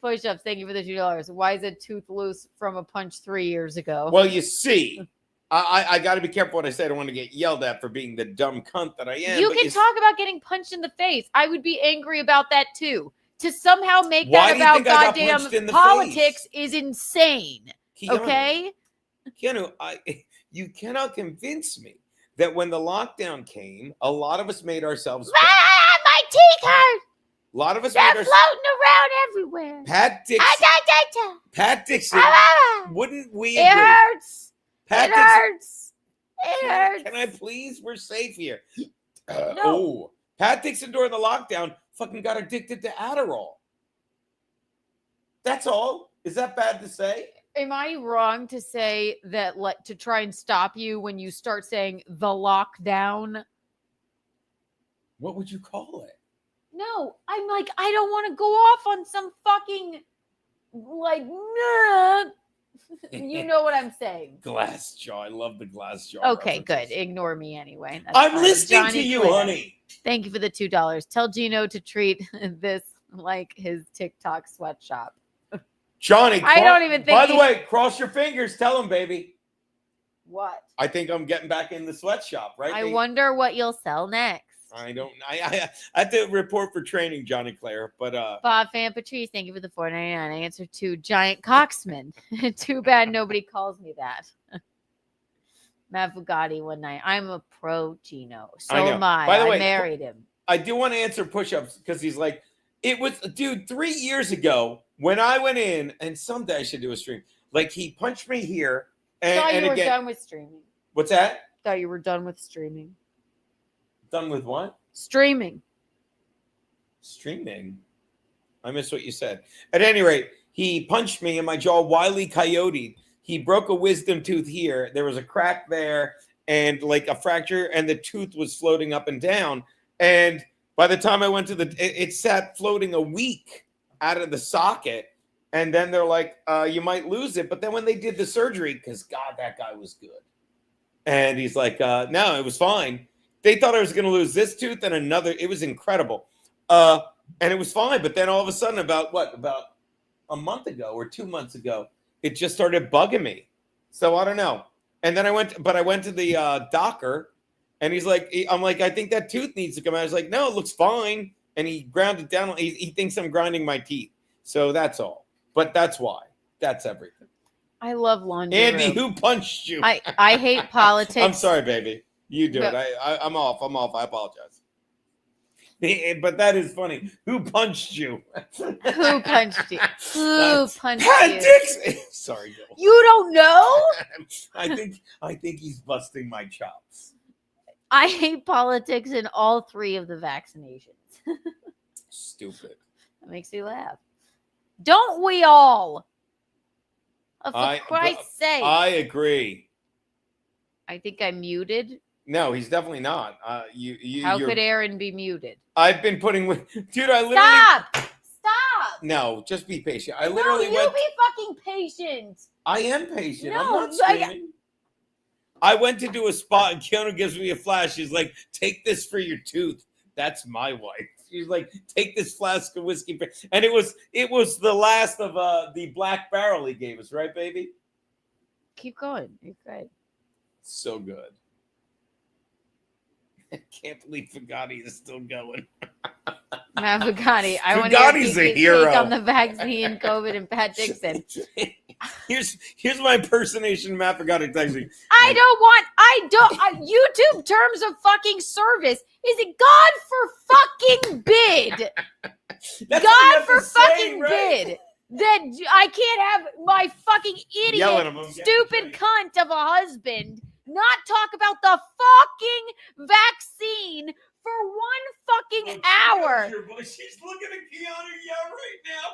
[SPEAKER 7] Push-ups, thank you for the $2. Why is a tooth loose from a punch 3 years ago?
[SPEAKER 9] Well, you see, I got to be careful what I say. I don't want to get yelled at for being the dumb cunt that I am.
[SPEAKER 7] you
[SPEAKER 9] but
[SPEAKER 7] can talk about getting punched in the face. I would be angry about that too. To somehow make
[SPEAKER 9] Why
[SPEAKER 7] that
[SPEAKER 9] do you
[SPEAKER 7] about
[SPEAKER 9] think I got punched in
[SPEAKER 7] goddamn
[SPEAKER 9] the
[SPEAKER 7] politics is insane.
[SPEAKER 9] Keanu,
[SPEAKER 7] Okay?
[SPEAKER 9] Keanu, you cannot convince me that when the lockdown came, a lot of us made ourselves.
[SPEAKER 7] My teeth hurt.
[SPEAKER 9] A lot of us
[SPEAKER 7] They're
[SPEAKER 9] made
[SPEAKER 7] floating
[SPEAKER 9] ourselves.
[SPEAKER 7] around everywhere.
[SPEAKER 9] Pat Dixon. Pat Dixon.
[SPEAKER 7] Ah,
[SPEAKER 9] Wouldn't we
[SPEAKER 7] it
[SPEAKER 9] agree?
[SPEAKER 7] hurts.
[SPEAKER 9] Pat
[SPEAKER 7] It
[SPEAKER 9] Dixon.
[SPEAKER 7] hurts. It hurts.
[SPEAKER 9] Can I please? We're safe here.
[SPEAKER 7] No.
[SPEAKER 9] Oh, Pat Dixon during the lockdown fucking got addicted to Adderall. That's all. Is that bad to say?
[SPEAKER 7] Am I wrong to say that to try and stop you when you start saying the lockdown?
[SPEAKER 9] What would you call it?
[SPEAKER 7] No, I'm like, I don't want to go off on some fucking like nah. You know what I'm saying.
[SPEAKER 9] Glass jaw. I love the glass jaw.
[SPEAKER 7] Okay,
[SPEAKER 9] references.
[SPEAKER 7] good. Ignore me anyway. That's
[SPEAKER 9] I'm
[SPEAKER 7] fine.
[SPEAKER 9] listening
[SPEAKER 7] Johnny
[SPEAKER 9] to you,
[SPEAKER 7] Claire.
[SPEAKER 9] honey.
[SPEAKER 7] Thank you for the $2. Tell Gino to treat this like his TikTok sweatshop.
[SPEAKER 9] Johnny,
[SPEAKER 7] I don't even think
[SPEAKER 9] By the
[SPEAKER 7] he-
[SPEAKER 9] way, cross your fingers. Tell him, baby.
[SPEAKER 7] What?
[SPEAKER 9] I think I'm getting back in the sweatshop, right?
[SPEAKER 7] I wonder what you'll sell next.
[SPEAKER 9] I don't. I have to report for training, Johnny Claire. But
[SPEAKER 7] Bob Fan Patrice, thank you for the $4.99. I answered to Giant Coxman. Too bad nobody calls me that. Matt Bugatti one night. I'm a pro Gino. So
[SPEAKER 9] I know.
[SPEAKER 7] am I.
[SPEAKER 9] By the
[SPEAKER 7] I
[SPEAKER 9] way,
[SPEAKER 7] married him.
[SPEAKER 9] I do want to answer push-ups because he's like, it was, dude, 3 years ago when I went in, and someday I should do a stream. Like he punched me here, and,
[SPEAKER 7] Thought you
[SPEAKER 9] and
[SPEAKER 7] were
[SPEAKER 9] again,
[SPEAKER 7] done with streaming.
[SPEAKER 9] what's that?
[SPEAKER 7] Thought you were done with streaming.
[SPEAKER 9] Done with what?
[SPEAKER 7] Streaming.
[SPEAKER 9] Streaming. I missed what you said. At any rate, he punched me in my jaw, Wile E. Coyote. He broke a wisdom tooth here. There was a crack there and like a fracture, and the tooth was floating up and down. And by the time I went to it sat floating a week out of the socket. And then they're like, you might lose it. But then when they did the surgery, because God, that guy was good. And he's like, no, it was fine. They thought I was going to lose this tooth and another. It was incredible. And it was fine. But then all of a sudden, about a month ago or 2 months ago, it just started bugging me. So I don't know. And then I went to the doctor, and he's like, I'm like, I think that tooth needs to come out. I was like, no, it looks fine. And he ground it down. He thinks I'm grinding my teeth. So that's all. But that's why. That's everything.
[SPEAKER 7] I love laundry
[SPEAKER 9] Andy,
[SPEAKER 7] room.
[SPEAKER 9] who punched you?
[SPEAKER 7] I hate politics.
[SPEAKER 9] I'm sorry, baby. You do it.
[SPEAKER 7] No.
[SPEAKER 9] I'm off. I apologize. But that is funny. Who punched you?
[SPEAKER 7] Who punched you? Who punched
[SPEAKER 9] Pat
[SPEAKER 7] you?
[SPEAKER 9] Dixon. Sorry, Joel.
[SPEAKER 7] You don't know?
[SPEAKER 9] I think he's busting my chops.
[SPEAKER 7] I hate politics in all 3 of the vaccinations.
[SPEAKER 9] Stupid.
[SPEAKER 7] That makes me laugh. Don't we all? For Christ's sake.
[SPEAKER 9] I agree.
[SPEAKER 7] I think I muted.
[SPEAKER 9] No, he's definitely not.
[SPEAKER 7] How could Aaron be muted?
[SPEAKER 9] I've been putting with, dude. I literally
[SPEAKER 7] Stop.
[SPEAKER 9] No, just be patient. I literally
[SPEAKER 7] No, you be fucking patient.
[SPEAKER 9] I am patient. I'm
[SPEAKER 7] No,
[SPEAKER 9] not screaming. I went to do a spot and Keanu gives me a flash. She's like, take this for your tooth. That's my wife. She's like, take this flask of whiskey. And it was the last of the black barrel he gave us, right, baby?
[SPEAKER 7] Keep going. You're good.
[SPEAKER 9] So good. I can't believe Fugatti is still going.
[SPEAKER 7] Matt Fugatti. I want to
[SPEAKER 9] Fugatti's a hero.
[SPEAKER 7] take on the vaccine, COVID, and Pat Dixon.
[SPEAKER 9] Here's my impersonation of Matt Fugatti texting.
[SPEAKER 7] YouTube terms of fucking service. Is it God for fucking bid? God for fucking bid. That I can't have my fucking idiot, stupid cunt of a husband not talk about the fucking vaccine for one fucking hour.
[SPEAKER 9] She's looking at Keanu right now.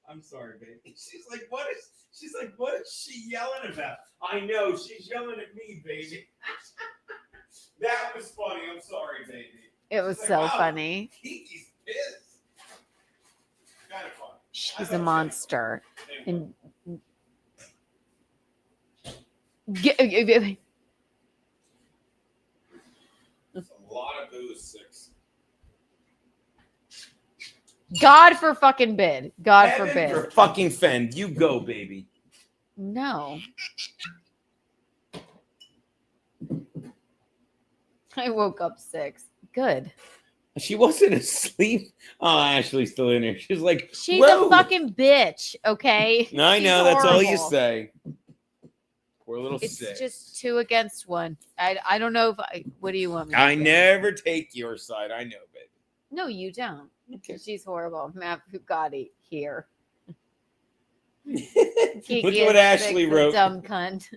[SPEAKER 9] I'm sorry, baby. She's like, what is she yelling about? I know, she's yelling at me, baby. That was funny. I'm sorry, baby.
[SPEAKER 7] It was so funny.
[SPEAKER 9] He's pissed. Kind of fun.
[SPEAKER 7] She's a monster. And
[SPEAKER 9] That's a lot of booze, 6.
[SPEAKER 7] God for fucking bid. God
[SPEAKER 9] Heaven
[SPEAKER 7] forbid.
[SPEAKER 9] for fucking fend. You go, baby.
[SPEAKER 7] No. I woke up 6. Good.
[SPEAKER 9] She wasn't asleep. Oh, Ashley's still in here. She's like,
[SPEAKER 7] she's a fucking bitch, okay?
[SPEAKER 9] I know,
[SPEAKER 7] She's
[SPEAKER 9] that's all you
[SPEAKER 7] horrible.
[SPEAKER 9] say. Poor little
[SPEAKER 7] It's
[SPEAKER 9] 6.
[SPEAKER 7] just 2 against 1. I don't know if what do you want me to
[SPEAKER 9] I
[SPEAKER 7] do?
[SPEAKER 9] never take your side. I know, baby.
[SPEAKER 7] No, you don't.
[SPEAKER 9] Okay.
[SPEAKER 7] She's horrible. Matt Fugatti here.
[SPEAKER 9] Look
[SPEAKER 7] Kiki
[SPEAKER 9] at what
[SPEAKER 7] is
[SPEAKER 9] Ashley
[SPEAKER 7] the
[SPEAKER 9] wrote.
[SPEAKER 7] Dumb cunt.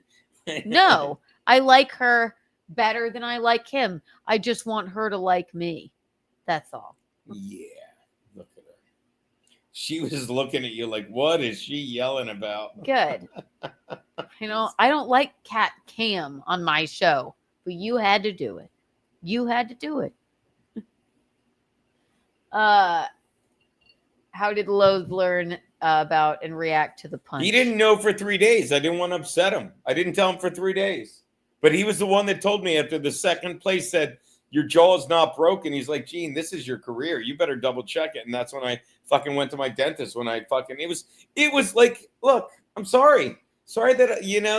[SPEAKER 7] No, I like her better than I like him. I just want her to like me. That's all.
[SPEAKER 9] Yeah. Look at her. She was looking at you like, what is she yelling about?
[SPEAKER 7] Good. I don't like Cat Cam on my show, but you had to do it. You had to do it. How did Loathe learn about and react to the punch?
[SPEAKER 9] He didn't know for 3 days. I didn't want to upset him. I didn't tell him for 3 days. But he was the one that told me after the second place said, your jaw's not broken. He's like, Gene, this is your career. You better double check it. And that's when I fucking went to my dentist it was like, look, I'm sorry. Sorry that,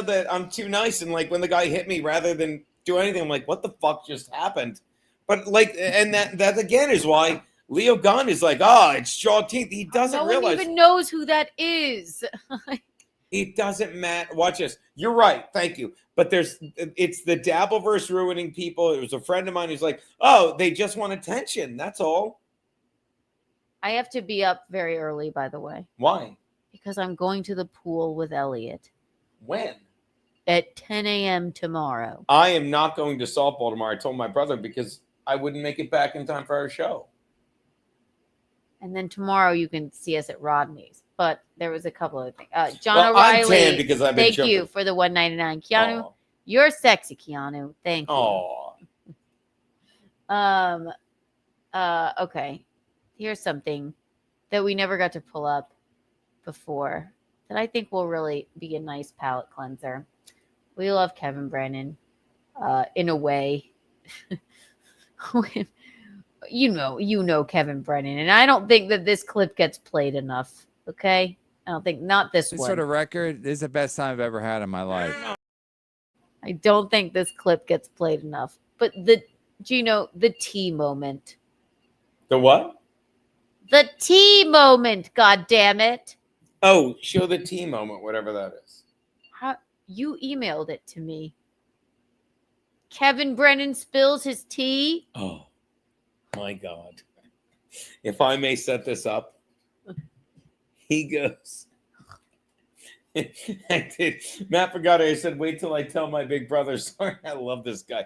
[SPEAKER 9] that I'm too nice. And like when the guy hit me rather than do anything, I'm like, what the fuck just happened? But like, and that again is why Leo Gunn is like, it's jaw teeth. He doesn't realize.
[SPEAKER 7] No one even knows who that is.
[SPEAKER 9] It doesn't matter. Watch this. You're right. Thank you. But it's the Dabbleverse ruining people. It was a friend of mine who's like, they just want attention. That's all.
[SPEAKER 7] I have to be up very early, by the way.
[SPEAKER 9] Why?
[SPEAKER 7] Because I'm going to the pool with Elliot.
[SPEAKER 9] When?
[SPEAKER 7] At 10 a.m. tomorrow.
[SPEAKER 9] I am not going to softball tomorrow. I told my brother because I wouldn't make it back in time for our show.
[SPEAKER 7] And then tomorrow you can see us at Rodney's. But there was a couple of things. John O'Reilly,
[SPEAKER 9] I'm tan because I've been
[SPEAKER 7] thank
[SPEAKER 9] jumping.
[SPEAKER 7] you for the $1.99. Keanu, you're sexy, Keanu. Thank you. Okay. Here's something that we never got to pull up before that I think will really be a nice palate cleanser. We love Kevin Brennan in a way. You know Kevin Brennan, and I don't think that this clip gets played enough. Okay, I don't think not this one.
[SPEAKER 4] Sort of record. This is the best time I've ever had in my life.
[SPEAKER 7] I don't think this clip gets played enough. But the tea moment.
[SPEAKER 9] The what?
[SPEAKER 7] The tea moment. God damn it!
[SPEAKER 9] Oh, show the tea moment, whatever that is.
[SPEAKER 7] How you emailed it to me? Kevin Brennan spills his tea.
[SPEAKER 9] Oh my God! If I may set this up. He goes, I did. Matt forgot it. I said, wait till I tell my big brother. Sorry, I love this guy.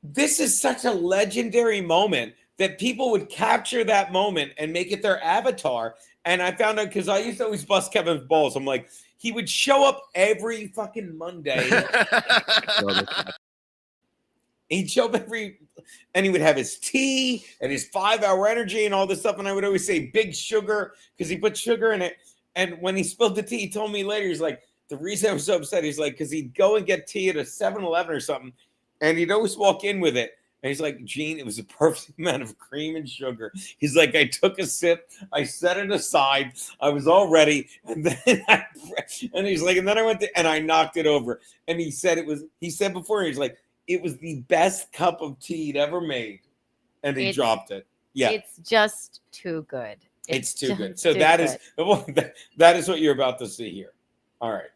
[SPEAKER 9] This is such a legendary moment that people would capture that moment and make it their avatar. And I found out because I used to always bust Kevin's balls. I'm like, he would show up every fucking Monday. He'd show up and he would have his tea and his 5-hour energy and all this stuff. And I would always say big sugar because he put sugar in it. And when he spilled the tea, he told me later, he's like, the reason I was so upset, he's like, because he'd go and get tea at a 7-Eleven or something. And he'd always walk in with it. And he's like, Gene, it was a perfect amount of cream and sugar. He's like, I took a sip, I set it aside, I was all ready, and then and he's like, and then I went and I knocked it over. And he said before, he's like, it was the best cup of tea he'd ever made. And he dropped it. Yeah.
[SPEAKER 7] It's just too good.
[SPEAKER 9] It's too good. So that is what you're about to see here. All right.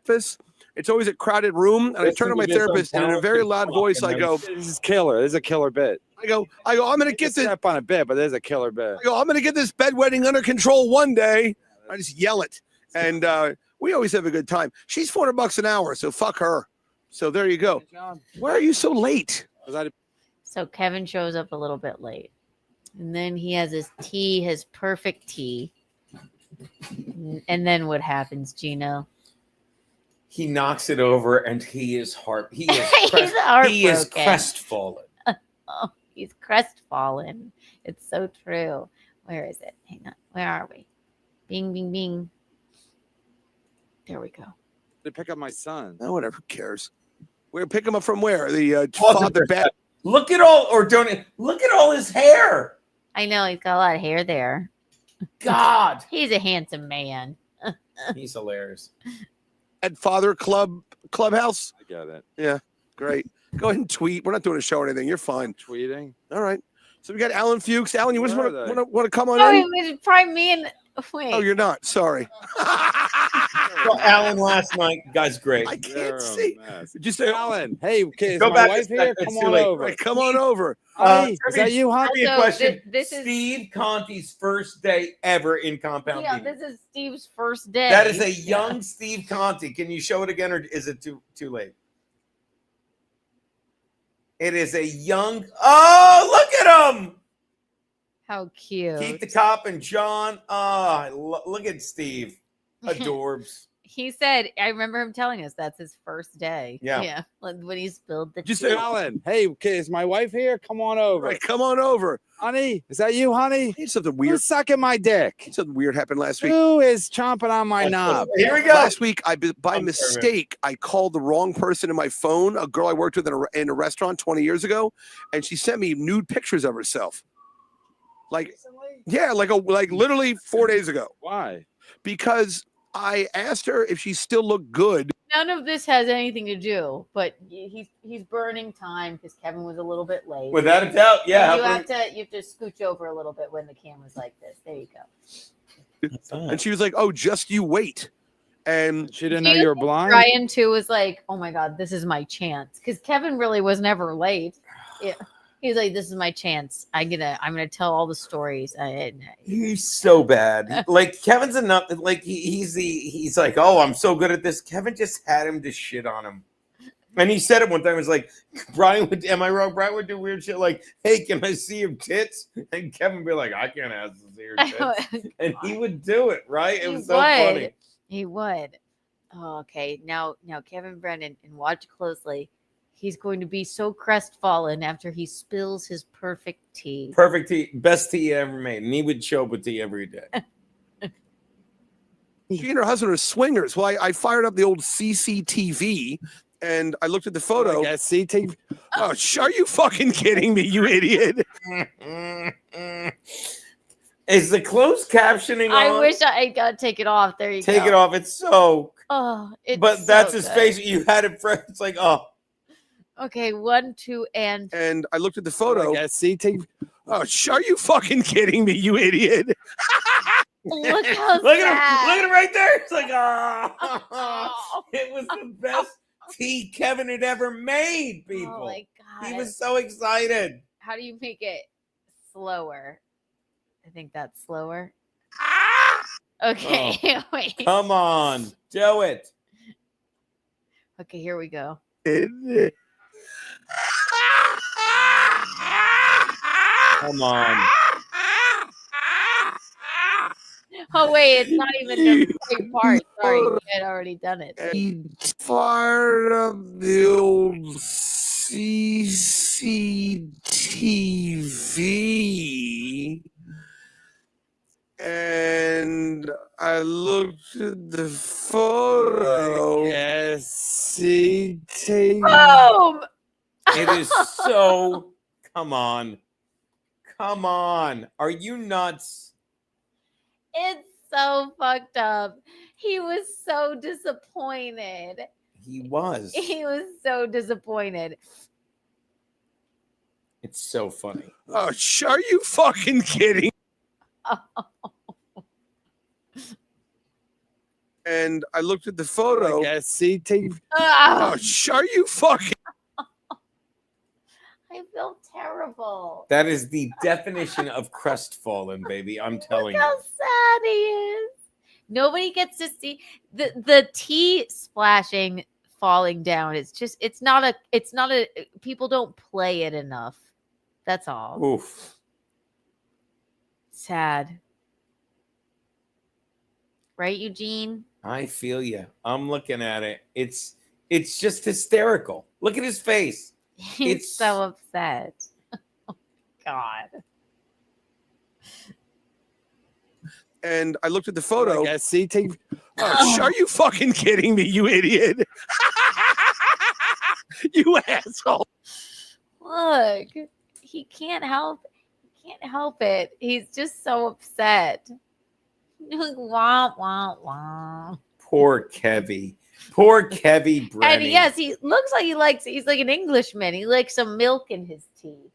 [SPEAKER 15] It's always a crowded room, and I turn to my therapist, and in a very loud voice, I go,
[SPEAKER 4] "This is killer. This is a killer bit."
[SPEAKER 15] I go, I'm going to get this.
[SPEAKER 4] Step on a bit, but there's a killer bit.
[SPEAKER 15] I go, I'm going to get this bedwetting under control one day. I just yell it, and we always have a good time. She's $400 an hour, so fuck her. So there you go. Why are you so late?
[SPEAKER 7] So Kevin shows up a little bit late, and then he has his tea, his perfect tea, and then what happens, Geno?
[SPEAKER 9] He knocks it over, and he is crestfallen.
[SPEAKER 7] Oh, he's crestfallen. It's so true. Where is it? Hang on. Where are we? Bing, bing, bing. There we go.
[SPEAKER 4] They pick up my son.
[SPEAKER 15] Oh, whatever. Who cares? Where pick him up from where? The father bat.
[SPEAKER 9] Look at all his hair.
[SPEAKER 7] I know he's got a lot of hair there.
[SPEAKER 9] God,
[SPEAKER 7] he's a handsome man.
[SPEAKER 9] He's hilarious.
[SPEAKER 15] At Father Clubhouse.
[SPEAKER 4] I get it.
[SPEAKER 15] Yeah, great. Go ahead and tweet. We're not doing a show or anything. You're fine.
[SPEAKER 4] Tweeting.
[SPEAKER 15] All right. So we got Alan Fuchs. Alan, you just want to come on
[SPEAKER 7] No,
[SPEAKER 15] in?
[SPEAKER 7] it was probably me and wait.
[SPEAKER 15] Oh, you're not. Sorry.
[SPEAKER 9] Well, Alan last night, guy's great.
[SPEAKER 15] I can't see.
[SPEAKER 4] Just say, Alan. Hey, is
[SPEAKER 9] Go
[SPEAKER 4] my
[SPEAKER 9] back.
[SPEAKER 4] wife here? Come on over.
[SPEAKER 15] Right, come on over.
[SPEAKER 4] Hey, is that you, honey?
[SPEAKER 9] Trivia question.
[SPEAKER 7] This is
[SPEAKER 9] Steve Conti's first day ever in Compound
[SPEAKER 7] yeah.
[SPEAKER 9] B.
[SPEAKER 7] This is Steve's first day.
[SPEAKER 9] That is a young Steve Conti. Can you show it again, or is it too late? It is a young. Oh, look at him!
[SPEAKER 7] How cute.
[SPEAKER 9] Keith the Cop and John. Oh, look at Steve. Adorbs.
[SPEAKER 7] He said, I remember him telling us that's his first day.
[SPEAKER 9] Yeah.
[SPEAKER 7] Yeah. Like when he spilled the
[SPEAKER 4] Just
[SPEAKER 7] tea.
[SPEAKER 4] say, Alan. Hey, is my wife here? Come on over.
[SPEAKER 15] Right, come on over.
[SPEAKER 4] Honey, is that you, honey?
[SPEAKER 15] It's something weird.
[SPEAKER 4] Who's sucking my dick?
[SPEAKER 15] Something weird happened last week.
[SPEAKER 4] Who is chomping on my knob?
[SPEAKER 9] Here we go.
[SPEAKER 15] Last week, by mistake, I called the wrong person in my phone, a girl I worked with in a restaurant 20 years ago, and she sent me nude pictures of herself. Like, yeah, like literally 4 days ago.
[SPEAKER 4] Why?
[SPEAKER 15] Because I asked her if she still looked good.
[SPEAKER 7] None of this has anything to do, but he's burning time because Kevin was a little bit late.
[SPEAKER 9] Without a doubt, yeah.
[SPEAKER 7] You have to scooch over a little bit when the camera's like this. There you go.
[SPEAKER 15] And she was like, "Oh, just you wait." And
[SPEAKER 4] she didn't know you were blind.
[SPEAKER 7] Ryan too was like, "Oh my god, this is my chance," because Kevin really was never late. Yeah. He's like, "This is my chance. I'm gonna tell all the stories."
[SPEAKER 9] He's so bad. Like Kevin's enough. Like he's like, "Oh, I'm so good at this." Kevin just had him to shit on him, and he said it one time. It was like, "Brian would, am I wrong? Brian would do weird shit like, hey, can I see your tits?" And Kevin would be like, "I can't ask to see your tits," and he would do it. Right? It was so funny.
[SPEAKER 7] He would. Oh, okay, now Kevin Brennan, and watch closely. He's going to be so crestfallen after he spills his perfect tea.
[SPEAKER 9] Perfect tea, best tea he ever made. And he would show up with tea every day.
[SPEAKER 15] She and her husband are swingers. Well, I fired up the old CCTV and I looked at the photo.
[SPEAKER 4] Like CCTV?
[SPEAKER 15] Oh, are you fucking kidding me, you idiot?
[SPEAKER 9] Is the closed captioning on?
[SPEAKER 7] I wish I got to take it off. There you go.
[SPEAKER 9] Take it off. It's so.
[SPEAKER 7] Oh, it's
[SPEAKER 9] but that's
[SPEAKER 7] so
[SPEAKER 9] his
[SPEAKER 7] good.
[SPEAKER 9] face. You had it fresh. It's like, oh.
[SPEAKER 7] Okay, 1, 2, and
[SPEAKER 15] I looked at the photo.
[SPEAKER 4] Like CCTV?
[SPEAKER 15] Oh, are you fucking kidding me, you idiot?
[SPEAKER 7] Look how
[SPEAKER 9] look
[SPEAKER 7] sad.
[SPEAKER 9] at him right there. It's like, oh, it was the best tea Kevin had ever made, people.
[SPEAKER 7] Oh my god.
[SPEAKER 9] He was so excited.
[SPEAKER 7] How do you make it slower? I think that's slower. Okay,
[SPEAKER 9] Oh,
[SPEAKER 7] wait.
[SPEAKER 9] come on, do it.
[SPEAKER 7] Okay, here we go.
[SPEAKER 9] Come on.
[SPEAKER 7] Oh wait, it's not even the big part. Sorry, you had already done it.
[SPEAKER 15] He fired up the old CCTV, and I looked at the photo.
[SPEAKER 7] Boom!
[SPEAKER 9] It is so. Come on. Come on. Are you nuts?
[SPEAKER 7] It's so fucked up. He was so disappointed.
[SPEAKER 9] He was.
[SPEAKER 7] He was so disappointed.
[SPEAKER 9] It's so funny.
[SPEAKER 15] Oh, are you fucking kidding? And I looked at the photo.
[SPEAKER 4] CCTV.
[SPEAKER 15] Oh, are you fucking?
[SPEAKER 7] I feel terrible.
[SPEAKER 9] That is the definition of crestfallen, baby. I'm telling
[SPEAKER 7] Look how
[SPEAKER 9] you.
[SPEAKER 7] sad he is. Nobody gets to see the tea splashing falling down. It's not a people don't play it enough. That's all.
[SPEAKER 9] Oof.
[SPEAKER 7] Sad. Right, Eugene?
[SPEAKER 9] I feel you. I'm looking at it. It's just hysterical. Look at his face.
[SPEAKER 7] He's so upset. Oh, God.
[SPEAKER 15] And I looked at the photo.
[SPEAKER 4] CCTV.
[SPEAKER 15] Oh, are you fucking kidding me, you idiot? You asshole.
[SPEAKER 7] Look, he can't help it. He's just so upset. Like, wah, wah, wah.
[SPEAKER 9] Poor Kevy. Poor Kevy Brennan.
[SPEAKER 7] And yes, he looks like he's like an Englishman. He likes some milk in his tea.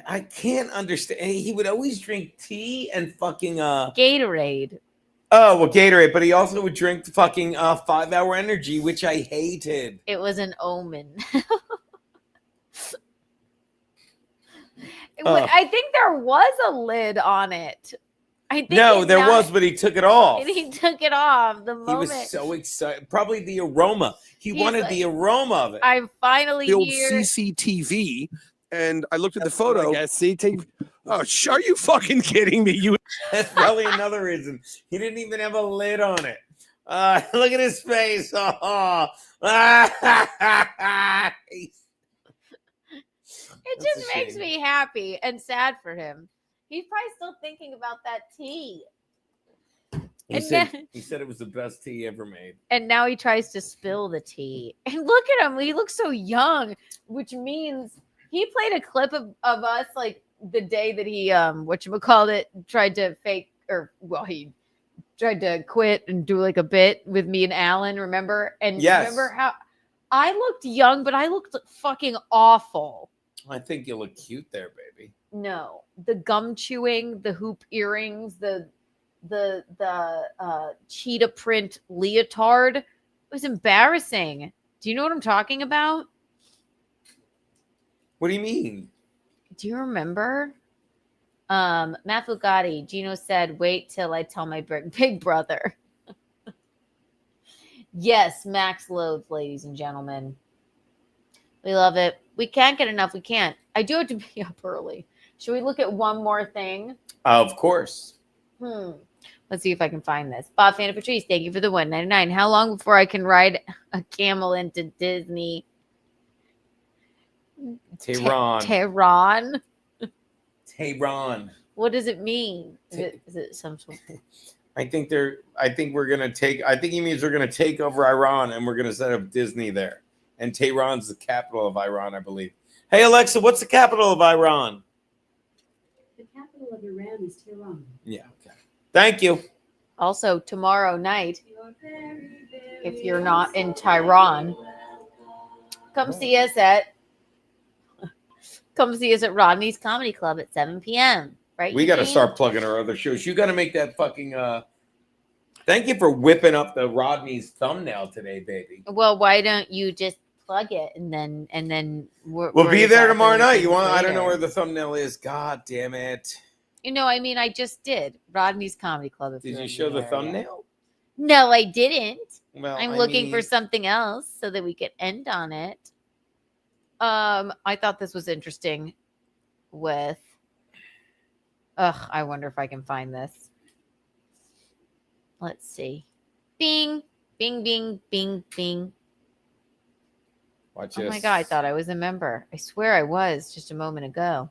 [SPEAKER 9] I can't understand. He would always drink tea and fucking
[SPEAKER 7] Gatorade.
[SPEAKER 9] Oh, well, Gatorade, but he also would drink fucking 5 Hour Energy, which I hated.
[SPEAKER 7] It was an omen. I think there was a lid on it. I think
[SPEAKER 9] No, there was, but he took it off.
[SPEAKER 7] And he took it off the moment.
[SPEAKER 9] He was so excited. Probably the aroma. He's wanted
[SPEAKER 7] like,
[SPEAKER 9] the aroma of it.
[SPEAKER 7] I'm finally
[SPEAKER 15] The old
[SPEAKER 7] here.
[SPEAKER 15] CCTV, and I looked at the photo.
[SPEAKER 4] CCTV.
[SPEAKER 15] Oh, are you fucking kidding me? You.
[SPEAKER 9] That's probably another reason. He didn't even have a lid on it. Look at his face. Oh.
[SPEAKER 7] It just makes me happy and sad for him. He's probably still thinking about that tea.
[SPEAKER 9] He said it was the best tea ever made.
[SPEAKER 7] And now he tries to spill the tea. And look at him. He looks so young, which means he played a clip of us like the day that he tried to fake he tried to quit and do like a bit with me and Alan, remember? And
[SPEAKER 9] yes.
[SPEAKER 7] Remember how I looked young, but I looked fucking awful.
[SPEAKER 9] I think you look cute there, baby.
[SPEAKER 7] No, the gum chewing, the hoop earrings, the cheetah print leotard. It was embarrassing. Do you know what I'm talking about?
[SPEAKER 9] What do you mean?
[SPEAKER 7] Do you remember? Matt Fugatti, Geno said, wait till I tell my big brother. Yes, max loads, ladies and gentlemen. We love it. We can't get enough. We can't. I do have to be up early. Should we look at one more thing?
[SPEAKER 9] Of course.
[SPEAKER 7] Let's see if I can find this. Bob Fan of Patrice, thank you for the $1.99. How long before I can ride a camel into Disney?
[SPEAKER 9] Tehran.
[SPEAKER 7] Tehran. What does it mean? Is it some sort of...
[SPEAKER 9] I think he means we're gonna take over Iran and we're gonna set up Disney there. And Tehran's the capital of Iran, I believe. Hey Alexa, what's the capital of Iran?
[SPEAKER 8] The capital of Iran is Tehran.
[SPEAKER 9] Yeah, okay. Thank you.
[SPEAKER 7] Also, tomorrow night, if you're not in Tehran, come see us at Rodney's Comedy Club at 7 p.m. Right?
[SPEAKER 9] We got to
[SPEAKER 7] Eugene?
[SPEAKER 9] start plugging our other shows. You got to make that fucking. Thank you for whipping up the Rodney's thumbnail today, baby.
[SPEAKER 7] Well, why don't you just plug it and then
[SPEAKER 9] we'll be there tomorrow night. You want? I don't know where the thumbnail is. God damn it!
[SPEAKER 7] You know, I mean, I just did Rodney's Comedy Club.
[SPEAKER 9] Did you show the thumbnail?
[SPEAKER 7] No, I didn't.
[SPEAKER 9] Well,
[SPEAKER 7] I'm looking for something else so that we could end on it. I thought this was interesting. I wonder if I can find this. let's see. Bing, bing, bing, bing, bing.
[SPEAKER 9] Watch
[SPEAKER 7] Oh
[SPEAKER 9] this.
[SPEAKER 7] my God, I thought I was a member. I swear I was just a moment ago.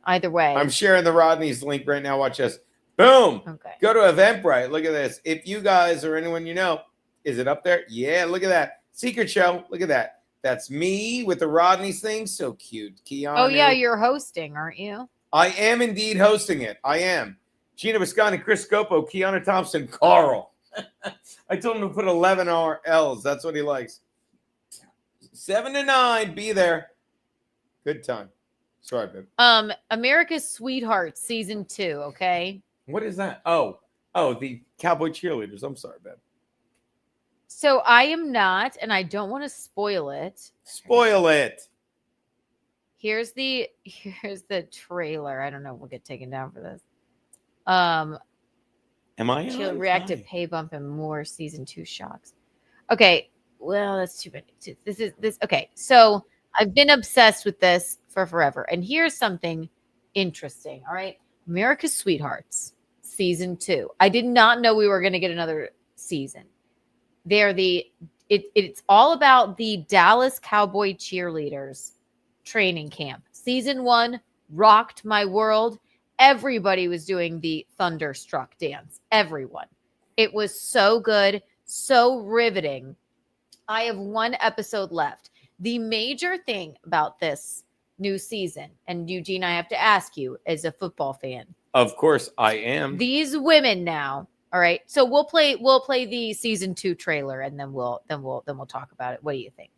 [SPEAKER 7] Either way.
[SPEAKER 9] I'm sharing the Rodney's link right now. Watch this. Boom.
[SPEAKER 7] Okay.
[SPEAKER 9] Go to Eventbrite. Look at this. If you guys or anyone you know, is it up there? Yeah, look at that. Secret show. Look at that. That's me with the Rodney's thing. So cute. Keanu.
[SPEAKER 7] Oh, yeah, you're hosting, aren't you?
[SPEAKER 9] I am indeed hosting it. I am. Gina Biscotti, Chris Scopo, Keanu Thompson, Carl. I told him to put 11 L's. That's what he likes. 7 to 9. Be there. Good time. Sorry, babe.
[SPEAKER 7] America's Sweetheart season 2. Okay.
[SPEAKER 9] What is that? Oh, the cowboy cheerleaders. I'm sorry, babe.
[SPEAKER 7] So I am not, and I don't want to spoil it.
[SPEAKER 9] Spoil it.
[SPEAKER 7] Here's the trailer. I don't know. We'll get taken down for this.
[SPEAKER 9] Am I?
[SPEAKER 7] She'll react to pay bump and more season 2 shocks. Okay. Well, that's too bad. This. Okay. So I've been obsessed with this for forever. And here's something interesting. All right. America's Sweethearts season 2. I did not know we were going to get another season. It's all about the Dallas Cowboy cheerleaders training camp. Season 1 rocked my world. Everybody was doing the Thunderstruck dance. Everyone. It was so good, so riveting. I have one episode left. The major thing about this new season, and Eugene, I have to ask you as a football fan.
[SPEAKER 9] Of course, I am.
[SPEAKER 7] These women now. All right. So we'll play the season 2 trailer, and then we'll talk about it. What do you think?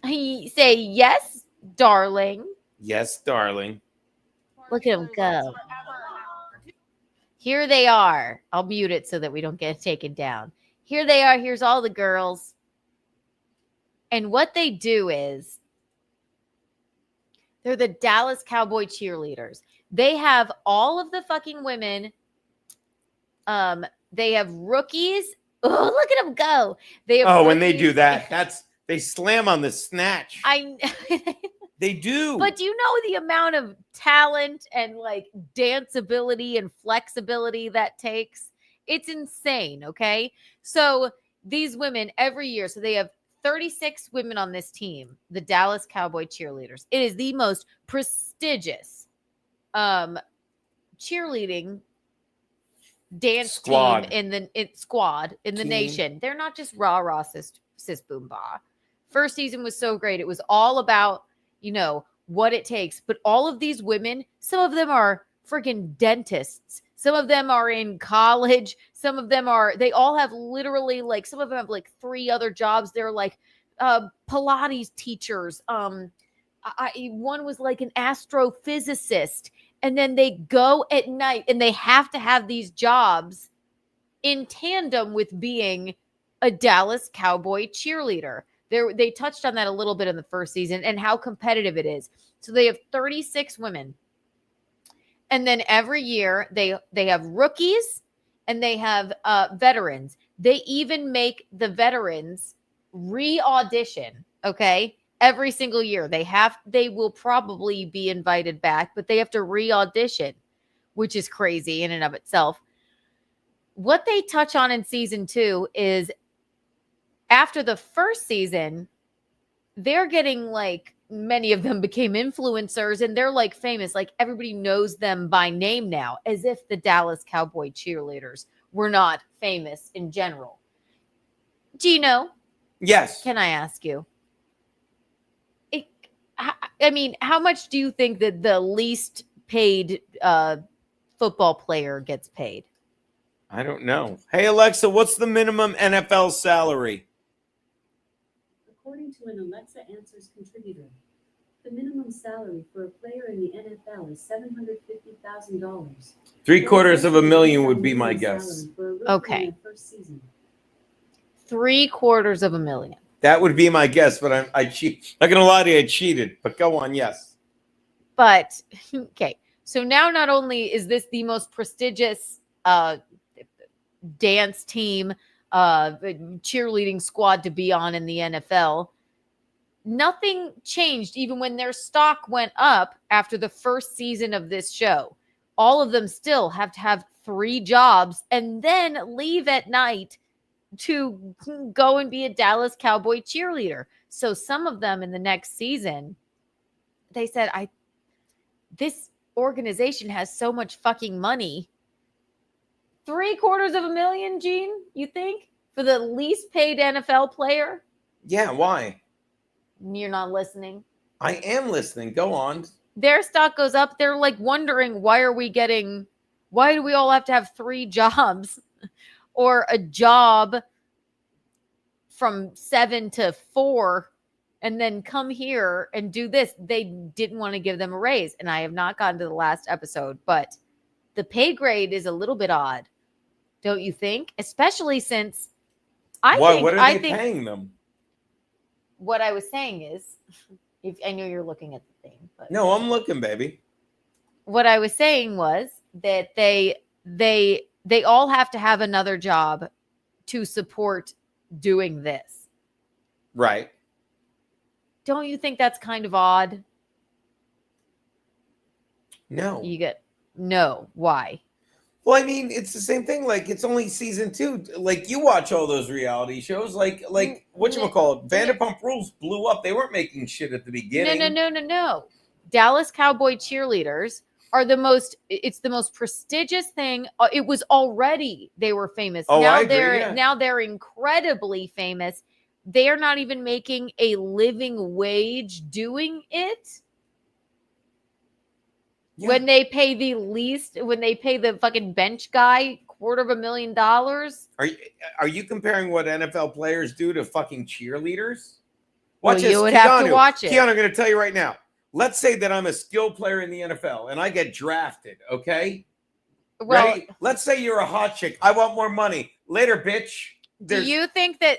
[SPEAKER 7] He say yes, darling.
[SPEAKER 9] Yes, darling.
[SPEAKER 7] Look at him go. Here they are. I'll mute it so that we don't get taken down. Here they are. Here's all the girls. And what they do is they're the Dallas Cowboy cheerleaders. They have all of the fucking women. They have rookies. Oh, look at them go. They have
[SPEAKER 9] when they
[SPEAKER 7] rookies.
[SPEAKER 9] do that, they slam on the snatch. They do.
[SPEAKER 7] But do you know the amount of talent and like danceability and flexibility that takes? It's insane. Okay. So these women every year, so they have 36 women on this team, the Dallas Cowboy cheerleaders. It is the most prestigious cheerleading dance
[SPEAKER 9] squad.
[SPEAKER 7] team in the nation. They're not just rah sis boom bah. First season was so great. It was all about, what it takes. But all of these women, some of them are freaking dentists. Some of them are in college. Some of them they all have literally some of them have 3 other jobs. They're Pilates teachers. One was an astrophysicist. And then they go at night and they have to have these jobs in tandem with being a Dallas Cowboy cheerleader. They touched on that a little bit in the first season and how competitive it is. So they have 36 women. And then every year they have rookies and they have veterans. They even make the veterans re-audition, okay? Every single year. They will probably be invited back, but they have to re-audition, which is crazy in and of itself. What they touch on in season 2 is after the first season, they're getting many of them became influencers and they're famous. Everybody knows them by name now, as if the Dallas Cowboy cheerleaders were not famous in general. Geno.
[SPEAKER 9] Yes.
[SPEAKER 7] Can I ask you? How much do you think that the least paid football player gets paid?
[SPEAKER 9] I don't know. Hey, Alexa, what's the minimum NFL salary?
[SPEAKER 16] According to an Alexa Answers contributor, the minimum salary for a player in the NFL is $750,000.
[SPEAKER 9] $750,000 would be my guess.
[SPEAKER 7] Okay. $750,000.
[SPEAKER 9] That would be my guess, but I cheat. Not gonna lie to you, I cheated. But go on, yes.
[SPEAKER 7] But okay, so now not only is this the most prestigious dance team, cheerleading squad to be on in the NFL, nothing changed even when their stock went up after the first season of this show. all of them still have to have 3 jobs and then leave at night to go and be a Dallas Cowboy cheerleader. So some of them in the next season, they said, this organization has so much fucking money. $750,000, Gene, you think? For the least paid NFL player?
[SPEAKER 9] Yeah, why?
[SPEAKER 7] You're not listening.
[SPEAKER 9] I am listening. Go on.
[SPEAKER 7] Their stock goes up. They're like wondering, why do we all have to have 3 jobs or a job from 7 to 4 and then come here and do this? They didn't want to give them a raise. And I have not gotten to the last episode, but the pay grade is a little bit odd. Don't you think? Especially since
[SPEAKER 9] what are they paying them?
[SPEAKER 7] What I was saying is, if I know you're looking at the thing, but
[SPEAKER 9] No, I'm looking, baby.
[SPEAKER 7] what I was saying was that they all have to have another job to support doing this.
[SPEAKER 9] Right.
[SPEAKER 7] Don't you think that's kind of odd?
[SPEAKER 9] No.
[SPEAKER 7] No. Why?
[SPEAKER 9] Well, I mean, it's the same thing. Like, it's only season 2. Like, you watch all those reality shows. Like whatchamacallit? Vanderpump Rules blew up. They weren't making shit at the beginning.
[SPEAKER 7] No. Dallas Cowboy cheerleaders are it's the most prestigious thing. It was already, they were famous.
[SPEAKER 9] Oh,
[SPEAKER 7] now
[SPEAKER 9] I agree,
[SPEAKER 7] now they're incredibly famous. They are not even making a living wage doing it.
[SPEAKER 9] Yeah.
[SPEAKER 7] When they pay the fucking bench guy $250,000.
[SPEAKER 9] Are you comparing what NFL players do to fucking cheerleaders?
[SPEAKER 7] Well,
[SPEAKER 9] Watch
[SPEAKER 7] you
[SPEAKER 9] this.
[SPEAKER 7] would have to watch it.
[SPEAKER 9] Keanu, I'm going to tell you right now. Let's say that I'm a skilled player in the NFL and I get drafted, okay?
[SPEAKER 7] Well,
[SPEAKER 9] ready? Let's say you're a hot chick. I want more money. Later, bitch.
[SPEAKER 7] Do you think that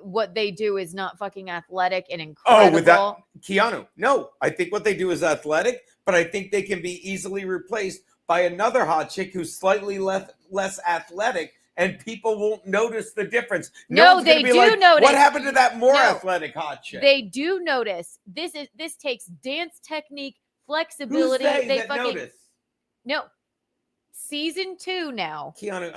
[SPEAKER 7] what they do is not fucking athletic and incredible?
[SPEAKER 9] Oh, with that, Keanu. No, I think what they do is athletic, but I think they can be easily replaced by another hot chick who's slightly less athletic, and people won't notice the difference.
[SPEAKER 7] No, they do notice.
[SPEAKER 9] What happened to that more athletic hot chick?
[SPEAKER 7] They do notice. This takes dance technique, flexibility.
[SPEAKER 9] Who's they that
[SPEAKER 7] fucking
[SPEAKER 9] notice?
[SPEAKER 7] No. Season 2 now.
[SPEAKER 9] Keanu,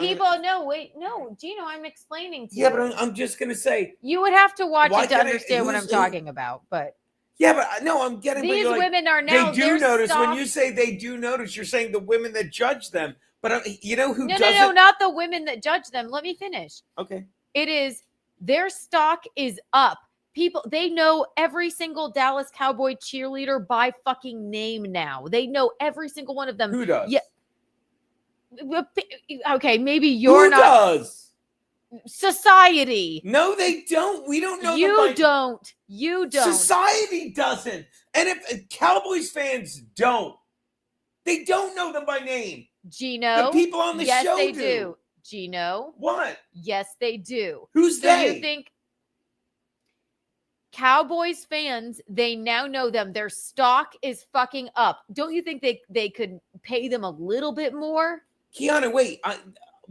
[SPEAKER 7] Geno, I'm explaining to you.
[SPEAKER 9] Yeah, but I'm just gonna say
[SPEAKER 7] you would have to watch it to
[SPEAKER 9] can't
[SPEAKER 7] understand what I'm talking about. But
[SPEAKER 9] yeah, but no, I'm getting
[SPEAKER 7] these women are now.
[SPEAKER 9] They do notice. When you say they do notice, you're saying the women that judge them. But you know who doesn't?
[SPEAKER 7] No, not the women that judge them. Let me finish.
[SPEAKER 9] Okay.
[SPEAKER 7] It is their stock is up. People, they know every single Dallas Cowboy cheerleader by fucking name now. They know every single one of them.
[SPEAKER 9] Who does?
[SPEAKER 7] Yeah. Okay, maybe you're not.
[SPEAKER 9] Who does?
[SPEAKER 7] Society.
[SPEAKER 9] No, they don't. We don't know.
[SPEAKER 7] You don't. You don't.
[SPEAKER 9] Society doesn't. And if Cowboys fans don't, they don't know them by name.
[SPEAKER 7] Geno.
[SPEAKER 9] The people on the
[SPEAKER 7] yes,
[SPEAKER 9] show
[SPEAKER 7] they do. Geno.
[SPEAKER 9] What?
[SPEAKER 7] Yes, they do.
[SPEAKER 9] Who's
[SPEAKER 7] Do
[SPEAKER 9] they?
[SPEAKER 7] you think Cowboys fans, they now know them. Their stock is fucking up. Don't you think they could pay them a little bit more?
[SPEAKER 9] Keanu, wait.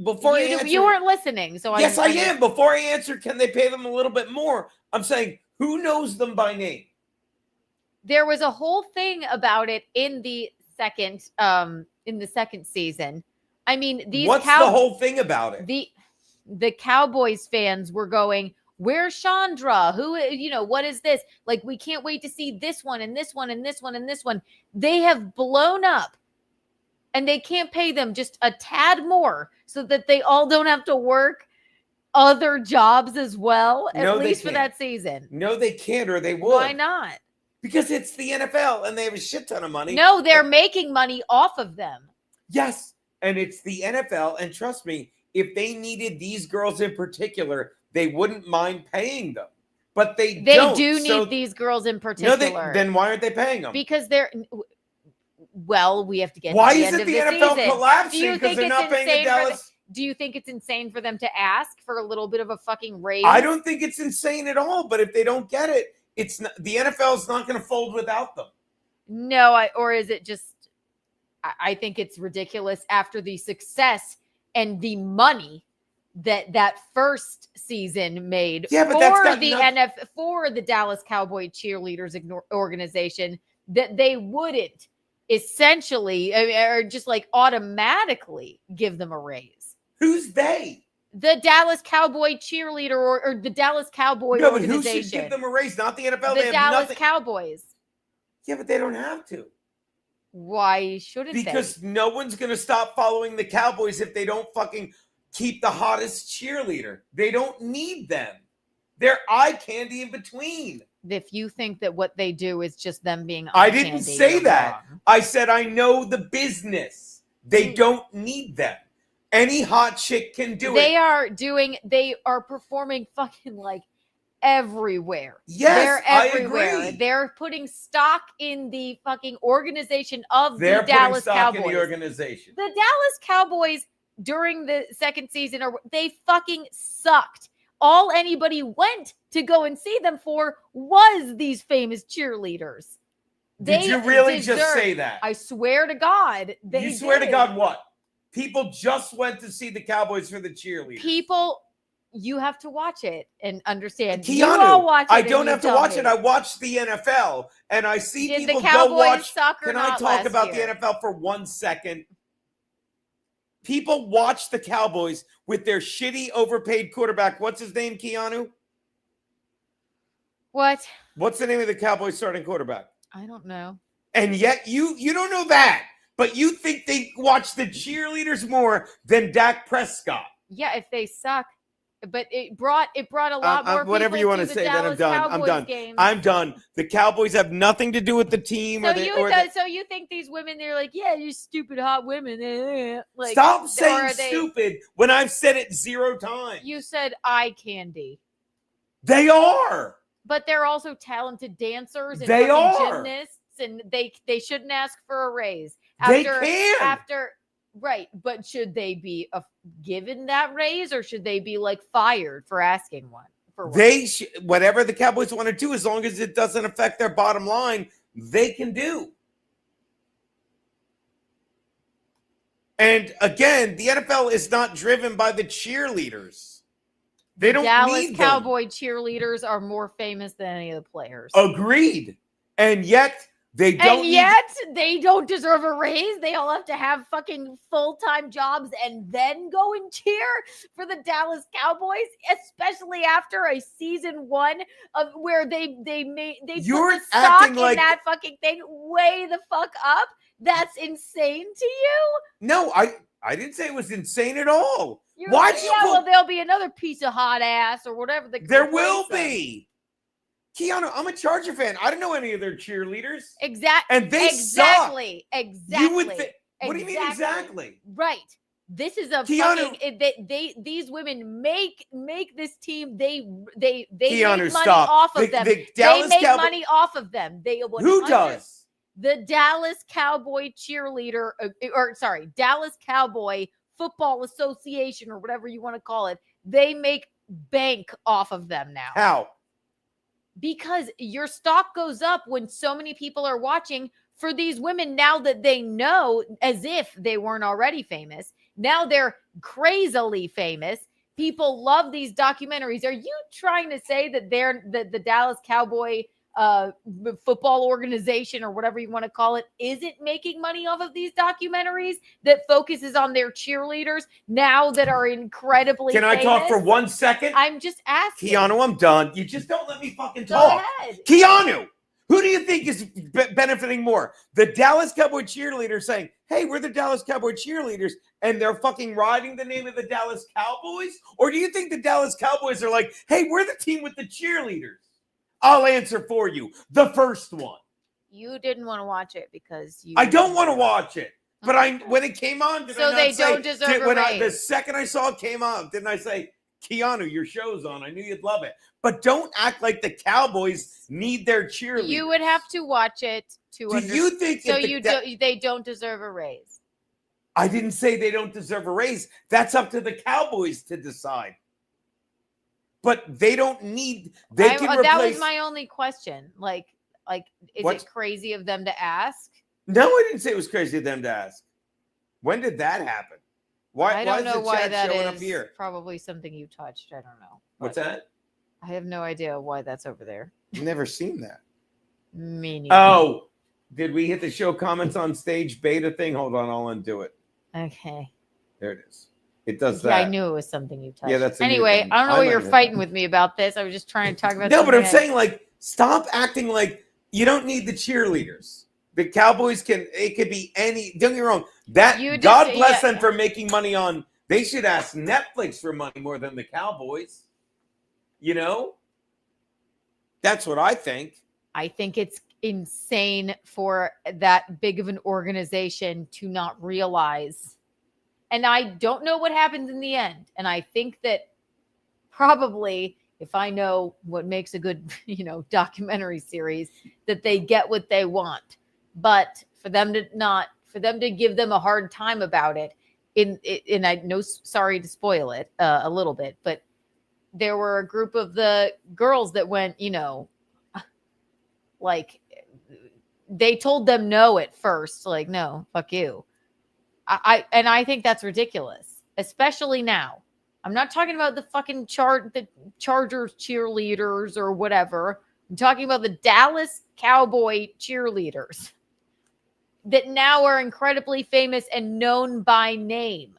[SPEAKER 9] Before I answer,
[SPEAKER 7] you weren't listening, so
[SPEAKER 9] yes, I am. Before I answer, can they pay them a little bit more? I'm saying, who knows them by name?
[SPEAKER 7] There was a whole thing about it in the second season. I mean,
[SPEAKER 9] what's the whole thing about it?
[SPEAKER 7] The Cowboys fans were going, "Where's Chandra? Who, what is this? Like, we can't wait to see this one and this one and this one and this one." They have blown up. And they can't pay them just a tad more so that they all don't have to work other jobs as well, at least for that season.
[SPEAKER 9] No, they can't, or they would.
[SPEAKER 7] Why not?
[SPEAKER 9] Because it's the NFL and they have a shit ton of money.
[SPEAKER 7] No, they're making money off of them.
[SPEAKER 9] Yes, and it's the NFL. And trust me, if they needed these girls in particular, they wouldn't mind paying them. But they don't.
[SPEAKER 7] Do need these girls in particular.
[SPEAKER 9] Then why aren't they paying them?
[SPEAKER 7] Because they're... Well, we have to get
[SPEAKER 9] why
[SPEAKER 7] to the
[SPEAKER 9] isn't
[SPEAKER 7] end
[SPEAKER 9] the
[SPEAKER 7] of the
[SPEAKER 9] NFL
[SPEAKER 7] season.
[SPEAKER 9] collapsing because they're not paying the Dallas?
[SPEAKER 7] Do you think it's insane for them to ask for a little bit of a fucking raise?
[SPEAKER 9] I don't think it's insane at all. But if they don't get it, it's not, the NFL is not going to fold without them.
[SPEAKER 7] No, or is it just? I think it's ridiculous after the success and the money that first season made for the Dallas Cowboy cheerleaders organization, that they wouldn't essentially, or just like automatically give them a raise.
[SPEAKER 9] Who's they?
[SPEAKER 7] The Dallas Cowboy cheerleader or the Dallas Cowboy
[SPEAKER 9] No, but who
[SPEAKER 7] organization.
[SPEAKER 9] should give them a raise? Not the NFL.
[SPEAKER 7] The
[SPEAKER 9] They have
[SPEAKER 7] Dallas
[SPEAKER 9] nothing.
[SPEAKER 7] Cowboys.
[SPEAKER 9] Yeah, but they don't have to.
[SPEAKER 7] Why shouldn't
[SPEAKER 9] Because
[SPEAKER 7] they?
[SPEAKER 9] no one's going to stop following the Cowboys if they don't fucking keep the hottest cheerleader. They don't need them. They're eye candy in between.
[SPEAKER 7] If you think that what they do is just them being
[SPEAKER 9] I
[SPEAKER 7] eye
[SPEAKER 9] didn't
[SPEAKER 7] candy,
[SPEAKER 9] say
[SPEAKER 7] you're
[SPEAKER 9] that.
[SPEAKER 7] wrong.
[SPEAKER 9] I said I know the business. They don't need them. Any hot chick can do
[SPEAKER 7] They
[SPEAKER 9] it.
[SPEAKER 7] they are performing fucking like everywhere.
[SPEAKER 9] Yes,
[SPEAKER 7] they're
[SPEAKER 9] I
[SPEAKER 7] everywhere.
[SPEAKER 9] agree.
[SPEAKER 7] They're putting stock in the fucking organization of
[SPEAKER 9] They're
[SPEAKER 7] the Dallas
[SPEAKER 9] putting stock
[SPEAKER 7] Cowboys.
[SPEAKER 9] in the organization.
[SPEAKER 7] The Dallas Cowboys during the second season, they fucking sucked. All anybody went to go and see them for was these famous cheerleaders.
[SPEAKER 9] Did you really just say that?
[SPEAKER 7] I swear to God.
[SPEAKER 9] You swear to God what? People just went to see the Cowboys for the cheerleaders.
[SPEAKER 7] People, you have to watch it and understand.
[SPEAKER 9] Keanu,
[SPEAKER 7] you all watch it
[SPEAKER 9] I
[SPEAKER 7] and
[SPEAKER 9] don't
[SPEAKER 7] you
[SPEAKER 9] have to
[SPEAKER 7] tell
[SPEAKER 9] watch
[SPEAKER 7] me.
[SPEAKER 9] it. I watch the NFL and I see
[SPEAKER 7] Did the
[SPEAKER 9] people
[SPEAKER 7] Cowboys
[SPEAKER 9] go watch.
[SPEAKER 7] suck or
[SPEAKER 9] Can I
[SPEAKER 7] not
[SPEAKER 9] talk
[SPEAKER 7] last
[SPEAKER 9] about
[SPEAKER 7] year?
[SPEAKER 9] the NFL for 1 second? People watch the Cowboys with their shitty, overpaid quarterback. What's his name, Keanu?
[SPEAKER 7] What?
[SPEAKER 9] What's the name of the Cowboys starting quarterback?
[SPEAKER 7] I don't know.
[SPEAKER 9] And yet you don't know that. But you think they watch the cheerleaders more than Dak Prescott.
[SPEAKER 7] Yeah, if they suck. But it brought a lot more
[SPEAKER 9] whatever
[SPEAKER 7] people
[SPEAKER 9] you want
[SPEAKER 7] to
[SPEAKER 9] to
[SPEAKER 7] the
[SPEAKER 9] say, then I'm
[SPEAKER 7] Dallas
[SPEAKER 9] done. I'm
[SPEAKER 7] Cowboys
[SPEAKER 9] done.
[SPEAKER 7] games.
[SPEAKER 9] I'm done. The Cowboys have nothing to do with the team.
[SPEAKER 7] So
[SPEAKER 9] or
[SPEAKER 7] you think these women, they're like, yeah, you stupid hot women. Like,
[SPEAKER 9] Stop
[SPEAKER 7] or
[SPEAKER 9] saying
[SPEAKER 7] are they-
[SPEAKER 9] stupid when I've said it 0 times.
[SPEAKER 7] You said eye candy.
[SPEAKER 9] They are.
[SPEAKER 7] But they're also talented dancers and
[SPEAKER 9] They
[SPEAKER 7] fucking
[SPEAKER 9] are.
[SPEAKER 7] gymnasts, and they shouldn't ask for a raise.
[SPEAKER 9] They can.
[SPEAKER 7] Right, but should they be given that raise, or should they be like fired for asking one? For one?
[SPEAKER 9] Whatever the Cowboys want to do, as long as it doesn't affect their bottom line, they can do. And again, the NFL is not driven by the cheerleaders. They don't
[SPEAKER 7] Dallas
[SPEAKER 9] need them.
[SPEAKER 7] Cowboy cheerleaders are more famous than any of the players.
[SPEAKER 9] Agreed. And yet they don't.
[SPEAKER 7] And yet they don't deserve a raise. They all have to have fucking full-time jobs and then go and cheer for the Dallas Cowboys, especially after a season 1 of where they put the stock in that fucking thing way the fuck up. That's insane to you.
[SPEAKER 9] No, I didn't say it was insane at all. Why do you
[SPEAKER 7] well, there'll be another piece of hot ass or whatever.
[SPEAKER 9] There will be. Keanu, I'm a Charger fan. I don't know any of their cheerleaders.
[SPEAKER 7] Exactly.
[SPEAKER 9] And they
[SPEAKER 7] exactly.
[SPEAKER 9] suck.
[SPEAKER 7] Exactly.
[SPEAKER 9] You would what do you mean exactly?
[SPEAKER 7] Right. This is a
[SPEAKER 9] Keanu,
[SPEAKER 7] fucking these women make this team. They
[SPEAKER 9] Keanu,
[SPEAKER 7] make money
[SPEAKER 9] stop.
[SPEAKER 7] off of them.
[SPEAKER 9] The
[SPEAKER 7] They
[SPEAKER 9] Dallas
[SPEAKER 7] make
[SPEAKER 9] Cowboys-
[SPEAKER 7] money off of them. They
[SPEAKER 9] Who does?
[SPEAKER 7] The Dallas Cowboy cheerleader, Dallas Cowboy Football Association, or whatever you want to call it. They make bank off of them now.
[SPEAKER 9] How?
[SPEAKER 7] Because your stock goes up when so many people are watching for these women now that they know, as if they weren't already famous. Now they're crazily famous. People love these documentaries. Are you trying to say that the Dallas Cowboy football organization, or whatever you want to call it, isn't making money off of these documentaries that focuses on their cheerleaders now that are incredibly
[SPEAKER 9] Can I talk for 1 second?
[SPEAKER 7] I'm just asking.
[SPEAKER 9] Keanu, I'm done. You just don't let me fucking
[SPEAKER 7] Go
[SPEAKER 9] talk.
[SPEAKER 7] ahead.
[SPEAKER 9] Keanu, who do you think is benefiting more? The Dallas Cowboy cheerleaders saying, hey, we're the Dallas Cowboy cheerleaders, and they're fucking riding the name of the Dallas Cowboys? Or do you think the Dallas Cowboys are like, hey, we're the team with the cheerleaders? I'll answer for you. The first one.
[SPEAKER 7] You didn't want to watch it because
[SPEAKER 9] I don't want to watch it. But when it came on, did
[SPEAKER 7] So
[SPEAKER 9] I not
[SPEAKER 7] they
[SPEAKER 9] say,
[SPEAKER 7] don't deserve a raise.
[SPEAKER 9] the second I saw it came on, didn't I say, Keanu, your show's on. I knew you'd love it. But don't act like the Cowboys need their cheerleaders.
[SPEAKER 7] You would have to watch it to
[SPEAKER 9] Do you think
[SPEAKER 7] so
[SPEAKER 9] if
[SPEAKER 7] they don't deserve a raise?
[SPEAKER 9] I didn't say they don't deserve a raise. That's up to the Cowboys to decide. But they don't need. They can replace.
[SPEAKER 7] That was my only question. Like, is
[SPEAKER 9] What?
[SPEAKER 7] it crazy of them to ask?
[SPEAKER 9] No, I didn't say it was crazy of them to ask. When did that happen? Why?
[SPEAKER 7] I don't
[SPEAKER 9] is
[SPEAKER 7] know
[SPEAKER 9] the
[SPEAKER 7] why
[SPEAKER 9] chat
[SPEAKER 7] that
[SPEAKER 9] showing up
[SPEAKER 7] is.
[SPEAKER 9] here?
[SPEAKER 7] Probably something you touched. I don't know.
[SPEAKER 9] What's that?
[SPEAKER 7] I have no idea why that's over there.
[SPEAKER 9] Never seen that.
[SPEAKER 7] Me neither.
[SPEAKER 9] Oh, Did we hit the show comments on stage beta thing? Hold on, I'll undo it.
[SPEAKER 7] Okay.
[SPEAKER 9] There it is. It does
[SPEAKER 7] Yeah,
[SPEAKER 9] that.
[SPEAKER 7] I knew it was something you touched.
[SPEAKER 9] Yeah, that's a new
[SPEAKER 7] anyway.
[SPEAKER 9] thing.
[SPEAKER 7] I don't know
[SPEAKER 9] I
[SPEAKER 7] why
[SPEAKER 9] might
[SPEAKER 7] you're
[SPEAKER 9] have
[SPEAKER 7] fighting
[SPEAKER 9] that.
[SPEAKER 7] with me about this. I was just trying to talk about.
[SPEAKER 9] No, but I'm
[SPEAKER 7] something
[SPEAKER 9] saying like stop acting like you don't need the cheerleaders. The Cowboys can. It could be any. Don't get me wrong. That
[SPEAKER 7] You just-
[SPEAKER 9] God bless
[SPEAKER 7] yeah.
[SPEAKER 9] them for making money on. They should ask Netflix for money more than the Cowboys. You know. That's what I think.
[SPEAKER 7] I think it's insane for that big of an organization to not realize. And I don't know what happens in the end. And I think that probably if I know what makes a good, documentary series, that they get what they want. But for them to give them a hard time about it, and I know, sorry to spoil it a little bit, but there were a group of the girls that went, like they told them no at first, like, no, fuck you. I think that's ridiculous, especially now. I'm not talking about the fucking the Chargers cheerleaders or whatever. I'm talking about the Dallas Cowboy cheerleaders that now are incredibly famous and known by name.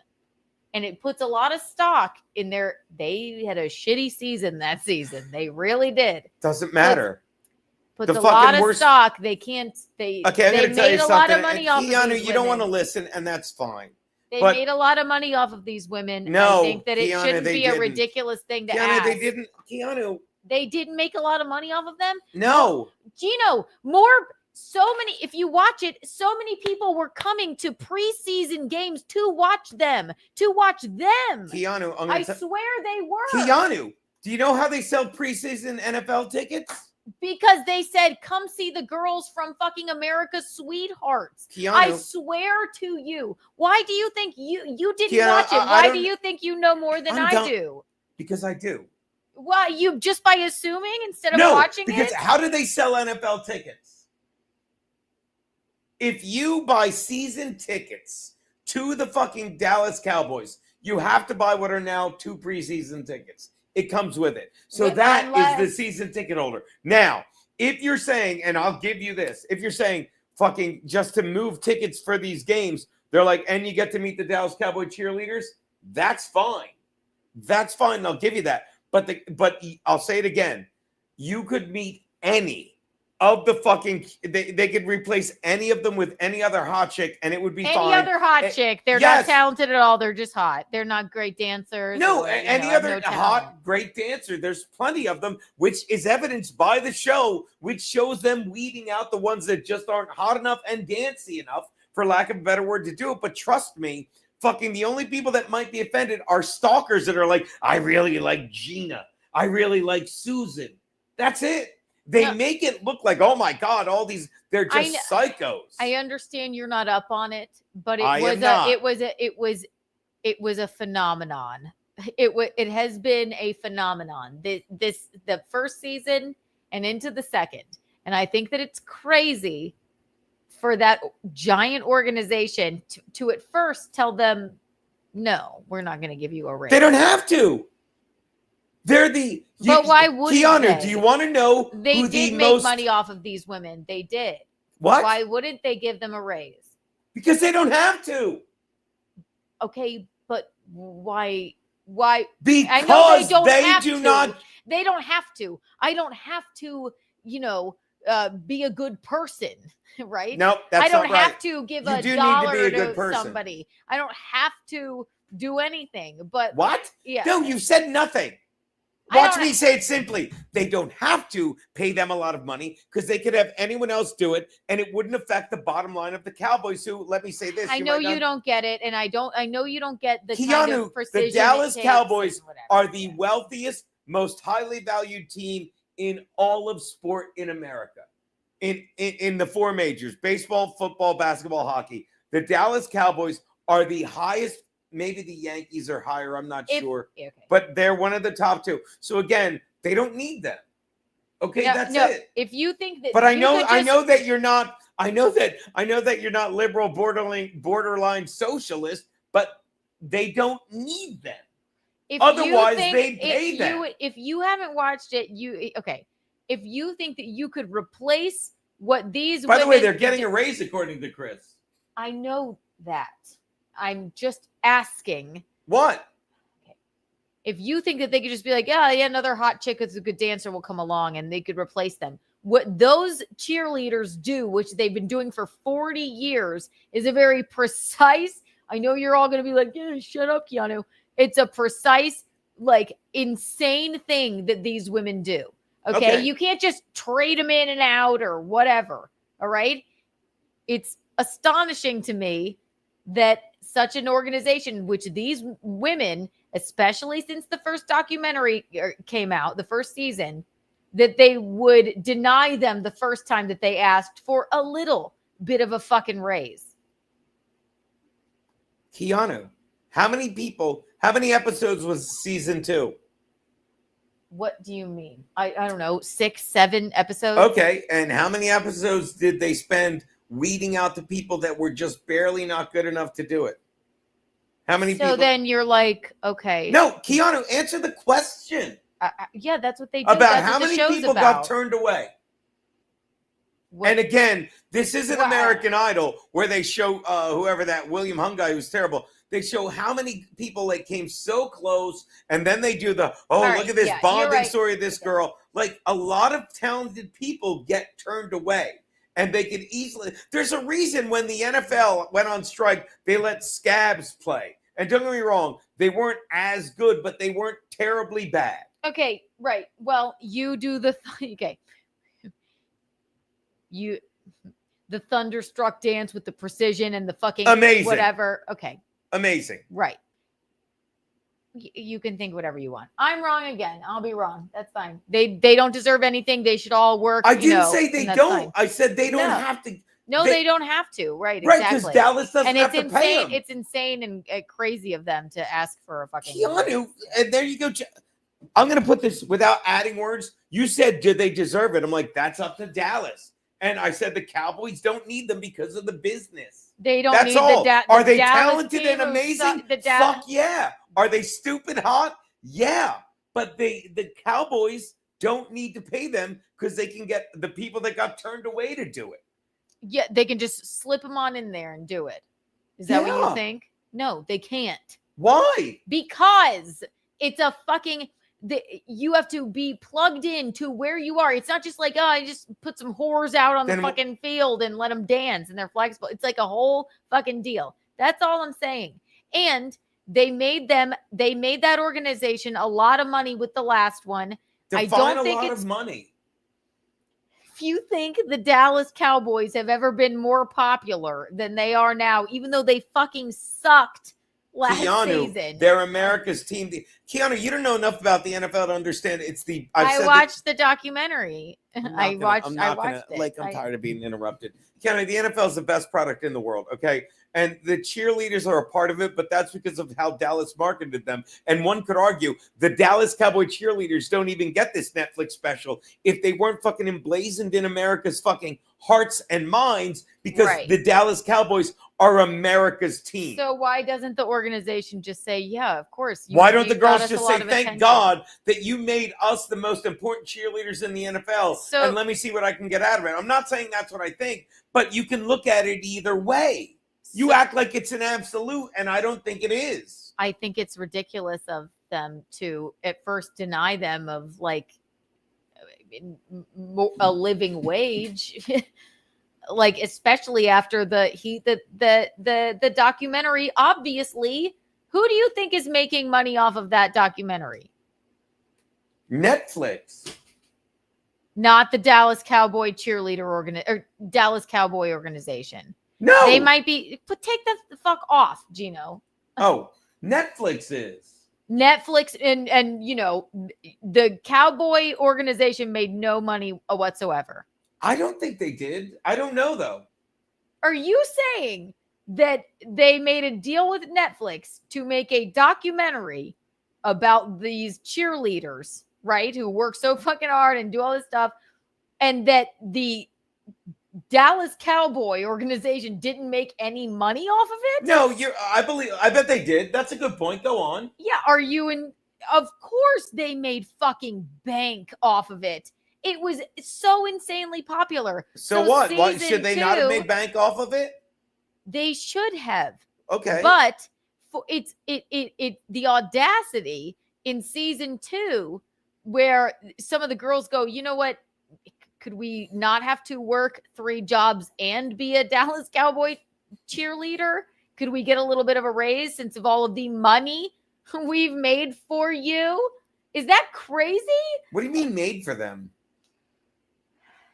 [SPEAKER 7] And it puts a lot of stock in their. They had a shitty season that season. They really did.
[SPEAKER 9] Doesn't matter.
[SPEAKER 7] Puts
[SPEAKER 9] The
[SPEAKER 7] a lot
[SPEAKER 9] fucking
[SPEAKER 7] of
[SPEAKER 9] worst-
[SPEAKER 7] stock. They can't. They
[SPEAKER 9] Okay, I'm
[SPEAKER 7] they
[SPEAKER 9] going to tell you
[SPEAKER 7] made a lot
[SPEAKER 9] something.
[SPEAKER 7] of money
[SPEAKER 9] And
[SPEAKER 7] off of
[SPEAKER 9] Keanu,
[SPEAKER 7] these
[SPEAKER 9] you don't want to
[SPEAKER 7] women.
[SPEAKER 9] listen, and that's fine.
[SPEAKER 7] They
[SPEAKER 9] But-
[SPEAKER 7] made a lot of money off of these women.
[SPEAKER 9] No,
[SPEAKER 7] I think that it
[SPEAKER 9] Keanu,
[SPEAKER 7] shouldn't
[SPEAKER 9] they
[SPEAKER 7] be a
[SPEAKER 9] didn't.
[SPEAKER 7] ridiculous thing to
[SPEAKER 9] Keanu,
[SPEAKER 7] ask.
[SPEAKER 9] they didn't. Keanu,
[SPEAKER 7] They didn't make a lot of money off of them.
[SPEAKER 9] no.
[SPEAKER 7] Geno, if you watch it, so many people were coming to preseason games to watch them.
[SPEAKER 9] Keanu, I'm
[SPEAKER 7] I
[SPEAKER 9] going to
[SPEAKER 7] swear they were.
[SPEAKER 9] Keanu, do you know how they sell preseason NFL tickets?
[SPEAKER 7] Because they said, come see the girls from fucking America's Sweethearts.
[SPEAKER 9] Keanu.
[SPEAKER 7] I swear to you. Why do you think you didn't
[SPEAKER 9] Keanu,
[SPEAKER 7] watch it?
[SPEAKER 9] I
[SPEAKER 7] Why
[SPEAKER 9] don't-
[SPEAKER 7] do you think you know more than
[SPEAKER 9] I'm
[SPEAKER 7] I
[SPEAKER 9] done-
[SPEAKER 7] do?
[SPEAKER 9] Because I do.
[SPEAKER 7] Why, you just by assuming instead of
[SPEAKER 9] No,
[SPEAKER 7] watching
[SPEAKER 9] because
[SPEAKER 7] it?
[SPEAKER 9] how do they sell NFL tickets? If you buy season tickets to the fucking Dallas Cowboys, you have to buy what are now 2 preseason tickets. It comes with it. So that is the season ticket holder. Now, if you're saying, and I'll give you this, if you're saying fucking just to move tickets for these games, they're like, and you get to meet the Dallas Cowboy cheerleaders, that's fine. That's fine. I'll give you that. But I'll say it again. You could meet any of the fucking, they could replace any of them with any other hot chick and it would be fine.
[SPEAKER 7] Any other hot chick. They're
[SPEAKER 9] yes.
[SPEAKER 7] not talented at all. They're just hot. They're not great dancers.
[SPEAKER 9] No,
[SPEAKER 7] or,
[SPEAKER 9] any
[SPEAKER 7] have
[SPEAKER 9] other
[SPEAKER 7] no talent.
[SPEAKER 9] hot, great dancer. There's plenty of them, which is evidenced by the show, which shows them weeding out the ones that just aren't hot enough and dancey enough, for lack of a better word, to do it. But trust me, fucking the only people that might be offended are stalkers that are like, I really like Gina. I really like Susan. That's it. They make it look like, oh my God, all these, they're just psychos.
[SPEAKER 7] I understand you're not up on it, but
[SPEAKER 9] I am not.
[SPEAKER 7] it was a phenomenon. It has been a phenomenon. The first season and into the second. And I think that it's crazy for that giant organization to at first tell them, no, we're not going to give you a raise.
[SPEAKER 9] They don't have to. They're the.
[SPEAKER 7] But why wouldn't
[SPEAKER 9] Keanu,
[SPEAKER 7] they?
[SPEAKER 9] do you want to know
[SPEAKER 7] They
[SPEAKER 9] who
[SPEAKER 7] did
[SPEAKER 9] the
[SPEAKER 7] make
[SPEAKER 9] most
[SPEAKER 7] money off of these women. They did.
[SPEAKER 9] What?
[SPEAKER 7] Why wouldn't they give them a raise?
[SPEAKER 9] Because they don't have to.
[SPEAKER 7] Okay, but why?
[SPEAKER 9] Because
[SPEAKER 7] I know they don't
[SPEAKER 9] they
[SPEAKER 7] have
[SPEAKER 9] do
[SPEAKER 7] to.
[SPEAKER 9] not.
[SPEAKER 7] They don't have to. I don't have to. Be a good person, right?
[SPEAKER 9] Nope, that's
[SPEAKER 7] I don't
[SPEAKER 9] not
[SPEAKER 7] have
[SPEAKER 9] right.
[SPEAKER 7] to give
[SPEAKER 9] You
[SPEAKER 7] a
[SPEAKER 9] do need to
[SPEAKER 7] dollar
[SPEAKER 9] be a good person.
[SPEAKER 7] somebody. I don't have to do anything. But
[SPEAKER 9] What?
[SPEAKER 7] Yeah.
[SPEAKER 9] No, you said nothing.
[SPEAKER 7] I
[SPEAKER 9] Watch
[SPEAKER 7] don't
[SPEAKER 9] me say it simply. They don't have to pay them a lot of money because they could have anyone else do it, and it wouldn't affect the bottom line of the Cowboys. Who, let me say this:
[SPEAKER 7] I know
[SPEAKER 9] might
[SPEAKER 7] you
[SPEAKER 9] not-
[SPEAKER 7] don't get it, and I know you don't get the kind
[SPEAKER 9] Keanu,
[SPEAKER 7] of precision.
[SPEAKER 9] the Dallas
[SPEAKER 7] it takes
[SPEAKER 9] Cowboys
[SPEAKER 7] and whatever.
[SPEAKER 9] are the wealthiest, most highly valued team in all of sport in America. In the 4 majors: baseball, football, basketball, hockey. The Dallas Cowboys are the highest. Maybe the Yankees are higher. I'm not sure.
[SPEAKER 7] Okay.
[SPEAKER 9] But they're one of the top 2. So again, they don't need them. Okay, that's it.
[SPEAKER 7] If you think that,
[SPEAKER 9] But I
[SPEAKER 7] you
[SPEAKER 9] know
[SPEAKER 7] could
[SPEAKER 9] I
[SPEAKER 7] just-
[SPEAKER 9] know that you're not. I know that you're not liberal, borderline socialist. But they don't need them.
[SPEAKER 7] If
[SPEAKER 9] Otherwise,
[SPEAKER 7] you think
[SPEAKER 9] they'd pay them.
[SPEAKER 7] If you haven't watched it, If you think that you could replace what these
[SPEAKER 9] By the way,
[SPEAKER 7] women
[SPEAKER 9] they're getting a raise according to Chris.
[SPEAKER 7] I know that. I'm just asking.
[SPEAKER 9] What?
[SPEAKER 7] If you think that they could just be like, yeah, another hot chick who's a good dancer will come along and they could replace them. What those cheerleaders do, which they've been doing for 40 years, is a very precise. I know you're all going to be like, yeah, shut up, Keanu. It's a precise, like, insane thing that these women do. Okay? You can't just trade them in and out or whatever. All right? It's astonishing to me that such an organization, which these women, especially since the first documentary came out, the first season, that they would deny them the first time that they asked for a little bit of a fucking raise.
[SPEAKER 9] Keanu, how many episodes was season 2?
[SPEAKER 7] What do you mean? I don't know, 6, 7 episodes?
[SPEAKER 9] Okay, and how many episodes did they spend weeding out the people that were just barely not good enough to do it? How many people?
[SPEAKER 7] So then you're like, okay.
[SPEAKER 9] No, Keanu, answer the question.
[SPEAKER 7] Yeah, that's what they do.
[SPEAKER 9] About
[SPEAKER 7] that's
[SPEAKER 9] how many people got turned away. And again, this isn't American Idol where they show whoever that William Hung guy who's terrible. They show how many people like came so close, and then they do the look at this bonding story of this girl. Like a lot of talented people get turned away. And they could easily. There's a reason when the NFL went on strike, they let scabs play. And don't get me wrong, they weren't as good, but they weren't terribly bad.
[SPEAKER 7] Okay, right. Well, you do the okay. The thunderstruck dance with the precision and the fucking
[SPEAKER 9] amazing
[SPEAKER 7] whatever. Okay,
[SPEAKER 9] amazing.
[SPEAKER 7] Right. You can think whatever you want. I'm wrong again. I'll be wrong. That's fine. They don't deserve anything. They should all work.
[SPEAKER 9] I didn't say they don't. Fine. I said they don't have to.
[SPEAKER 7] No, they don't have to. Right.
[SPEAKER 9] Right.
[SPEAKER 7] Exactly.
[SPEAKER 9] Because Dallas doesn't have to pay them.
[SPEAKER 7] It's insane and crazy of them to ask for a fucking.
[SPEAKER 9] Keanu, and there you go. I'm going to put this without adding words. You said, did they deserve it? I'm like, that's up to Dallas. And I said the Cowboys don't need them because of the business.
[SPEAKER 7] They don't
[SPEAKER 9] That's
[SPEAKER 7] need
[SPEAKER 9] all.
[SPEAKER 7] the
[SPEAKER 9] Are they
[SPEAKER 7] Dallas
[SPEAKER 9] talented and amazing? Fuck yeah. Are they stupid hot? Yeah. But the Cowboys don't need to pay them because they can get the people that got turned away to do it.
[SPEAKER 7] Yeah, they can just slip them on in there and do it. Is that what you think? No, they can't.
[SPEAKER 9] Why?
[SPEAKER 7] Because it's a fucking... you have to be plugged in to where you are. It's not just like, I just put some whores out on the fucking field and let them dance and their flags. It's like a whole fucking deal. That's all I'm saying. And they made that organization a lot of money with the last one. I don't think it's
[SPEAKER 9] of money.
[SPEAKER 7] If you think the Dallas Cowboys have ever been more popular than they are now, even though they fucking sucked last season.
[SPEAKER 9] They're America's team. Keanu, you don't know enough about the NFL to understand. It's the.
[SPEAKER 7] I watched the documentary. I watched it.
[SPEAKER 9] I'm tired of being interrupted. Keanu, the NFL is the best product in the world. Okay, and the cheerleaders are a part of it, but that's because of how Dallas marketed them. And one could argue the Dallas Cowboy cheerleaders don't even get this Netflix special if they weren't fucking emblazoned in America's fucking hearts and minds, because the Dallas Cowboys are America's team.
[SPEAKER 7] So why doesn't the organization just say, yeah, of course?
[SPEAKER 9] Why don't the girls just say, thank God that you made us the most important cheerleaders in the NFL, and let me see what I can get out of it. I'm not saying that's what I think, but you can look at it either way. You act like it's an absolute, and I don't think it is.
[SPEAKER 7] I think it's ridiculous of them to at first deny them of like a living wage. Like, especially after the documentary. Obviously, who do you think is making money off of that documentary?
[SPEAKER 9] Netflix.
[SPEAKER 7] Not the Dallas Cowboy Dallas Cowboy organization.
[SPEAKER 9] No,
[SPEAKER 7] they might be. But take the fuck off, Geno.
[SPEAKER 9] Oh, Netflix is.
[SPEAKER 7] Netflix and the Cowboy organization made no money whatsoever.
[SPEAKER 9] I don't think they did. I don't know, though.
[SPEAKER 7] Are you saying that they made a deal with Netflix to make a documentary about these cheerleaders, right, who work so fucking hard and do all this stuff, and that the Dallas Cowboy organization didn't make any money off of it?
[SPEAKER 9] No, I bet they did. That's a good point. Go on.
[SPEAKER 7] Yeah, of course they made fucking bank off of it. It was so insanely popular.
[SPEAKER 9] So what? Why,
[SPEAKER 7] season
[SPEAKER 9] should they not have
[SPEAKER 7] 2,
[SPEAKER 9] made bank off of it?
[SPEAKER 7] They should have.
[SPEAKER 9] Okay.
[SPEAKER 7] But for the audacity in season 2 where some of the girls go, you know what? Could we not have to work 3 jobs and be a Dallas Cowboy cheerleader? Could we get a little bit of a raise since of all of the money we've made for you? Is that crazy?
[SPEAKER 9] What do you mean made for them?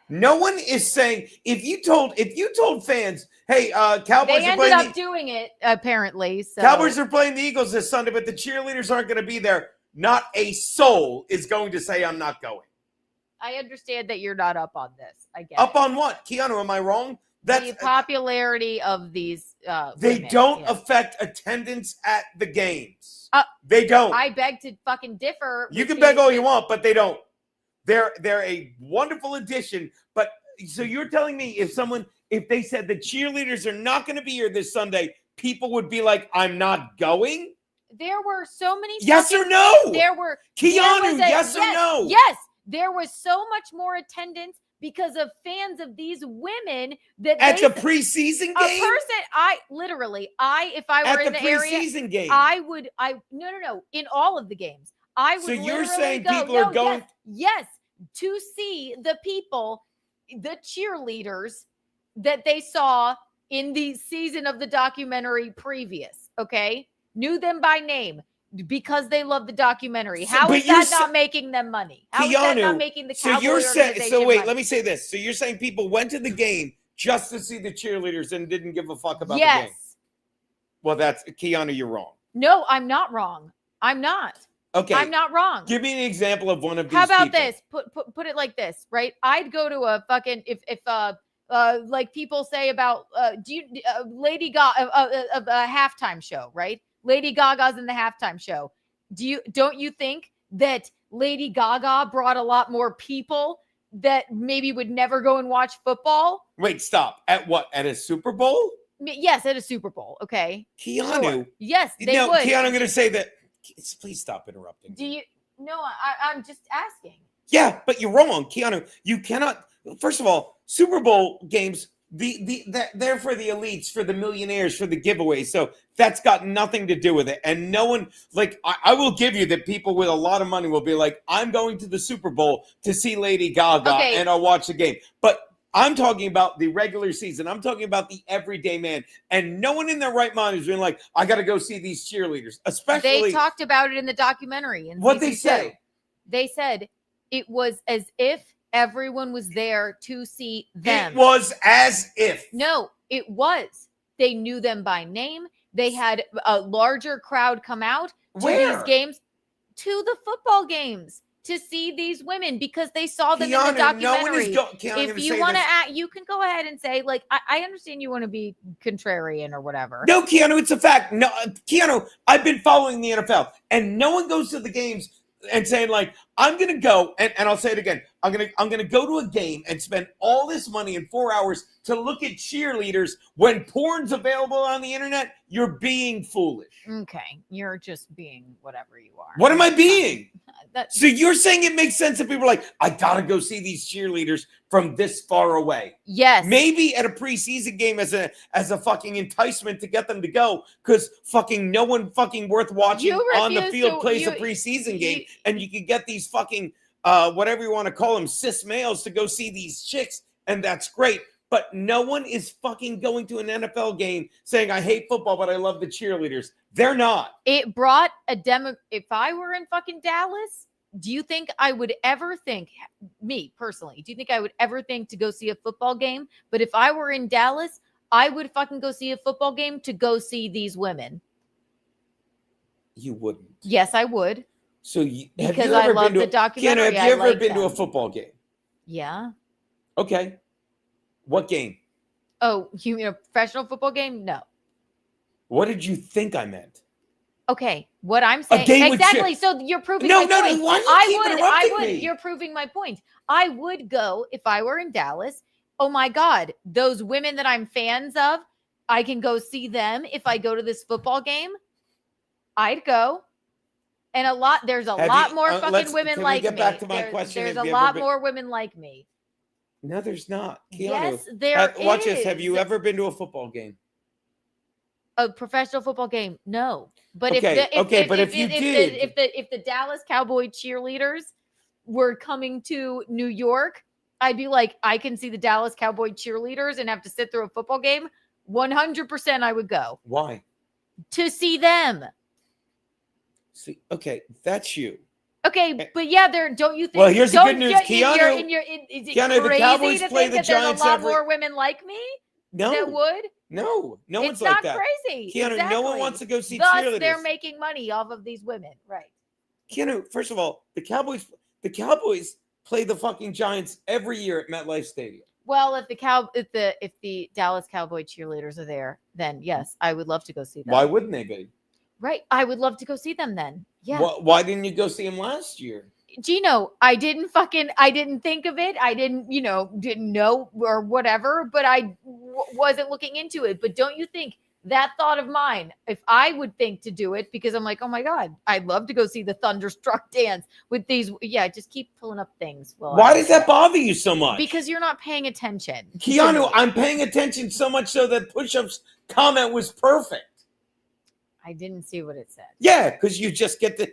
[SPEAKER 9] No one is saying if you told fans, hey, Cowboys
[SPEAKER 7] They
[SPEAKER 9] are
[SPEAKER 7] ended
[SPEAKER 9] playing
[SPEAKER 7] up doing it apparently. So
[SPEAKER 9] Cowboys are playing the Eagles this Sunday, but the cheerleaders aren't going to be there. Not a soul is going to say I'm not going.
[SPEAKER 7] I understand that you're not up on this. I guess.
[SPEAKER 9] Up on what? Keanu, am I wrong?
[SPEAKER 7] The popularity of these
[SPEAKER 9] they
[SPEAKER 7] women,
[SPEAKER 9] don't
[SPEAKER 7] yeah.
[SPEAKER 9] affect attendance at the games. They don't.
[SPEAKER 7] I beg to fucking differ.
[SPEAKER 9] You
[SPEAKER 7] with
[SPEAKER 9] can
[SPEAKER 7] the-
[SPEAKER 9] beg all you want, but they don't. They're a wonderful addition. But so you're telling me if they said the cheerleaders are not going to be here this Sunday, people would be like, I'm not going?
[SPEAKER 7] There were so many.
[SPEAKER 9] Yes or no?
[SPEAKER 7] There were.
[SPEAKER 9] Keanu, yes or no?
[SPEAKER 7] Yes. There was so much more attendance because of fans of these women that
[SPEAKER 9] At the preseason game?
[SPEAKER 7] A person, if I were
[SPEAKER 9] At
[SPEAKER 7] in
[SPEAKER 9] the
[SPEAKER 7] the area,
[SPEAKER 9] preseason game.
[SPEAKER 7] no, in all of the games. I would
[SPEAKER 9] So you're
[SPEAKER 7] literally
[SPEAKER 9] saying
[SPEAKER 7] go,
[SPEAKER 9] people are going-
[SPEAKER 7] yes, to see the people, the cheerleaders that they saw in the season of the documentary previous, okay? Knew them by name because they love the documentary. How
[SPEAKER 9] but
[SPEAKER 7] is
[SPEAKER 9] you're
[SPEAKER 7] that not making them money? How is that not making the
[SPEAKER 9] so
[SPEAKER 7] Cowboy
[SPEAKER 9] you're saying
[SPEAKER 7] organization
[SPEAKER 9] wait,
[SPEAKER 7] money?
[SPEAKER 9] let me say this. So you're saying people went to the game just to see the cheerleaders and didn't give a fuck about the game.
[SPEAKER 7] Yes.
[SPEAKER 9] Well, that's Keanu, you're wrong.
[SPEAKER 7] No, I'm not wrong. I'm not.
[SPEAKER 9] Okay.
[SPEAKER 7] I'm not wrong.
[SPEAKER 9] Give me an example of one of these
[SPEAKER 7] How about
[SPEAKER 9] people.
[SPEAKER 7] this? Put it like this, right? I'd go to a fucking if like people say about Lady Gaga a halftime show, right? Lady Gaga's in the halftime show. Don't you think that Lady Gaga brought a lot more people that maybe would never go and watch football?
[SPEAKER 9] Wait, stop. At what? At a Super Bowl?
[SPEAKER 7] Yes, at a Super Bowl. Okay.
[SPEAKER 9] Keanu.
[SPEAKER 7] Sure. Yes, they
[SPEAKER 9] no,
[SPEAKER 7] would.
[SPEAKER 9] Keanu, I'm going to say that. Please stop interrupting.
[SPEAKER 7] Do you? No, I'm just asking.
[SPEAKER 9] Yeah, but you're wrong, Keanu. You cannot. First of all, Super Bowl games, they're for the elites, for the millionaires, for the giveaways. So that's got nothing to do with it. And no one, like, I will give you that people with a lot of money will be like, I'm going to the Super Bowl to see Lady Gaga and I'll watch the game. But I'm talking about the regular season. I'm talking about the everyday man. And no one in their right mind is being like, I got to go see these cheerleaders. Especially.
[SPEAKER 7] They talked about it in the documentary.
[SPEAKER 9] What'd they say?
[SPEAKER 7] They said it was as if everyone was there to see them.
[SPEAKER 9] It was as if.
[SPEAKER 7] No, it was. They knew them by name. They had a larger crowd come out to these games, to the football games, to see these women because they saw them in the documentary. If you want to act, you can go ahead and say, like, I understand you want to be contrarian or whatever.
[SPEAKER 9] No, Keanu, it's a fact. No, Keanu, I've been following the NFL, and no one goes to the games and saying, like, I'm going to go, and I'll say it again, I'm gonna go to a game and spend all this money in 4 hours to look at cheerleaders when porn's available on the internet. You're being foolish.
[SPEAKER 7] Okay, you're just being whatever you are.
[SPEAKER 9] What am I being?
[SPEAKER 7] That,
[SPEAKER 9] So you're saying it makes sense that people are like, I gotta go see these cheerleaders from this far away.
[SPEAKER 7] Yes.
[SPEAKER 9] Maybe at a preseason game as a fucking enticement to get them to go, because fucking no one fucking worth watching on the field plays a preseason game, and you can get these fucking whatever you want to call them, cis males to go see these chicks, and that's great. But no one is fucking going to an NFL game saying, I hate football, but I love the cheerleaders. They're not.
[SPEAKER 7] It brought a demo. If I were in fucking Dallas, do you think I would ever think, me personally, do you think I would ever think to go see a football game? But if I were in Dallas, I would fucking go see a football game to go see these women.
[SPEAKER 9] You wouldn't.
[SPEAKER 7] Yes, I would.
[SPEAKER 9] So
[SPEAKER 7] because I love the documentary.
[SPEAKER 9] Keanu, have you ever been to a football game?
[SPEAKER 7] Yeah.
[SPEAKER 9] Okay. What game?
[SPEAKER 7] Oh, you mean a professional football game? No.
[SPEAKER 9] What did you think I meant?
[SPEAKER 7] Okay, what I'm saying exactly. So you're proving my point.
[SPEAKER 9] Why do you keep interrupting me?
[SPEAKER 7] You're proving my point. I would go if I were in Dallas. Oh my God, those women that I'm fans of, I can go see them if I go to this football game. I'd go. And there's a
[SPEAKER 9] Have
[SPEAKER 7] lot
[SPEAKER 9] you-
[SPEAKER 7] more
[SPEAKER 9] let's-
[SPEAKER 7] fucking women
[SPEAKER 9] can we
[SPEAKER 7] like
[SPEAKER 9] get
[SPEAKER 7] me.
[SPEAKER 9] back to my question?
[SPEAKER 7] There's
[SPEAKER 9] Have
[SPEAKER 7] a
[SPEAKER 9] you ever
[SPEAKER 7] lot
[SPEAKER 9] been-
[SPEAKER 7] more women like me.
[SPEAKER 9] No, there's not. Keanu,
[SPEAKER 7] Yes, there
[SPEAKER 9] watch this. Have you
[SPEAKER 7] is.
[SPEAKER 9] ever been to a football game?
[SPEAKER 7] A professional football game? No. But
[SPEAKER 9] Okay,
[SPEAKER 7] if the Dallas Cowboy cheerleaders were coming to New York, I'd be like, I can see the Dallas Cowboy cheerleaders and have to sit through a football game. 100% I would go.
[SPEAKER 9] Why?
[SPEAKER 7] To see them.
[SPEAKER 9] See, okay, that's you.
[SPEAKER 7] Okay, but yeah, don't you think?
[SPEAKER 9] Well, here's the good news,
[SPEAKER 7] Is
[SPEAKER 9] Keanu.
[SPEAKER 7] it
[SPEAKER 9] Keanu, the
[SPEAKER 7] crazy
[SPEAKER 9] Cowboys
[SPEAKER 7] to
[SPEAKER 9] play
[SPEAKER 7] think
[SPEAKER 9] the
[SPEAKER 7] that there's
[SPEAKER 9] Giants
[SPEAKER 7] a lot
[SPEAKER 9] every-
[SPEAKER 7] more women like me
[SPEAKER 9] No.
[SPEAKER 7] that would?
[SPEAKER 9] No one's
[SPEAKER 7] It's
[SPEAKER 9] like
[SPEAKER 7] not
[SPEAKER 9] that.
[SPEAKER 7] crazy.
[SPEAKER 9] Keanu, no
[SPEAKER 7] Exactly.
[SPEAKER 9] one wants to go see
[SPEAKER 7] Thus,
[SPEAKER 9] cheerleaders.
[SPEAKER 7] they're making money off of these women, right?
[SPEAKER 9] Keanu, first of all, the Cowboys play the fucking Giants every year at MetLife Stadium.
[SPEAKER 7] Well, if the Dallas Cowboy cheerleaders are there, then yes, I would love to go see them.
[SPEAKER 9] Why wouldn't they be?
[SPEAKER 7] Right, I would love to go see them then. Yeah.
[SPEAKER 9] Why didn't you go see them last year?
[SPEAKER 7] Geno, I didn't think of it. I didn't know or whatever, but I wasn't looking into it. But don't you think that thought of mine, if I would think to do it, because I'm like, oh my God, I'd love to go see the Thunderstruck dance with these. Yeah, just keep pulling up things.
[SPEAKER 9] Why does that bother you so much?
[SPEAKER 7] Because you're not paying attention.
[SPEAKER 9] Keanu, I'm paying attention so much so that Push-Up's comment was perfect.
[SPEAKER 7] I didn't see what it said.
[SPEAKER 9] Yeah, because you just get the...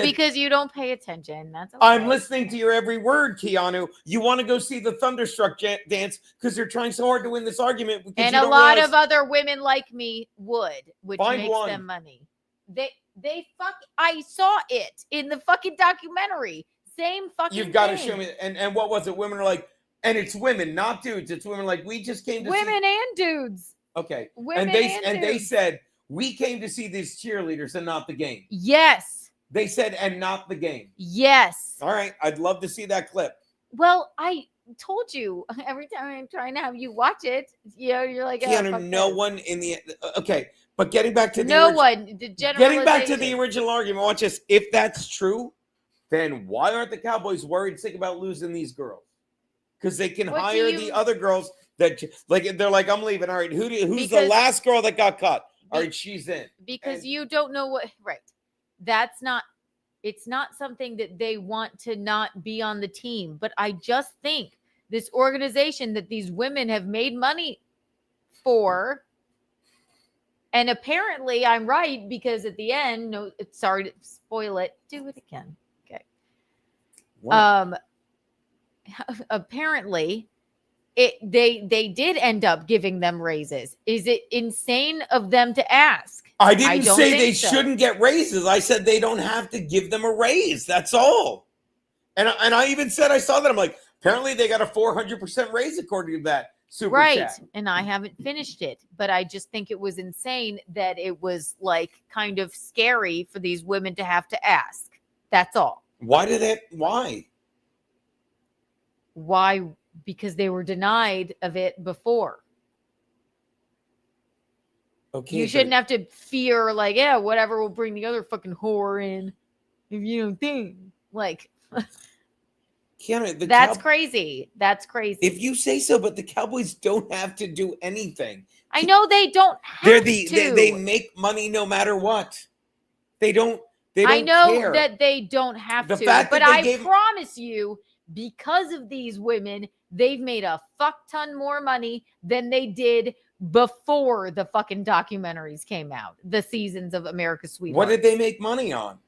[SPEAKER 7] because you don't pay attention. That's okay.
[SPEAKER 9] I'm listening to your every word, Keanu. You want to go see the Thunderstruck dance because they're trying so hard to win this argument.
[SPEAKER 7] And a lot of other women like me would, which
[SPEAKER 9] Find
[SPEAKER 7] makes
[SPEAKER 9] one.
[SPEAKER 7] them money. I saw it in the fucking documentary. Same fucking
[SPEAKER 9] You've got to
[SPEAKER 7] thing.
[SPEAKER 9] show me. And what was it? Women are like, and it's women, not dudes. It's women like, we just came to
[SPEAKER 7] Women
[SPEAKER 9] see.
[SPEAKER 7] and dudes.
[SPEAKER 9] Okay.
[SPEAKER 7] Women
[SPEAKER 9] and they
[SPEAKER 7] dudes.
[SPEAKER 9] said, we came to see these cheerleaders and not the game.
[SPEAKER 7] Yes.
[SPEAKER 9] They said, and not the game.
[SPEAKER 7] Yes.
[SPEAKER 9] All right. I'd love to see that clip.
[SPEAKER 7] Well, I told you every time I'm trying to have you watch it, you're like, oh,
[SPEAKER 9] Keanu,
[SPEAKER 7] fuck
[SPEAKER 9] no
[SPEAKER 7] this.
[SPEAKER 9] one in the... Okay. But getting back to the... Getting back to the original argument, watch this. If that's true, then why aren't the Cowboys worried sick about losing these girls? Because they can hire the other girls that... Like, they're like, I'm leaving. All right. Who's the last girl that got cut? All right, she's in.
[SPEAKER 7] Because you don't know what... Right. It's not something that they want to not be on the team. But I just think this organization that these women have made money for, and apparently I'm right, because at the end, no, sorry to spoil it, do it again. Okay.
[SPEAKER 9] What?
[SPEAKER 7] Apparently they did end up giving them raises. Is it insane of them to ask?
[SPEAKER 9] I didn't
[SPEAKER 7] don't
[SPEAKER 9] say
[SPEAKER 7] think
[SPEAKER 9] they
[SPEAKER 7] so.
[SPEAKER 9] shouldn't get raises. I said they don't have to give them a raise. That's all. And I even said, I saw that. I'm like, apparently they got a 400% raise according to that super
[SPEAKER 7] Right.
[SPEAKER 9] chat.
[SPEAKER 7] And I haven't finished it, but I just think it was insane that it was like kind of scary for these women to have to ask. That's all.
[SPEAKER 9] Why?
[SPEAKER 7] Why? Because they were denied of it before.
[SPEAKER 9] Okay.
[SPEAKER 7] You shouldn't have to fear, like, yeah, whatever, will bring the other fucking whore in if you don't think. Like,
[SPEAKER 9] Keanu,
[SPEAKER 7] that's crazy. That's crazy.
[SPEAKER 9] If you say so, but the Cowboys don't have to do anything.
[SPEAKER 7] I know they don't have
[SPEAKER 9] They make money no matter what. They don't
[SPEAKER 7] I know
[SPEAKER 9] care.
[SPEAKER 7] that they don't have
[SPEAKER 9] The
[SPEAKER 7] to,
[SPEAKER 9] fact
[SPEAKER 7] but
[SPEAKER 9] that they
[SPEAKER 7] I
[SPEAKER 9] gave-
[SPEAKER 7] promise you, because of these women, they've made a fuck ton more money than they did before the fucking documentaries came out. The seasons of America's Sweetheart.
[SPEAKER 9] What did they make money on?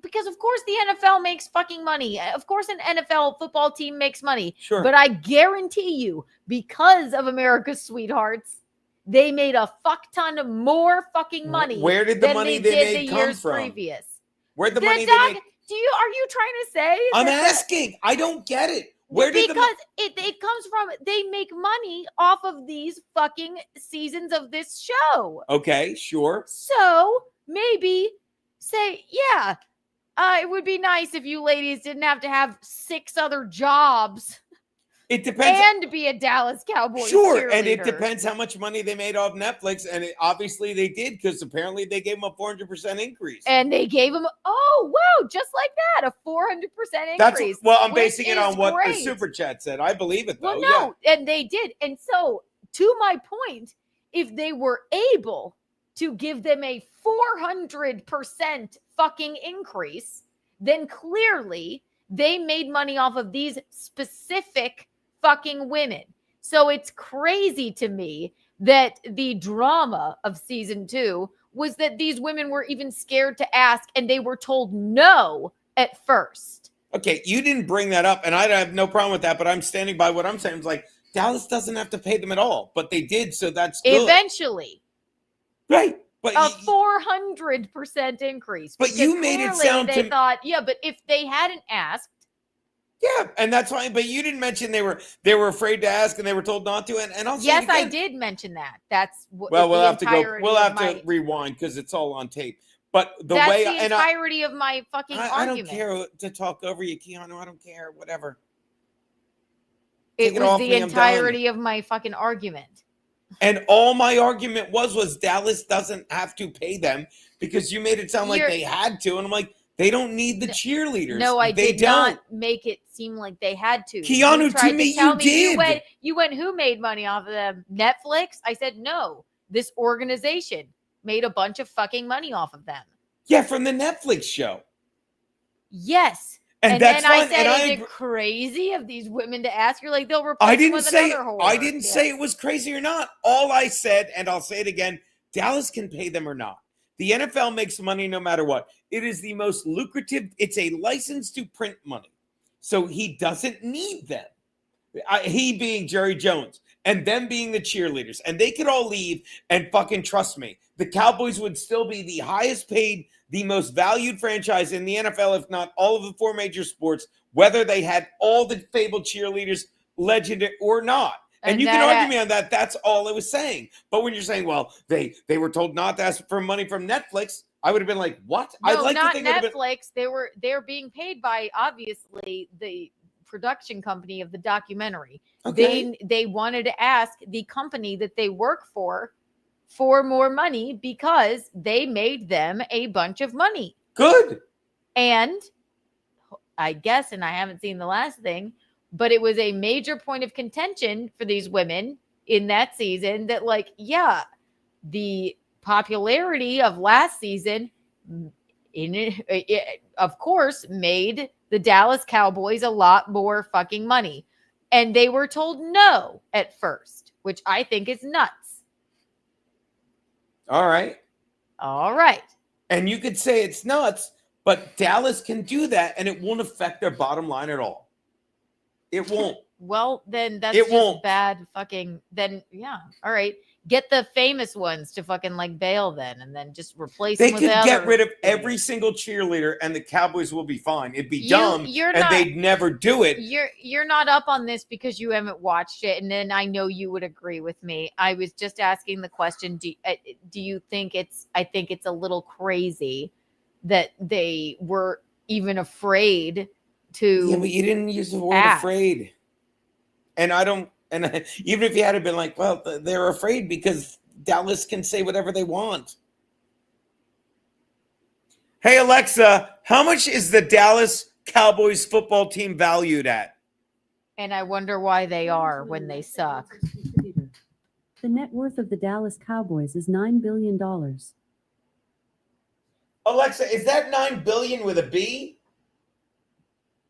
[SPEAKER 7] Because of course the NFL makes fucking money. Of course an NFL football team makes money.
[SPEAKER 9] Sure.
[SPEAKER 7] But I guarantee you, because of America's Sweethearts, they made a fuck ton more fucking money.
[SPEAKER 9] Where did the
[SPEAKER 7] than
[SPEAKER 9] money
[SPEAKER 7] they
[SPEAKER 9] they
[SPEAKER 7] did
[SPEAKER 9] made
[SPEAKER 7] the
[SPEAKER 9] come
[SPEAKER 7] years
[SPEAKER 9] from?
[SPEAKER 7] previous?
[SPEAKER 9] Where'd the
[SPEAKER 7] The
[SPEAKER 9] money
[SPEAKER 7] doc-
[SPEAKER 9] they make?
[SPEAKER 7] Are you trying to say?
[SPEAKER 9] I'm
[SPEAKER 7] that
[SPEAKER 9] asking. I don't get it. Where did
[SPEAKER 7] because it comes from, they make money off of these fucking seasons of this show.
[SPEAKER 9] Okay, sure.
[SPEAKER 7] So maybe say, yeah, it would be nice if you ladies didn't have to have 6 other jobs.
[SPEAKER 9] It depends.
[SPEAKER 7] And be a Dallas Cowboys
[SPEAKER 9] Sure, and it
[SPEAKER 7] cheerleader.
[SPEAKER 9] depends how much money they made off Netflix, and obviously they did, because apparently they gave them a 400% increase.
[SPEAKER 7] And they gave him, oh, wow, just like that, a 400% increase.
[SPEAKER 9] That's well, I'm
[SPEAKER 7] which
[SPEAKER 9] basing it
[SPEAKER 7] is
[SPEAKER 9] on what the
[SPEAKER 7] great.
[SPEAKER 9] super chat said. I believe it though.
[SPEAKER 7] Well, no, and they did. And so, to my point, if they were able to give them a 400% fucking increase, then clearly they made money off of these specific fucking women. So it's crazy to me that the drama of season 2 was that these women were even scared to ask and they were told no at first.
[SPEAKER 9] Okay, you didn't bring that up, and I have no problem with that, but I'm standing by what I'm saying. It's like, Dallas doesn't have to pay them at all, but they did, so that's good.
[SPEAKER 7] Eventually.
[SPEAKER 9] Right. But
[SPEAKER 7] a 400% increase.
[SPEAKER 9] But you made it sound
[SPEAKER 7] they thought, yeah, but if they hadn't asked.
[SPEAKER 9] Yeah, and that's fine. But you didn't mention they were afraid to ask and they were told not to. And I'll say
[SPEAKER 7] yes,
[SPEAKER 9] it again.
[SPEAKER 7] I did mention that. That's what.
[SPEAKER 9] Well, we'll have to go. We'll have to rewind because it's all on tape. But
[SPEAKER 7] that's the entirety of my fucking argument.
[SPEAKER 9] I don't care to talk over you, Keanu. I don't care. Whatever.
[SPEAKER 7] It was the entirety of my fucking argument.
[SPEAKER 9] And all my argument was Dallas doesn't have to pay them because you made it sound like they had to. And I'm like, they don't need the cheerleaders.
[SPEAKER 7] No, I did not make it seem like they had to.
[SPEAKER 9] Keanu, to me, you did.
[SPEAKER 7] You went, who made money off of them? Netflix? I said, no. This organization made a bunch of fucking money off of them.
[SPEAKER 9] Yeah, from the Netflix show.
[SPEAKER 7] Yes.
[SPEAKER 9] And
[SPEAKER 7] then
[SPEAKER 9] that's
[SPEAKER 7] I said, is it crazy of these women to ask? You're like, they'll replace
[SPEAKER 9] I didn't
[SPEAKER 7] with
[SPEAKER 9] say
[SPEAKER 7] another whore.
[SPEAKER 9] I didn't say it was crazy or not. All I said, and I'll say it again, Dallas can pay them or not. The NFL makes money no matter what. It is the most lucrative. It's a license to print money. So he doesn't need them. He being Jerry Jones and them being the cheerleaders. And they could all leave and fucking trust me. The Cowboys would still be the highest paid, the most valued franchise in the NFL, if not all of the 4 major sports, whether they had all the fabled cheerleaders, legendary or not. And you can argue me on that. That's all I was saying. But when you're saying, well, they were told not to ask for money from Netflix, I would have been like, what?
[SPEAKER 7] No,
[SPEAKER 9] I'd like
[SPEAKER 7] not
[SPEAKER 9] to think
[SPEAKER 7] Netflix. They're being paid by obviously the production company of the documentary.
[SPEAKER 9] Okay.
[SPEAKER 7] They wanted to ask the company that they work for more money because they made them a bunch of money.
[SPEAKER 9] Good.
[SPEAKER 7] And I guess, and I haven't seen the last thing, but it was a major point of contention for these women in that season that, like, yeah, the popularity of last season, it of course, made the Dallas Cowboys a lot more fucking money. And they were told no at first, which I think is nuts.
[SPEAKER 9] All right.
[SPEAKER 7] All right.
[SPEAKER 9] And you could say it's nuts, but Dallas can do that and it won't affect their bottom line at all. It won't.
[SPEAKER 7] Well, then that's just bad fucking, then yeah. All right. Get the famous ones to fucking like bail then and then just replace them with
[SPEAKER 9] They could get rid of every single cheerleader and the Cowboys will be fine. It'd be dumb and they'd never do it.
[SPEAKER 7] You're not up on this because you haven't watched it, and then I know you would agree with me. I was just asking the question, do you think I think it's a little crazy that they were even afraid to
[SPEAKER 9] Yeah, but you didn't use the word
[SPEAKER 7] ask.
[SPEAKER 9] afraid. And I don't And even if you had been like, well, they're afraid because Dallas can say whatever they want. Hey, Alexa, how much is the Dallas Cowboys football team valued at?
[SPEAKER 7] And I wonder why they are when they suck.
[SPEAKER 16] The net worth of the Dallas Cowboys is $9 billion.
[SPEAKER 9] Alexa, is that $9 billion with a B?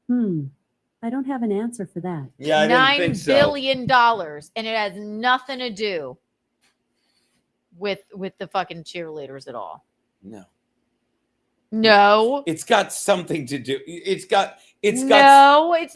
[SPEAKER 16] I don't have an answer for that.
[SPEAKER 9] Yeah, I didn't think so.
[SPEAKER 7] $9 billion, and it has nothing to do with the fucking cheerleaders at all. No.
[SPEAKER 9] It's got something to do. It's the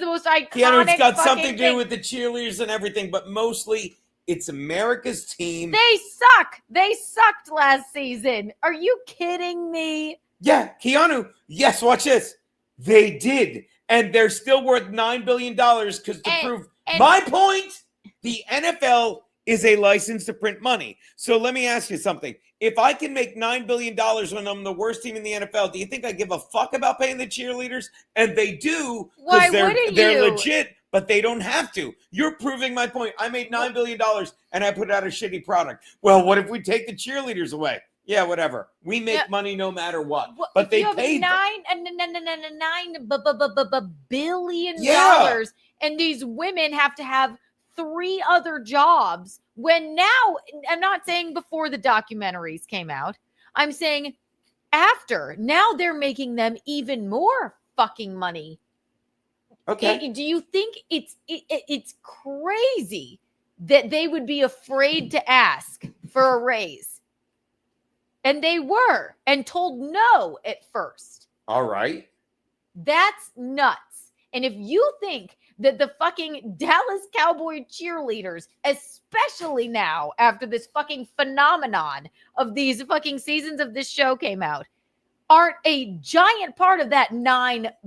[SPEAKER 9] most iconic.
[SPEAKER 7] Keanu,
[SPEAKER 9] it's got something to
[SPEAKER 7] thing.
[SPEAKER 9] do with the cheerleaders and everything, but mostly it's America's team.
[SPEAKER 7] They suck. They sucked last season. Are you kidding me?
[SPEAKER 9] Yeah, Keanu. Yes, watch this. They did. And they're still worth $9 billion because to prove my point, the NFL is a license to print money. So let me ask you something. If I can make $9 billion when I'm the worst team in the NFL, do you think I give a fuck about paying the cheerleaders? And they do because they're legit, but they don't have to. You're proving my point. I made $9 billion and I put out a shitty product. Well, what if we take the cheerleaders away? Yeah, whatever. We make money no matter what. But they paid
[SPEAKER 7] $9 billion, and these women have to have 3 other jobs when now, I'm not saying before the documentaries came out, I'm saying after. Now they're making them even more fucking money.
[SPEAKER 9] Okay.
[SPEAKER 7] Do you think it's crazy that they would be afraid to ask for a raise? And they were, and told no at first.
[SPEAKER 9] All right.
[SPEAKER 7] That's nuts. And if you think that the fucking Dallas Cowboy cheerleaders, especially now after this fucking phenomenon of these fucking seasons of this show came out, aren't a giant part of that
[SPEAKER 9] They're not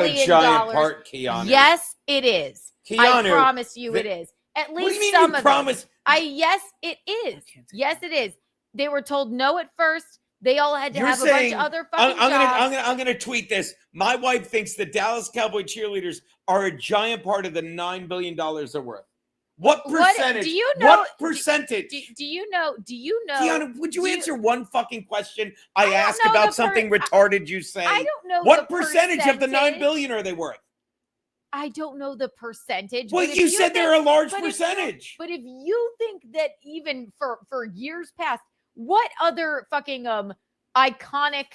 [SPEAKER 9] a
[SPEAKER 7] billion
[SPEAKER 9] giant
[SPEAKER 7] dollars.
[SPEAKER 9] part, Keanu.
[SPEAKER 7] Yes, it is. I
[SPEAKER 9] Keanu,
[SPEAKER 7] promise you it is. At least
[SPEAKER 9] What do you mean
[SPEAKER 7] some
[SPEAKER 9] you
[SPEAKER 7] of
[SPEAKER 9] promise?
[SPEAKER 7] it. Yes, it is. Yes, it is. They were told no at first. They all had to
[SPEAKER 9] You're
[SPEAKER 7] have
[SPEAKER 9] saying,
[SPEAKER 7] a bunch of other fucking
[SPEAKER 9] I'm gonna tweet this. My wife thinks the Dallas Cowboy cheerleaders are a giant part of the $9 billion they're worth. What percentage?
[SPEAKER 7] Do you know?
[SPEAKER 9] What percentage?
[SPEAKER 7] Do you know? Do you know?
[SPEAKER 9] Keanu, would you answer one fucking question I ask
[SPEAKER 7] know
[SPEAKER 9] about
[SPEAKER 7] the
[SPEAKER 9] something retarded you say?
[SPEAKER 7] I don't know
[SPEAKER 9] What
[SPEAKER 7] the
[SPEAKER 9] percentage of the $9
[SPEAKER 7] percentage.
[SPEAKER 9] billion are they worth?
[SPEAKER 7] I don't know the percentage.
[SPEAKER 9] Well,
[SPEAKER 7] but if
[SPEAKER 9] you said they're a large
[SPEAKER 7] but if you-
[SPEAKER 9] percentage.
[SPEAKER 7] But if you think that even for years past, what other fucking iconic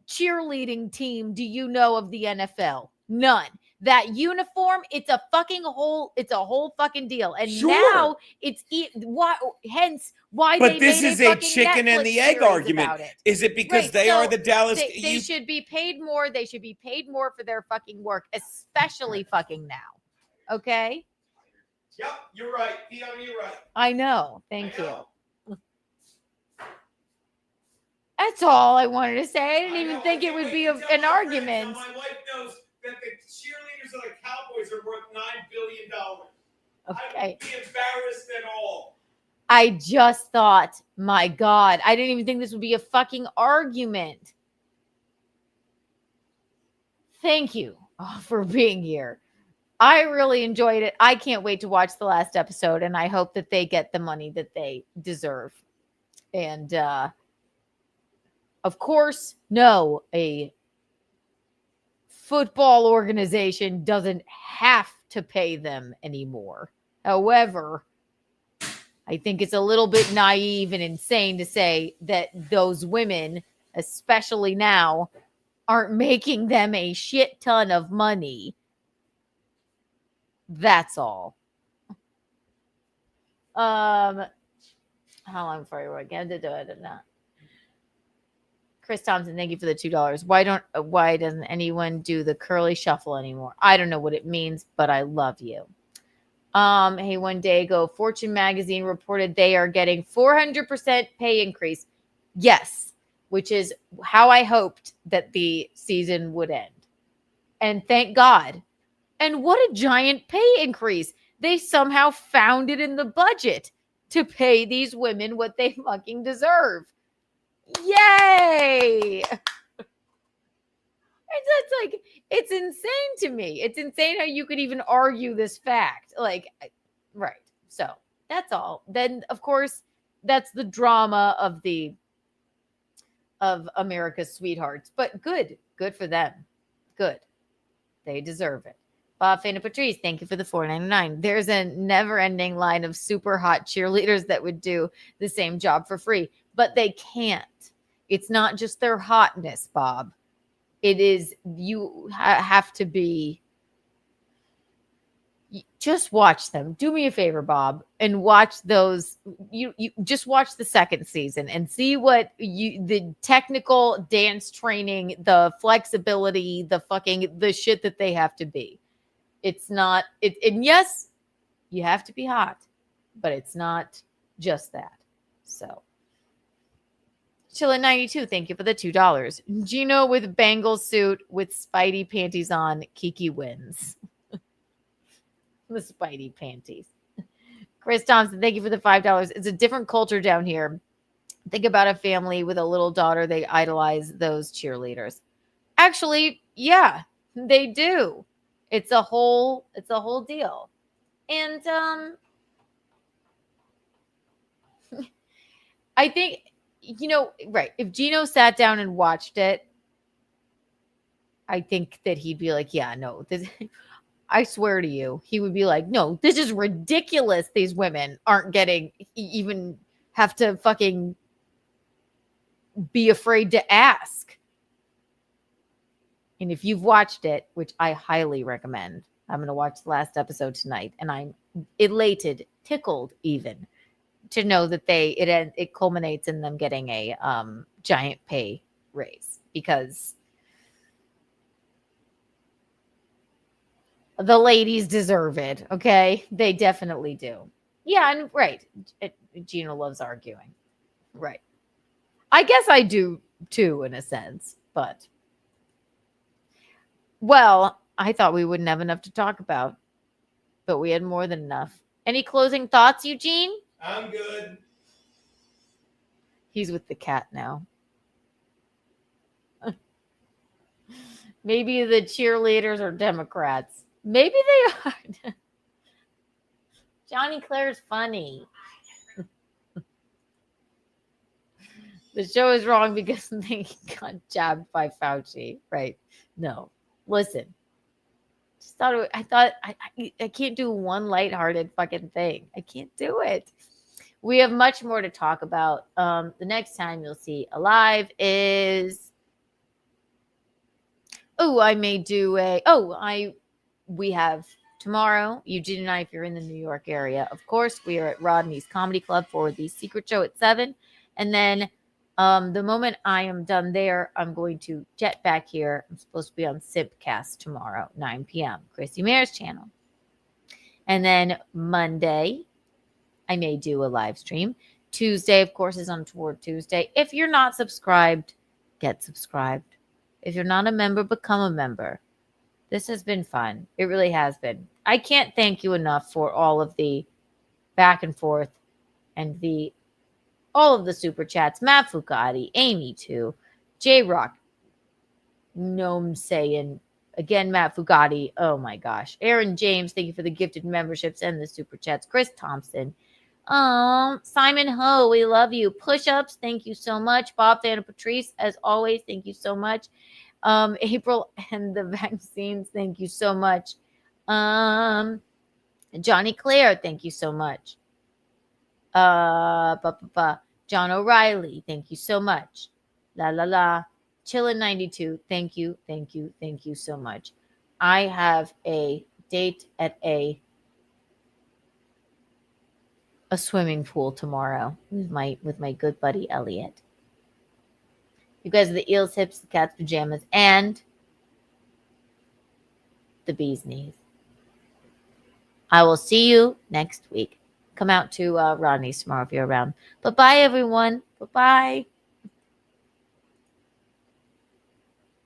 [SPEAKER 7] cheerleading team do you know of the NFL? None. That uniform, it's a whole fucking deal. And
[SPEAKER 9] Sure.
[SPEAKER 7] now hence why
[SPEAKER 9] But
[SPEAKER 7] they
[SPEAKER 9] this
[SPEAKER 7] made
[SPEAKER 9] is
[SPEAKER 7] a
[SPEAKER 9] a
[SPEAKER 7] fucking
[SPEAKER 9] chicken and
[SPEAKER 7] Netflix
[SPEAKER 9] the egg
[SPEAKER 7] series
[SPEAKER 9] argument.
[SPEAKER 7] about it.
[SPEAKER 9] Is it because
[SPEAKER 7] Right,
[SPEAKER 9] they
[SPEAKER 7] so
[SPEAKER 9] are the Dallas?
[SPEAKER 7] They should be paid more. They should be paid more for their fucking work, especially fucking now. Okay?
[SPEAKER 9] Yep, you're right. Keanu, you're right.
[SPEAKER 7] I know. Thank you. That's all I wanted to say. I didn't even think it would be an argument.
[SPEAKER 9] My wife knows that the cheerleaders of the Cowboys are worth $9 billion. I
[SPEAKER 7] Okay.
[SPEAKER 9] would be embarrassed at all.
[SPEAKER 7] I just thought, my God, I didn't even think this would be a fucking argument. Thank you for being here. I really enjoyed it. I can't wait to watch the last episode, and I hope that they get the money that they deserve. And of course, no, a football organization doesn't have to pay them anymore. However, I think it's a little bit naive and insane to say that those women, especially now, aren't making them a shit ton of money. That's all. How long before I work? Chris Thompson, thank you for the $2. Why doesn't anyone do the curly shuffle anymore? I don't know what it means, but I love you. Hey, one day ago, Fortune magazine reported they are getting 400% pay increase. Yes, which is how I hoped that the season would end. And thank God. And what a giant pay increase. They somehow found it in the budget to pay these women what they fucking deserve. Yay! It's insane to me. It's insane how you could even argue this fact. Right. So that's all. Then, of course, that's the drama of America's sweethearts. But good for them. Good. They deserve it. Bob Fana Patrice, thank you for the $4.99. There's a never-ending line of super hot cheerleaders that would do the same job for free, but they can't. It's not just their hotness, Bob. It is you have to be. Just watch them. Do me a favor, Bob, and watch those. You just watch the second season and see what the technical dance training, the flexibility, the shit that they have to be. It's not it, and yes, you have to be hot, but it's not just that. So Chilla92, thank you for the $2. Geno with Bengal suit with Spidey panties on. Kiki wins. The Spidey panties. Chris Thompson, thank you for the $5. It's a different culture down here. Think about a family with a little daughter. They idolize those cheerleaders. Actually, yeah, they do. It's a whole deal. And I think, right. If Geno sat down and watched it, I think that he'd be like, yeah, no, I swear to you, he would be like, no, this is ridiculous. These women aren't getting even have to fucking be afraid to ask. And if you've watched it, which I highly recommend, I'm going to watch the last episode tonight, and I'm elated, tickled even, to know that it culminates in them getting a giant pay raise, because the ladies deserve it. Okay, they definitely do. Yeah, and right, Geno loves arguing. Right, I guess I do too, in a sense, but. Well, I thought we wouldn't have enough to talk about, but we had more than enough. Any closing thoughts, Eugene?
[SPEAKER 9] I'm good.
[SPEAKER 7] He's with the cat now. Maybe the cheerleaders are Democrats. Maybe they are. Johnny Claire's funny. The show is wrong because they got jabbed by Fauci. Right. No. Listen. I thought I can't do one lighthearted fucking thing. I can't do it. We have much more to talk about. The next time you'll see Alive is we have tomorrow, Eugene and I, if you're in the New York area, of course, we are at Rodney's Comedy Club for the Secret Show at 7. And then the moment I am done there, I'm going to jet back here. I'm supposed to be on Simpcast tomorrow, 9 p.m., Chrissy Mayr's channel. And then Monday, I may do a live stream. Tuesday, of course, is Untoward Tuesday. If you're not subscribed, get subscribed. If you're not a member, become a member. This has been fun. It really has been. I can't thank you enough for all of the back and forth and all of the super chats. Matt Fugati, Amy too, J-Rock, Gnome saying, again, Matt Fugati, oh my gosh. Aaron James, thank you for the gifted memberships and the super chats. Chris Thompson, Simon Ho, we love you. Push-ups, thank you so much. Bob Thana Patrice, as always, thank you so much. April and the vaccines, thank you so much. Johnny Claire, thank you so much. John O'Reilly, thank you so much. La la la. Chillin' 92, thank you so much. I have a date at a swimming pool tomorrow with my good buddy Elliot. You guys are the Eels, Hips, the Cat's Pajamas, and the Bee's Knees. I will see you next week. Come out to Rodney's tomorrow if you're around. Bye-bye, everyone. Bye-bye.